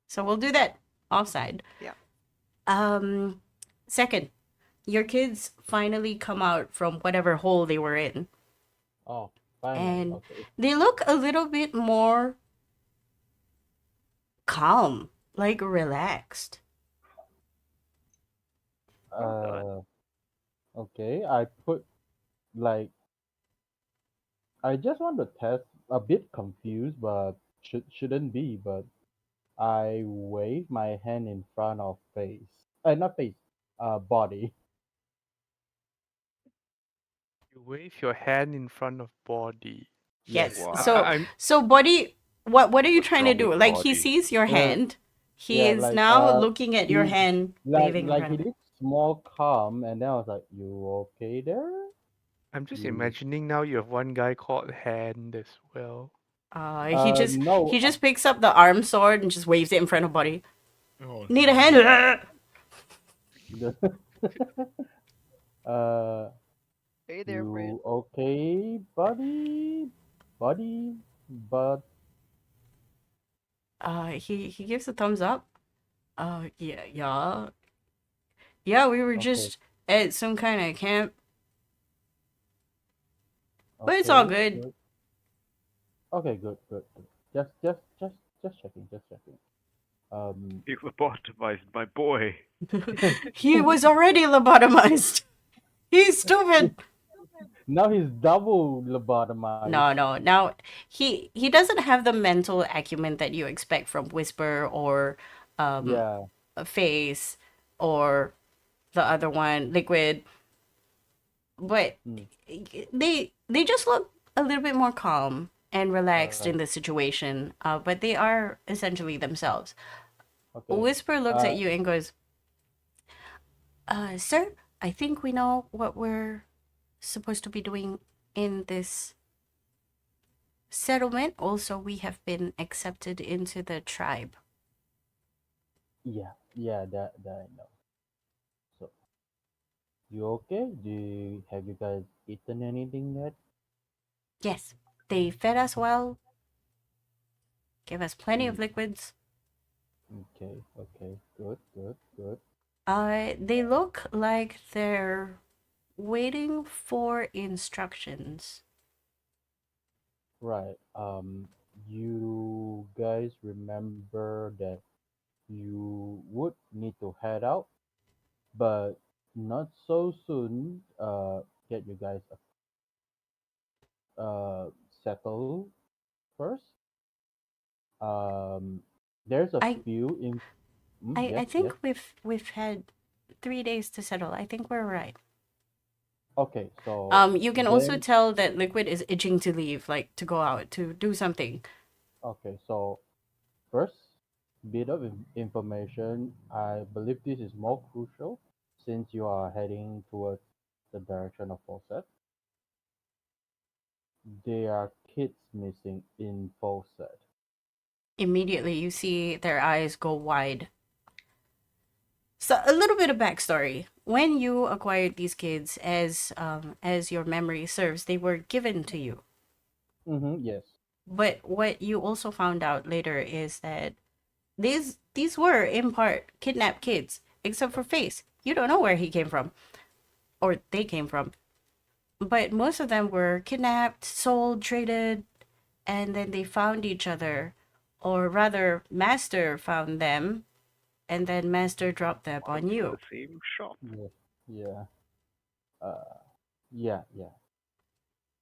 So we'll do that offside. Yeah. Second, your kids finally come out from whatever hole they were in. Oh, finally. And Okay. they look a little bit more calm, like relaxed. Okay. I put like I just want to test. A bit confused, but shouldn't be. But I wave my hand in front of face. Not face. Body. You wave your hand in front of body. Yes. Wow. So body, what are you What's trying to wrong do? with Like he body? sees your hand. He Yeah, is like, now looking at your he- hand, Like waving in like front he of it. looks more calm, and then I was like, "You okay there?" I'm just You- imagining now you have one guy called Hand as well. No. He just picks up the arm sword and just waves it in front of body. Oh, Need a hand? Hey there, friend. You okay, buddy? Buddy, but He gives a thumbs up. Yeah. We were Okay. just at some kind of camp, but it's all good. Okay, good. Just checking. You lobotomized my boy. He was already lobotomized. He's stupid. Now he's double lobotomized. No. Now he doesn't have the mental acumen that you expect from Whisper or Yeah. Face or the other one, Liquid. But they just look a little bit more calm and relaxed in the situation. But they are essentially themselves. Okay. Whisper looks at you and goes, "Sir, I think we know what we're supposed to be doing in this settlement. Also, we have been accepted into the tribe." yeah, that I know. So, you okay? Have you guys eaten anything yet? Yes, they fed us well, gave us plenty of Mm, liquids. okay, okay, good, good, good. They look like they're waiting for instructions. Right. You guys remember that you would need to head out, but not so soon. Get you guys settled first. Um, there's a I few in. I Yes, think yes. we've had 3 days to settle. I think we're right. Okay, so You can also then. tell that Liquid is itching to leave, like to go out to do something. Okay, so first bit of information. I believe this is more crucial since you are heading towards the direction of Fawcett. There are kids missing in Fawcett. Immediately, you see their eyes go wide. So a little bit of backstory. When you acquired these kids, as your memory serves, they were given to you. Mm-hmm, yes. But what you also found out later is that these were in part kidnapped kids, except for Face. You don't know where he came from or they came from. But most of them were kidnapped, sold, traded, and then they found each other, or rather, Master found them, and then Master dropped them All on from you. the same shop. Yes. Yeah. Uh, yeah, yeah.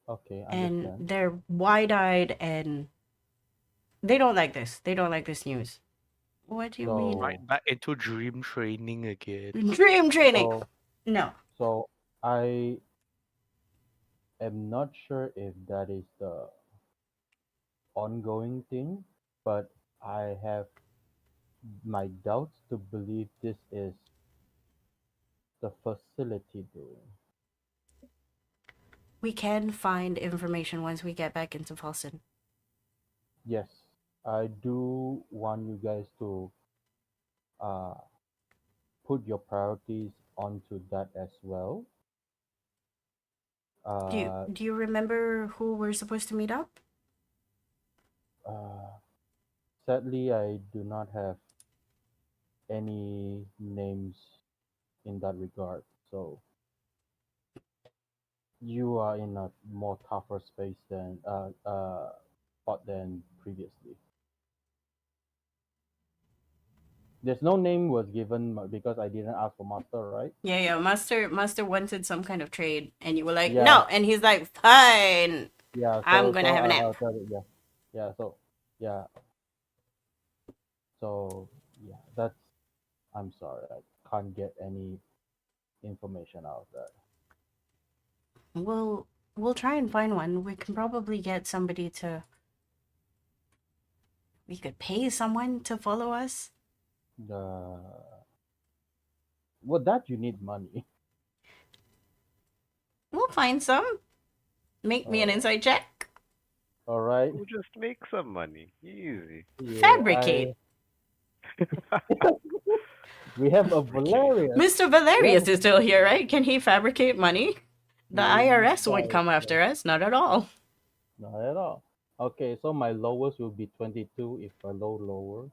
Okay, And understand. they're wide-eyed and they don't like this. They don't like this news. What do you mean? So, Right back into dream training again. Dream training. so, No. so I am not sure if that is the ongoing thing, but I have my doubts to believe this is the facility doing. We can find information once we get back into Folsom. Yes, I do want you guys to uh, put your priorities onto that as well. Do you Uh, do you remember who we're supposed to meet up? uh, Sadly, I do not have any names in that regard. So you are in a more tougher space than spot than previously. There's no name was given because I didn't ask for master, right? Yeah, yeah. Master wanted some kind of trade, and you were like, Yeah, no, and he's like, fine, yeah. I'm So gonna so have a I'll nap. tell you. Yeah, yeah. So yeah, so yeah. That's. I'm sorry, I can't get any information out of that. We'll try and find one. We can probably get somebody to. We could pay someone to follow us. The well, that you need money. We'll find some. Make me an Uh, insight check. all right. We'll just make some money. Easy. Yeah, Fabricate. we have a Fabricate. Valerian. Mr. We have Valerius is still here, right? Can he fabricate money? The IRS won't no, come after us, not at all. not at all. Okay, so my lowest will be 22. If I lower,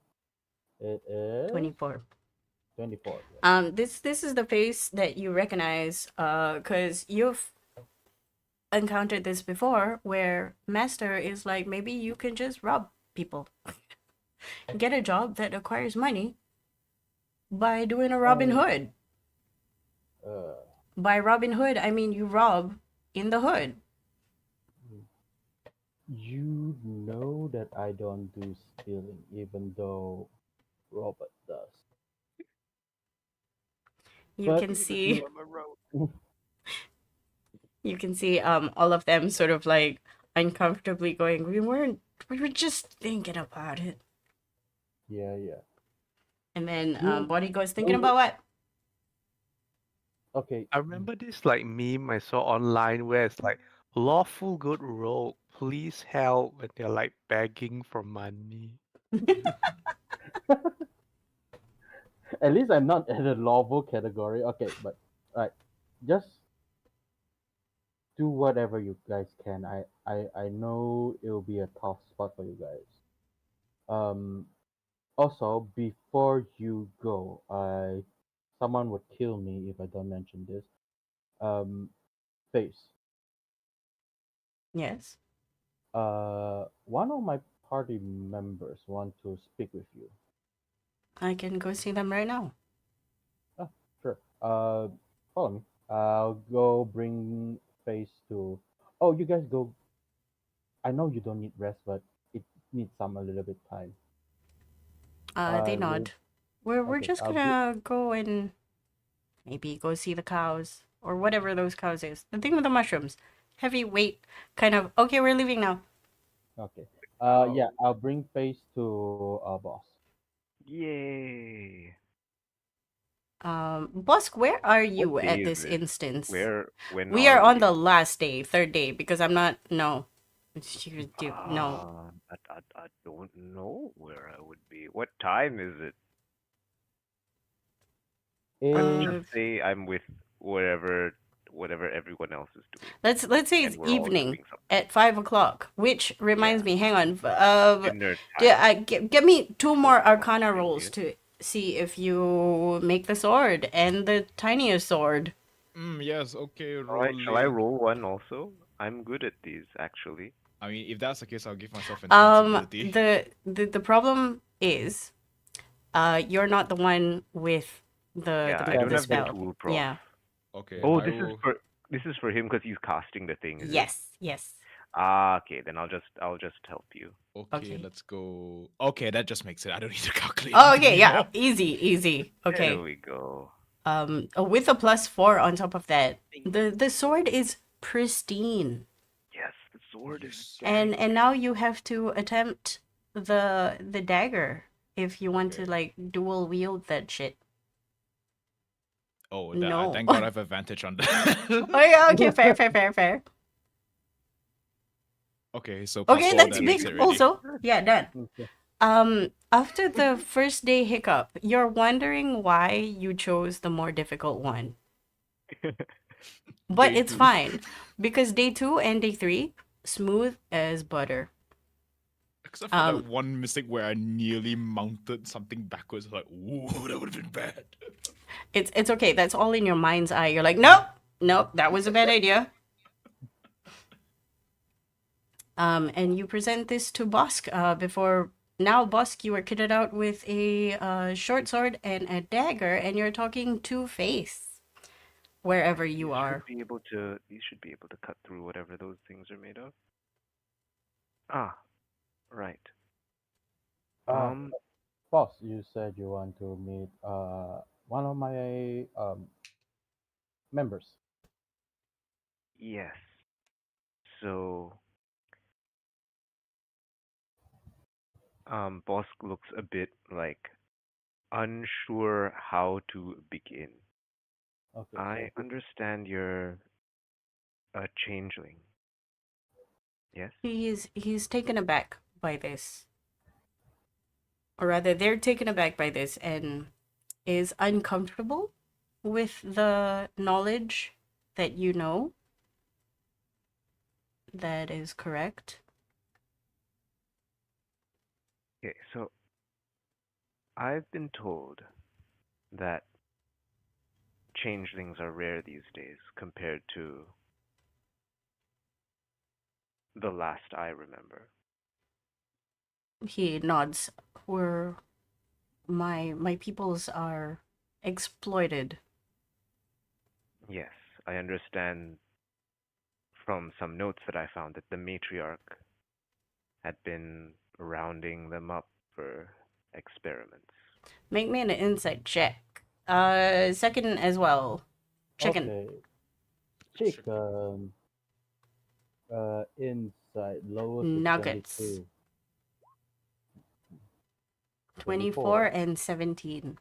it is 24. 24. Yes. This is the face that you recognize, cause you've encountered this before, where Master is like, maybe you can just rob people, get a job that acquires money by doing a Robin Uh, Hood. uh, By Robin Hood, I mean you rob in the hood. you know that I don't do stealing, even though Robert does. You But can Even see though I'm a rogue. you can see all of them sort of like uncomfortably going, we were just thinking about it. yeah, yeah. And then You Body goes, thinking no. about what? Okay. I remember this like meme I saw online where it's like lawful good rogue, please help, and they're like begging for money. At least I'm not in the lawful category. Okay, but right, just do whatever you guys can. I know it will be a tough spot for you guys. Um, Also, before you go, someone would kill me if I don't mention this. Um, Face. Yes, One of my party members want to speak with you. I can go see them right now. Ah, sure. Follow me. I'll go bring Face to. Oh, you guys go. I know you don't need rest, but it needs some a little bit time. They I will. nod. We're Okay. just gonna go and maybe go see the cows or whatever those cows is. The thing with the mushrooms, heavy weight, kind of. Okay, we're leaving now. Okay. Yeah. Oh, I'll bring Face to boss. yay! Bosk, where are What you day at is this it? instance? When We are are on we? the last day, third day, because I'm not. No, no. I don't know where I would be. What time is it? Let's It just Uh, say I'm with whatever everyone else is doing, let's say and it's we're all evening doing something. at 5 o'clock. Which Yeah, reminds me, hang on. dinner Yeah, time. get me two So more not Arcana rolls really. to see if you make the sword and the tiniest sword. Yes, okay, Shall I rolling. roll one also? I'm good at these actually. I mean, if that's the case, I'll give myself insensibility. The problem is, you're not the one with Yeah, I the don't the have the spell. tool prof. Yeah. Okay, Oh, I will. this is for him because he's casting the thing, is it? Yes. Yes. Ah, okay, then I'll just help you. Okay, Okay. let's go. Okay, that just makes it. I don't need to calculate Oh, anything okay. Yeah. anymore. Easy. There Okay. we go. With a +4 on top of that, Bing. the sword is pristine, Yes, the sword is Yes. and dank. now you have to attempt the dagger if you want to Okay. like dual wield that shit. Oh, No. thank God I have advantage on that. Oh yeah. Okay. Fair. Okay, so plus Okay, four, that's that makes big. it ready. Also, yeah, done. okay. After the first day hiccup, you're wondering why you chose the more difficult one. But Day it's two. fine because day 2 and day 3, smooth as butter. Except for that one mistake where I nearly mounted something backwards. Like, ooh, that would have been bad. It's okay. That's all in your mind's eye. You're like, nope, that was a bad idea. And you present this to Bosk. Before now, Bosk, you are kitted out with a short sword and a dagger, and you're talking to Face wherever These you should are. be able to cut through whatever those things are made of. Ah, right. Uh, Um, Boss, you said you want to meet one of my members. yes. So, Bosk looks a bit like unsure how to begin. Okay, I so understand you're a changeling. Yes? He's taken aback by this, or rather, they're taken aback by this, and is uncomfortable with the knowledge that you know. That is correct. Okay, so I've been told that changelings are rare these days compared to the last I remember. He nods. We're my peoples are exploited. Yes, I understand from some notes that I found that the matriarch had been rounding them up for experiments. Make me an insight check. Second as well. Chicken. okay, Chicken. chicken. Inside lowest is Nuggets. 22. 24 24. and 17.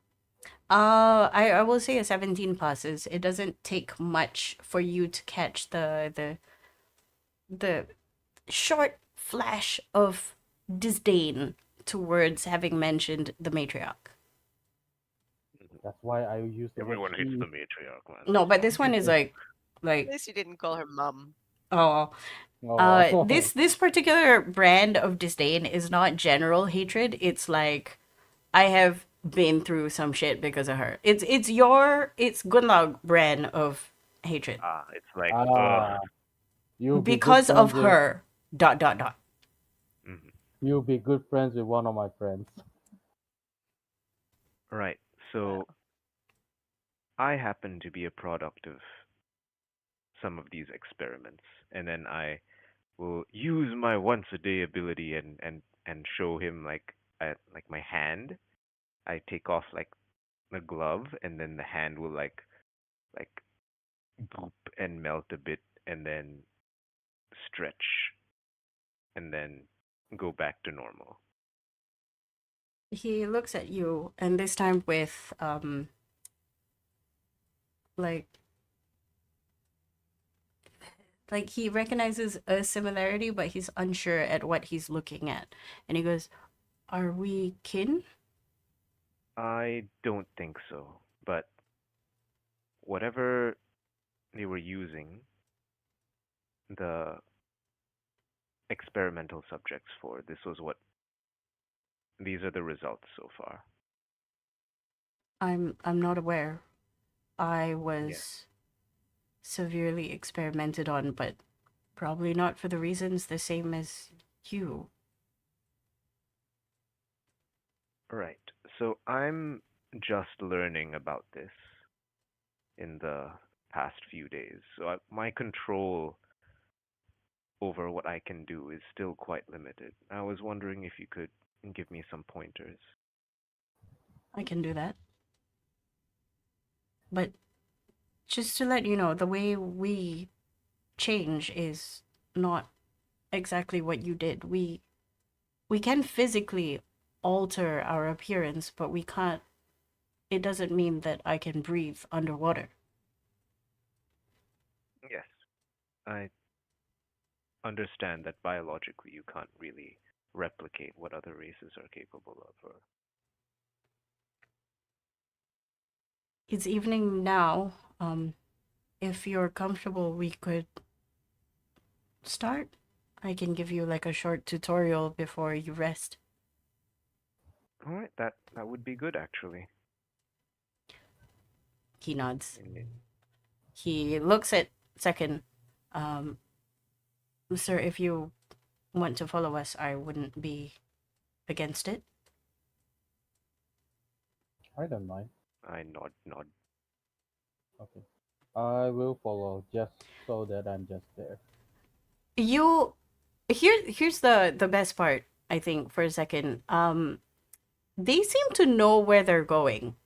I will say a 17 passes. It doesn't take much for you to catch the short flash of disdain towards having mentioned the matriarch. That's why I use the word Everyone hates she. the matriarch, man. No, That's but all. this one is At like least you didn't call her mum. oh Oh, this particular brand of disdain is not general hatred. It's like I have been through some shit because of her. It's Gunlag brand of hatred It's like, ah, you'll be good because friends of with her. Dot dot dot. mhm. you'll be good friends with one of my friends. Right. So I happen to be a product of some of these experiments, and then I will use my once a day ability and show him like my hand. I take off like the glove, and then the hand will like goop and melt a bit, and then stretch, and then go back to normal. He looks at you, and this time with like he recognizes a similarity, but he's unsure at what he's looking at, and he goes, "Are we kin?" I don't think so, but whatever they were using the experimental subjects for, these are the results so far. I'm not aware. I Yeah. was severely experimented on, but probably not for the reasons the same as you. Right. So I'm just learning about this in the past few days. So my control over what I can do is still quite limited. I was wondering if you could give me some pointers. I can do that. But just to let you know, the way we change is not exactly what you did. We can physically alter our appearance, but we can't. It doesn't mean that I can breathe underwater. Yes, I understand that biologically you can't really replicate what other races are capable of. Or It's evening now. If you're comfortable, we could start. I can give you like a short tutorial before you rest. all right, that would be good actually. He nods. And He looks at Second. Um, Sir, if you want to follow us, I wouldn't be against it. I don't mind. I nod. Okay, I will follow just so that I'm just there. You here's the best part, I think, for a second. They seem to know where they're going.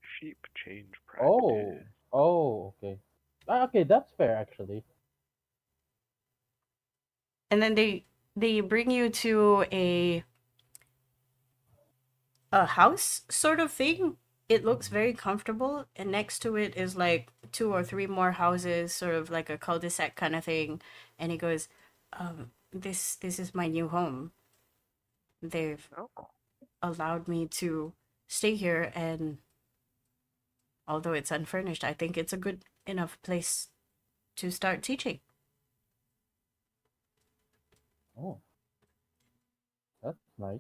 Sheep change Oh, practice. okay. Okay, that's fair actually. And then they bring you to a house sort of thing. It looks very comfortable, and next to it is like two or three more houses, sort of like a cul-de-sac kind of thing. And he goes, this is my new home. They've Oh, allowed me to stay here, and although it's unfurnished, I think it's a good enough place to start teaching." Oh, that's nice.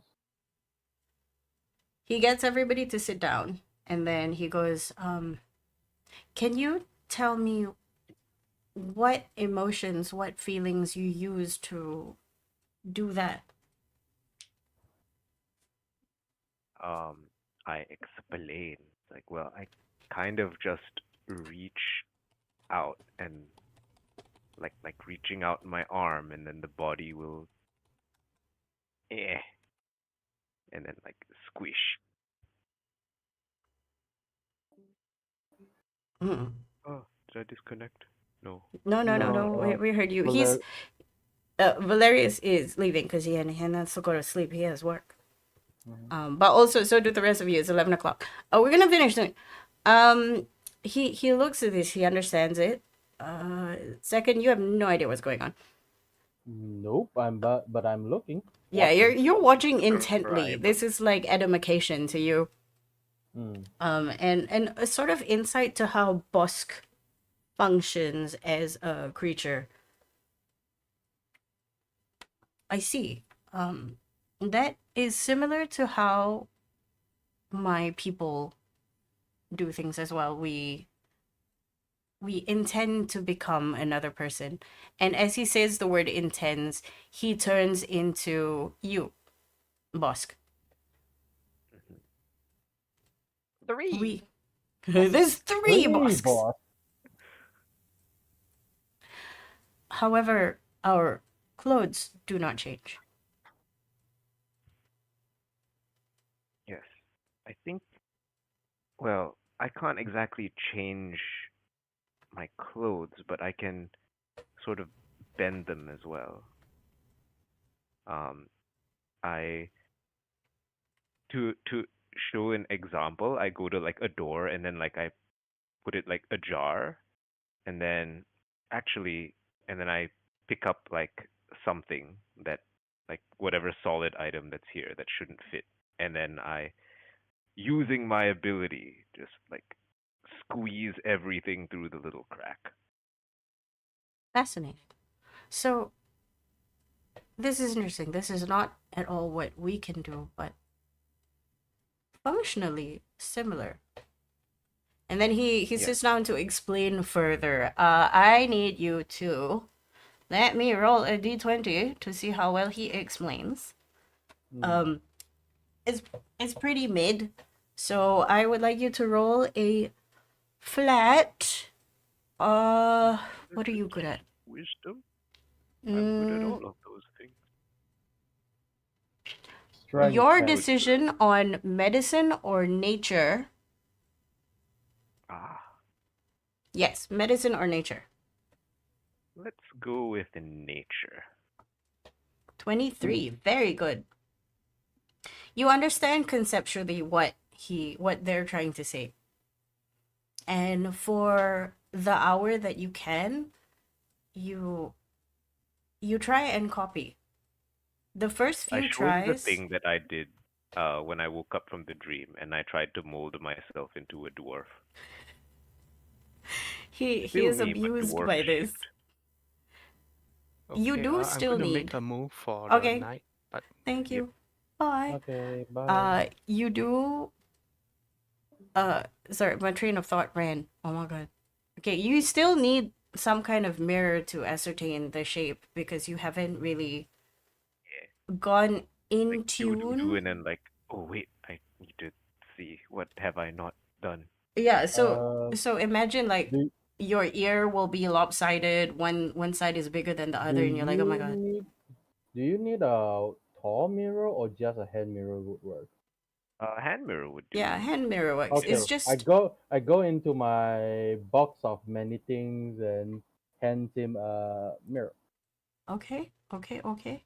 He gets everybody to sit down, and then he goes, can you tell me what emotions, what feelings you use to do that? I explain. Like, well, I kind of just reach out and like reaching out my arm, and then the body will and then like squish. Mm. Oh, did I disconnect? No. No, no, no, No, no. We heard you. He's Valer- Valerius is leaving because he has to go to sleep. He has work. Mhm. But also so do the rest of you. It's 11 o'clock. Oh, we're gonna finish soon. He looks at this. He understands it. Second, you have no idea what's going on. Nope, but I'm looking. Yeah, Watching. you're watching intently. Right. This is like edification to you. And a sort of insight to how Bosk functions as a creature. I see. That is similar to how my people do things as well. We intend to become another person. And as he says the word intends, he turns into you, Bosk. Mhm. Three. There's three Three, Bosks. boss. However, our clothes do not change. Yes. I think, well, I can't exactly change my clothes, but I can sort of bend them as well. Um, I to show an example, I go to like a door and then like I put it like ajar and then actually and then I pick up like something that like whatever solid item that's here that shouldn't fit and then I using my ability just like squeeze everything through the little crack. Fascinating. So, this is interesting. This is not at all what we can do, but functionally similar. And then he Yes. sits down to explain further. I need you to let me roll a d20 to see how well he explains. Um, it's it's pretty mid, so I would like you to roll a flat. What are you good at? Wisdom? I'm good at Mm, all of those things. Strength your check. decision on medicine or nature. Ah, Yes, medicine or nature. let's go with nature. 23. Very good. You understand conceptually what they're trying to say. And for the hour that you can, you try and copy. The first I few showed the tries, thing that I did when I woke up from the dream, and I tried to mold myself into a dwarf. he Still is me, but abused dwarf by this. shaped. You Okay, do I'm still gonna make need. a move for the Okay, night, but thank Yep. you. Bye. Okay, bye. You do. Uh, sorry, my train of thought ran. Oh my god. Okay, you still need some kind of mirror to ascertain the shape because you haven't really Yeah. gone Like in do, tune. and then like, oh wait, I need to see what have I not done. Yeah, Uh, so imagine like do your ear will be lopsided, one side is bigger than the do other, and you're like, oh my you god. need do you need a tall mirror or just a hand mirror would work? Hand mirror would Yeah, do. hand mirror works. Okay, It's Yeah. just I go into my box of many things and hand him a mirror, okay, okay, okay.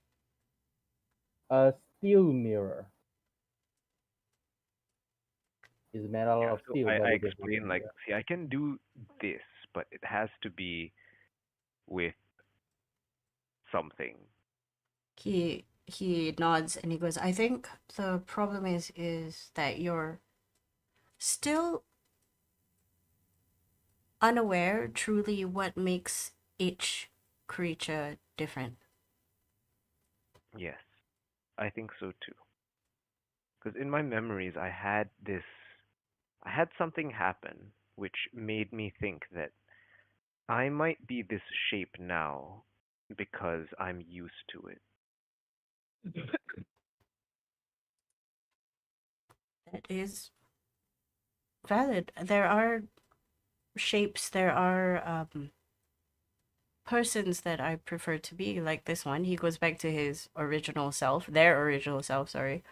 a steel mirror. It's metal Yeah. of So steel, I but it is a explain like, mirror. see, I can do this, but it has to be with something. He nods and he goes, I think the problem is that you're still unaware truly what makes each creature different. Yes, I think so too. Because in my memories, I had something happen which made me think that I might be this shape now because I'm used to it. That is valid. There are shapes, there are persons that I prefer to be like this one. He goes back to his original self, their original self, sorry.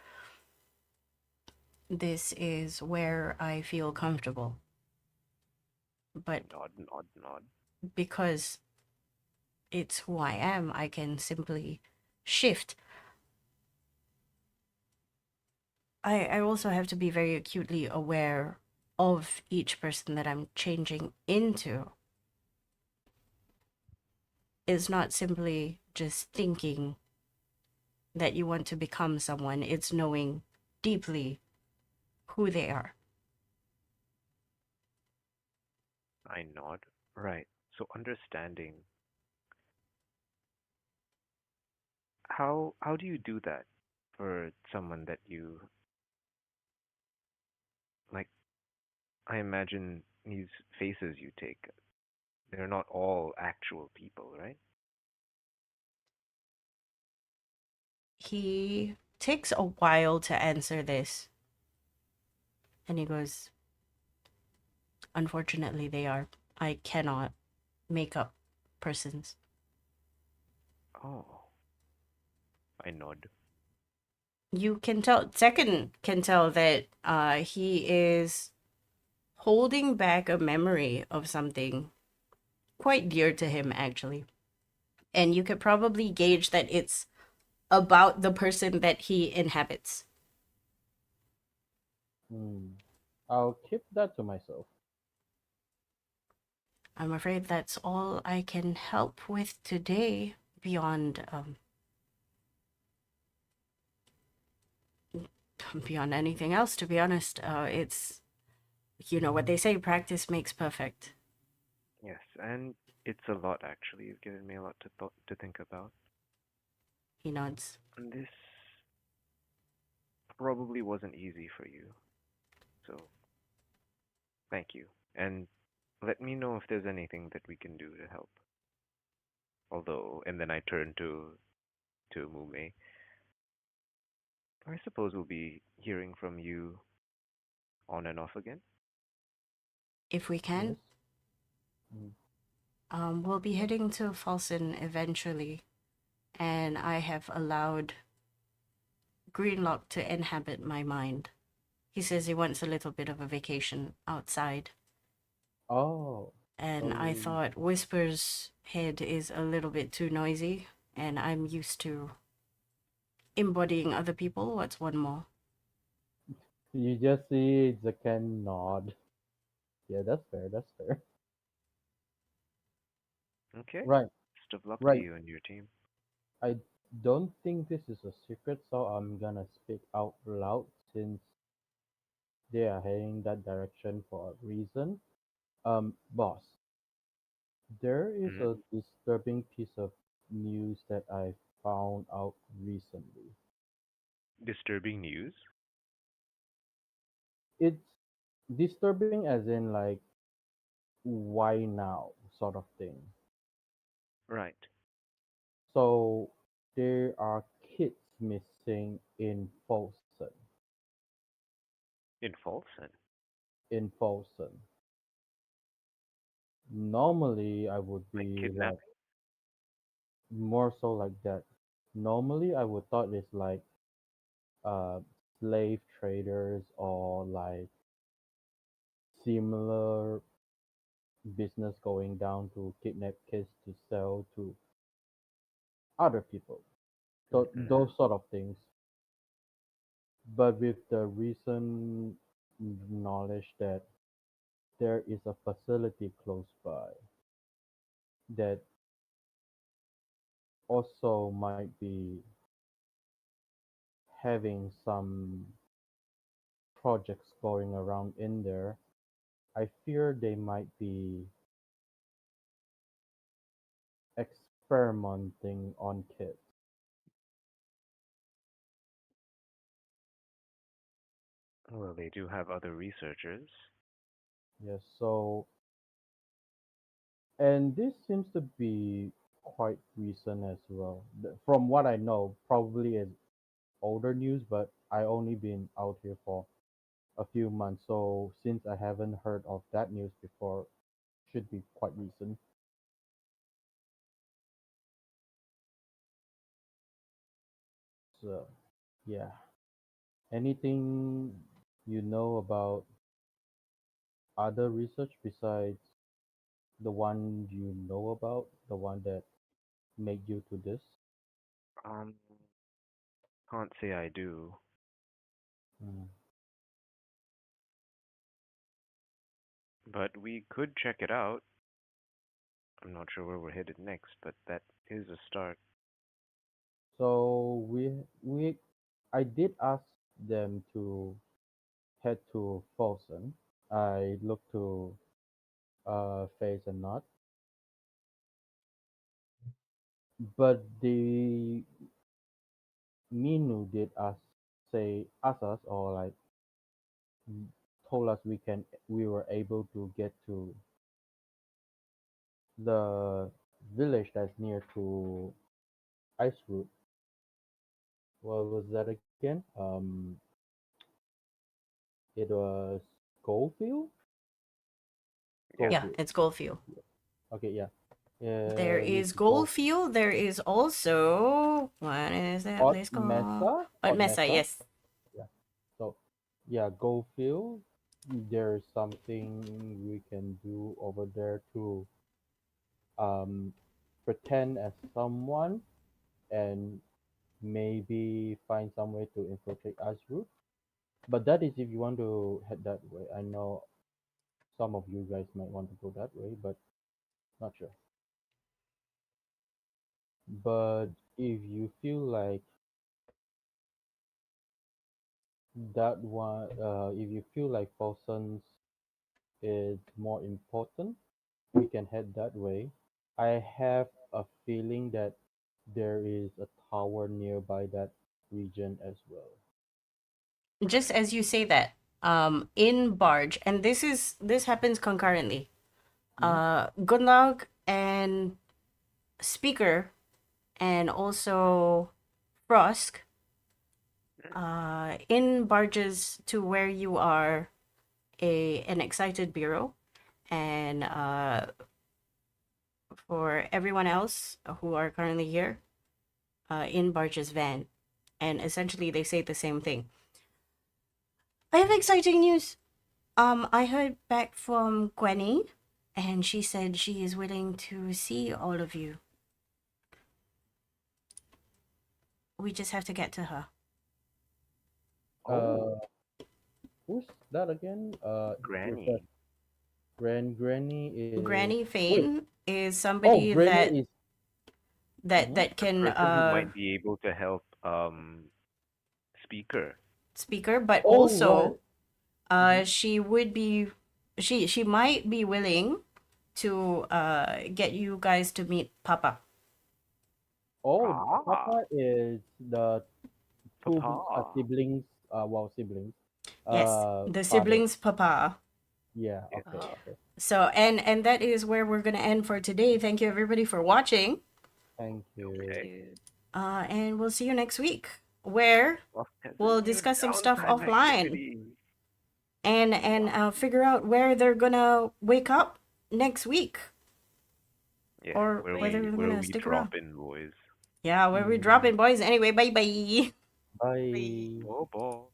This is where I feel comfortable. But Nod, nod, nod. because it's who I am, I can simply shift. I also have to be very acutely aware of each person that I'm changing into. It's not simply just thinking that you want to become someone, it's knowing deeply who they are. I nod. Right. So understanding, how do you do that for someone that you like? I imagine these faces you take, they're not all actual people, right? He takes a while to answer this, and he goes, "Unfortunately, they are. I cannot make up persons." Oh, I nod. You can tell, second can tell that he is holding back a memory of something quite dear to him, actually. And you could probably gauge that it's about the person that he inhabits. Hmm. I'll keep that to myself. I'm afraid that's all I can help with today, beyond beyond anything else, to be honest. It's, you know what they say, practice makes perfect. Yes, and it's a lot actually. You've given me a lot to think about. He nods. And this probably wasn't easy for you. So, thank you. And let me know if there's anything that we can do to help. Although, and then I turn to Mume. I suppose we'll be hearing from you on and off again. If we Yes. can, Mm. we'll be heading to Falson eventually, and I have allowed Greenlock to inhabit my mind. He says he wants a little bit of a vacation outside, Oh. and I So thought Whisper's head is a little bit too noisy, and I'm used to embodying other people. What's one more? you just see Zaken nod. Yeah, that's fair. That's fair. Okay. Right. Best of luck to Right. you and your team. I don't think this is a secret, so I'm gonna speak out loud since they are heading that direction for a reason. Boss, there is Hmm. a disturbing piece of news that I found out recently. Disturbing news. It's disturbing as in like why now sort of thing. Right. So there are kids missing in Folsom. In Folsom. In Folsom. Normally I would Like be like kidnapping. more so like that. Normally I would thought it's like uh slave traders or like similar business going down to kidnap kids to sell to other people. So Hmm. those sort of things. But with the recent knowledge that there is a facility close by that also might be having some projects going around in there, I fear they might be experimenting on kids. Well, they do have other researchers. Yes, so and this seems to be quite recent as well. From what I know, probably is older news, but I only been out here for a few months. So since I haven't heard of that news before, should be quite recent. So yeah. Anything you know about other research besides the one you know about, the one that made you to this? Um, can't say I do, Mm. but we could check it out. I'm not sure where we're headed next, but that is a start. So we I did ask them to head to Folsom. I looked to Face and Nod. But the Minu did ask us or like told us we were able to get to the village that's near to Ice Root. What was that again? It was Goldfield. Yeah. Yeah, Goldfield. it's Goldfield. Okay, yeah. There We is could go Goldfield. There is also what is that Hot place called? Mesa. Hot Mesa, yes. Yeah. So yeah, Goldfield. There's something we can do over there to um pretend as someone and maybe find some way to infiltrate Azroot. But that is if you want to head that way. I know some of you guys might want to go that way, but not sure. But if you feel like that one, if you feel like Folson's is more important, we can head that way. I have a feeling that there is a tower nearby that region as well. Just as you say that, in Barge, and this happens concurrently. Gunlog and Speaker and also Frosk in barges to where you are an excited bureau, and for everyone else who are currently here in barges van, and essentially they say the same thing. I have exciting news. I heard back from Gwenny, and she said she is willing to see all of you. We just have to get to her. Oh, Who's that again? Granny. Refresh. Granny is Granny wait. Fane is Oh, somebody Granny that is that The can person who might be able to help Speaker. Speaker, but oh also right. she would be she might be willing to get you guys to meet Papa. Oh, Ah, Papa is the two Papa. siblings. Well, siblings. Yes, the Father. siblings Papa. Yeah. Yes. Okay. Oh. Okay. So and that is where we're gonna end for today. Thank you everybody for watching. Thank you. Okay. Dude. And we'll see you next week where Well, we'll new discuss some stuff downtime offline activity. and figure out where they're gonna wake up next week. Yeah, Or where whether we they're where gonna we stick drop around. in, boys. Yeah, where we dropping, boys. Anyway, bye bye. Bye. Oh, boy.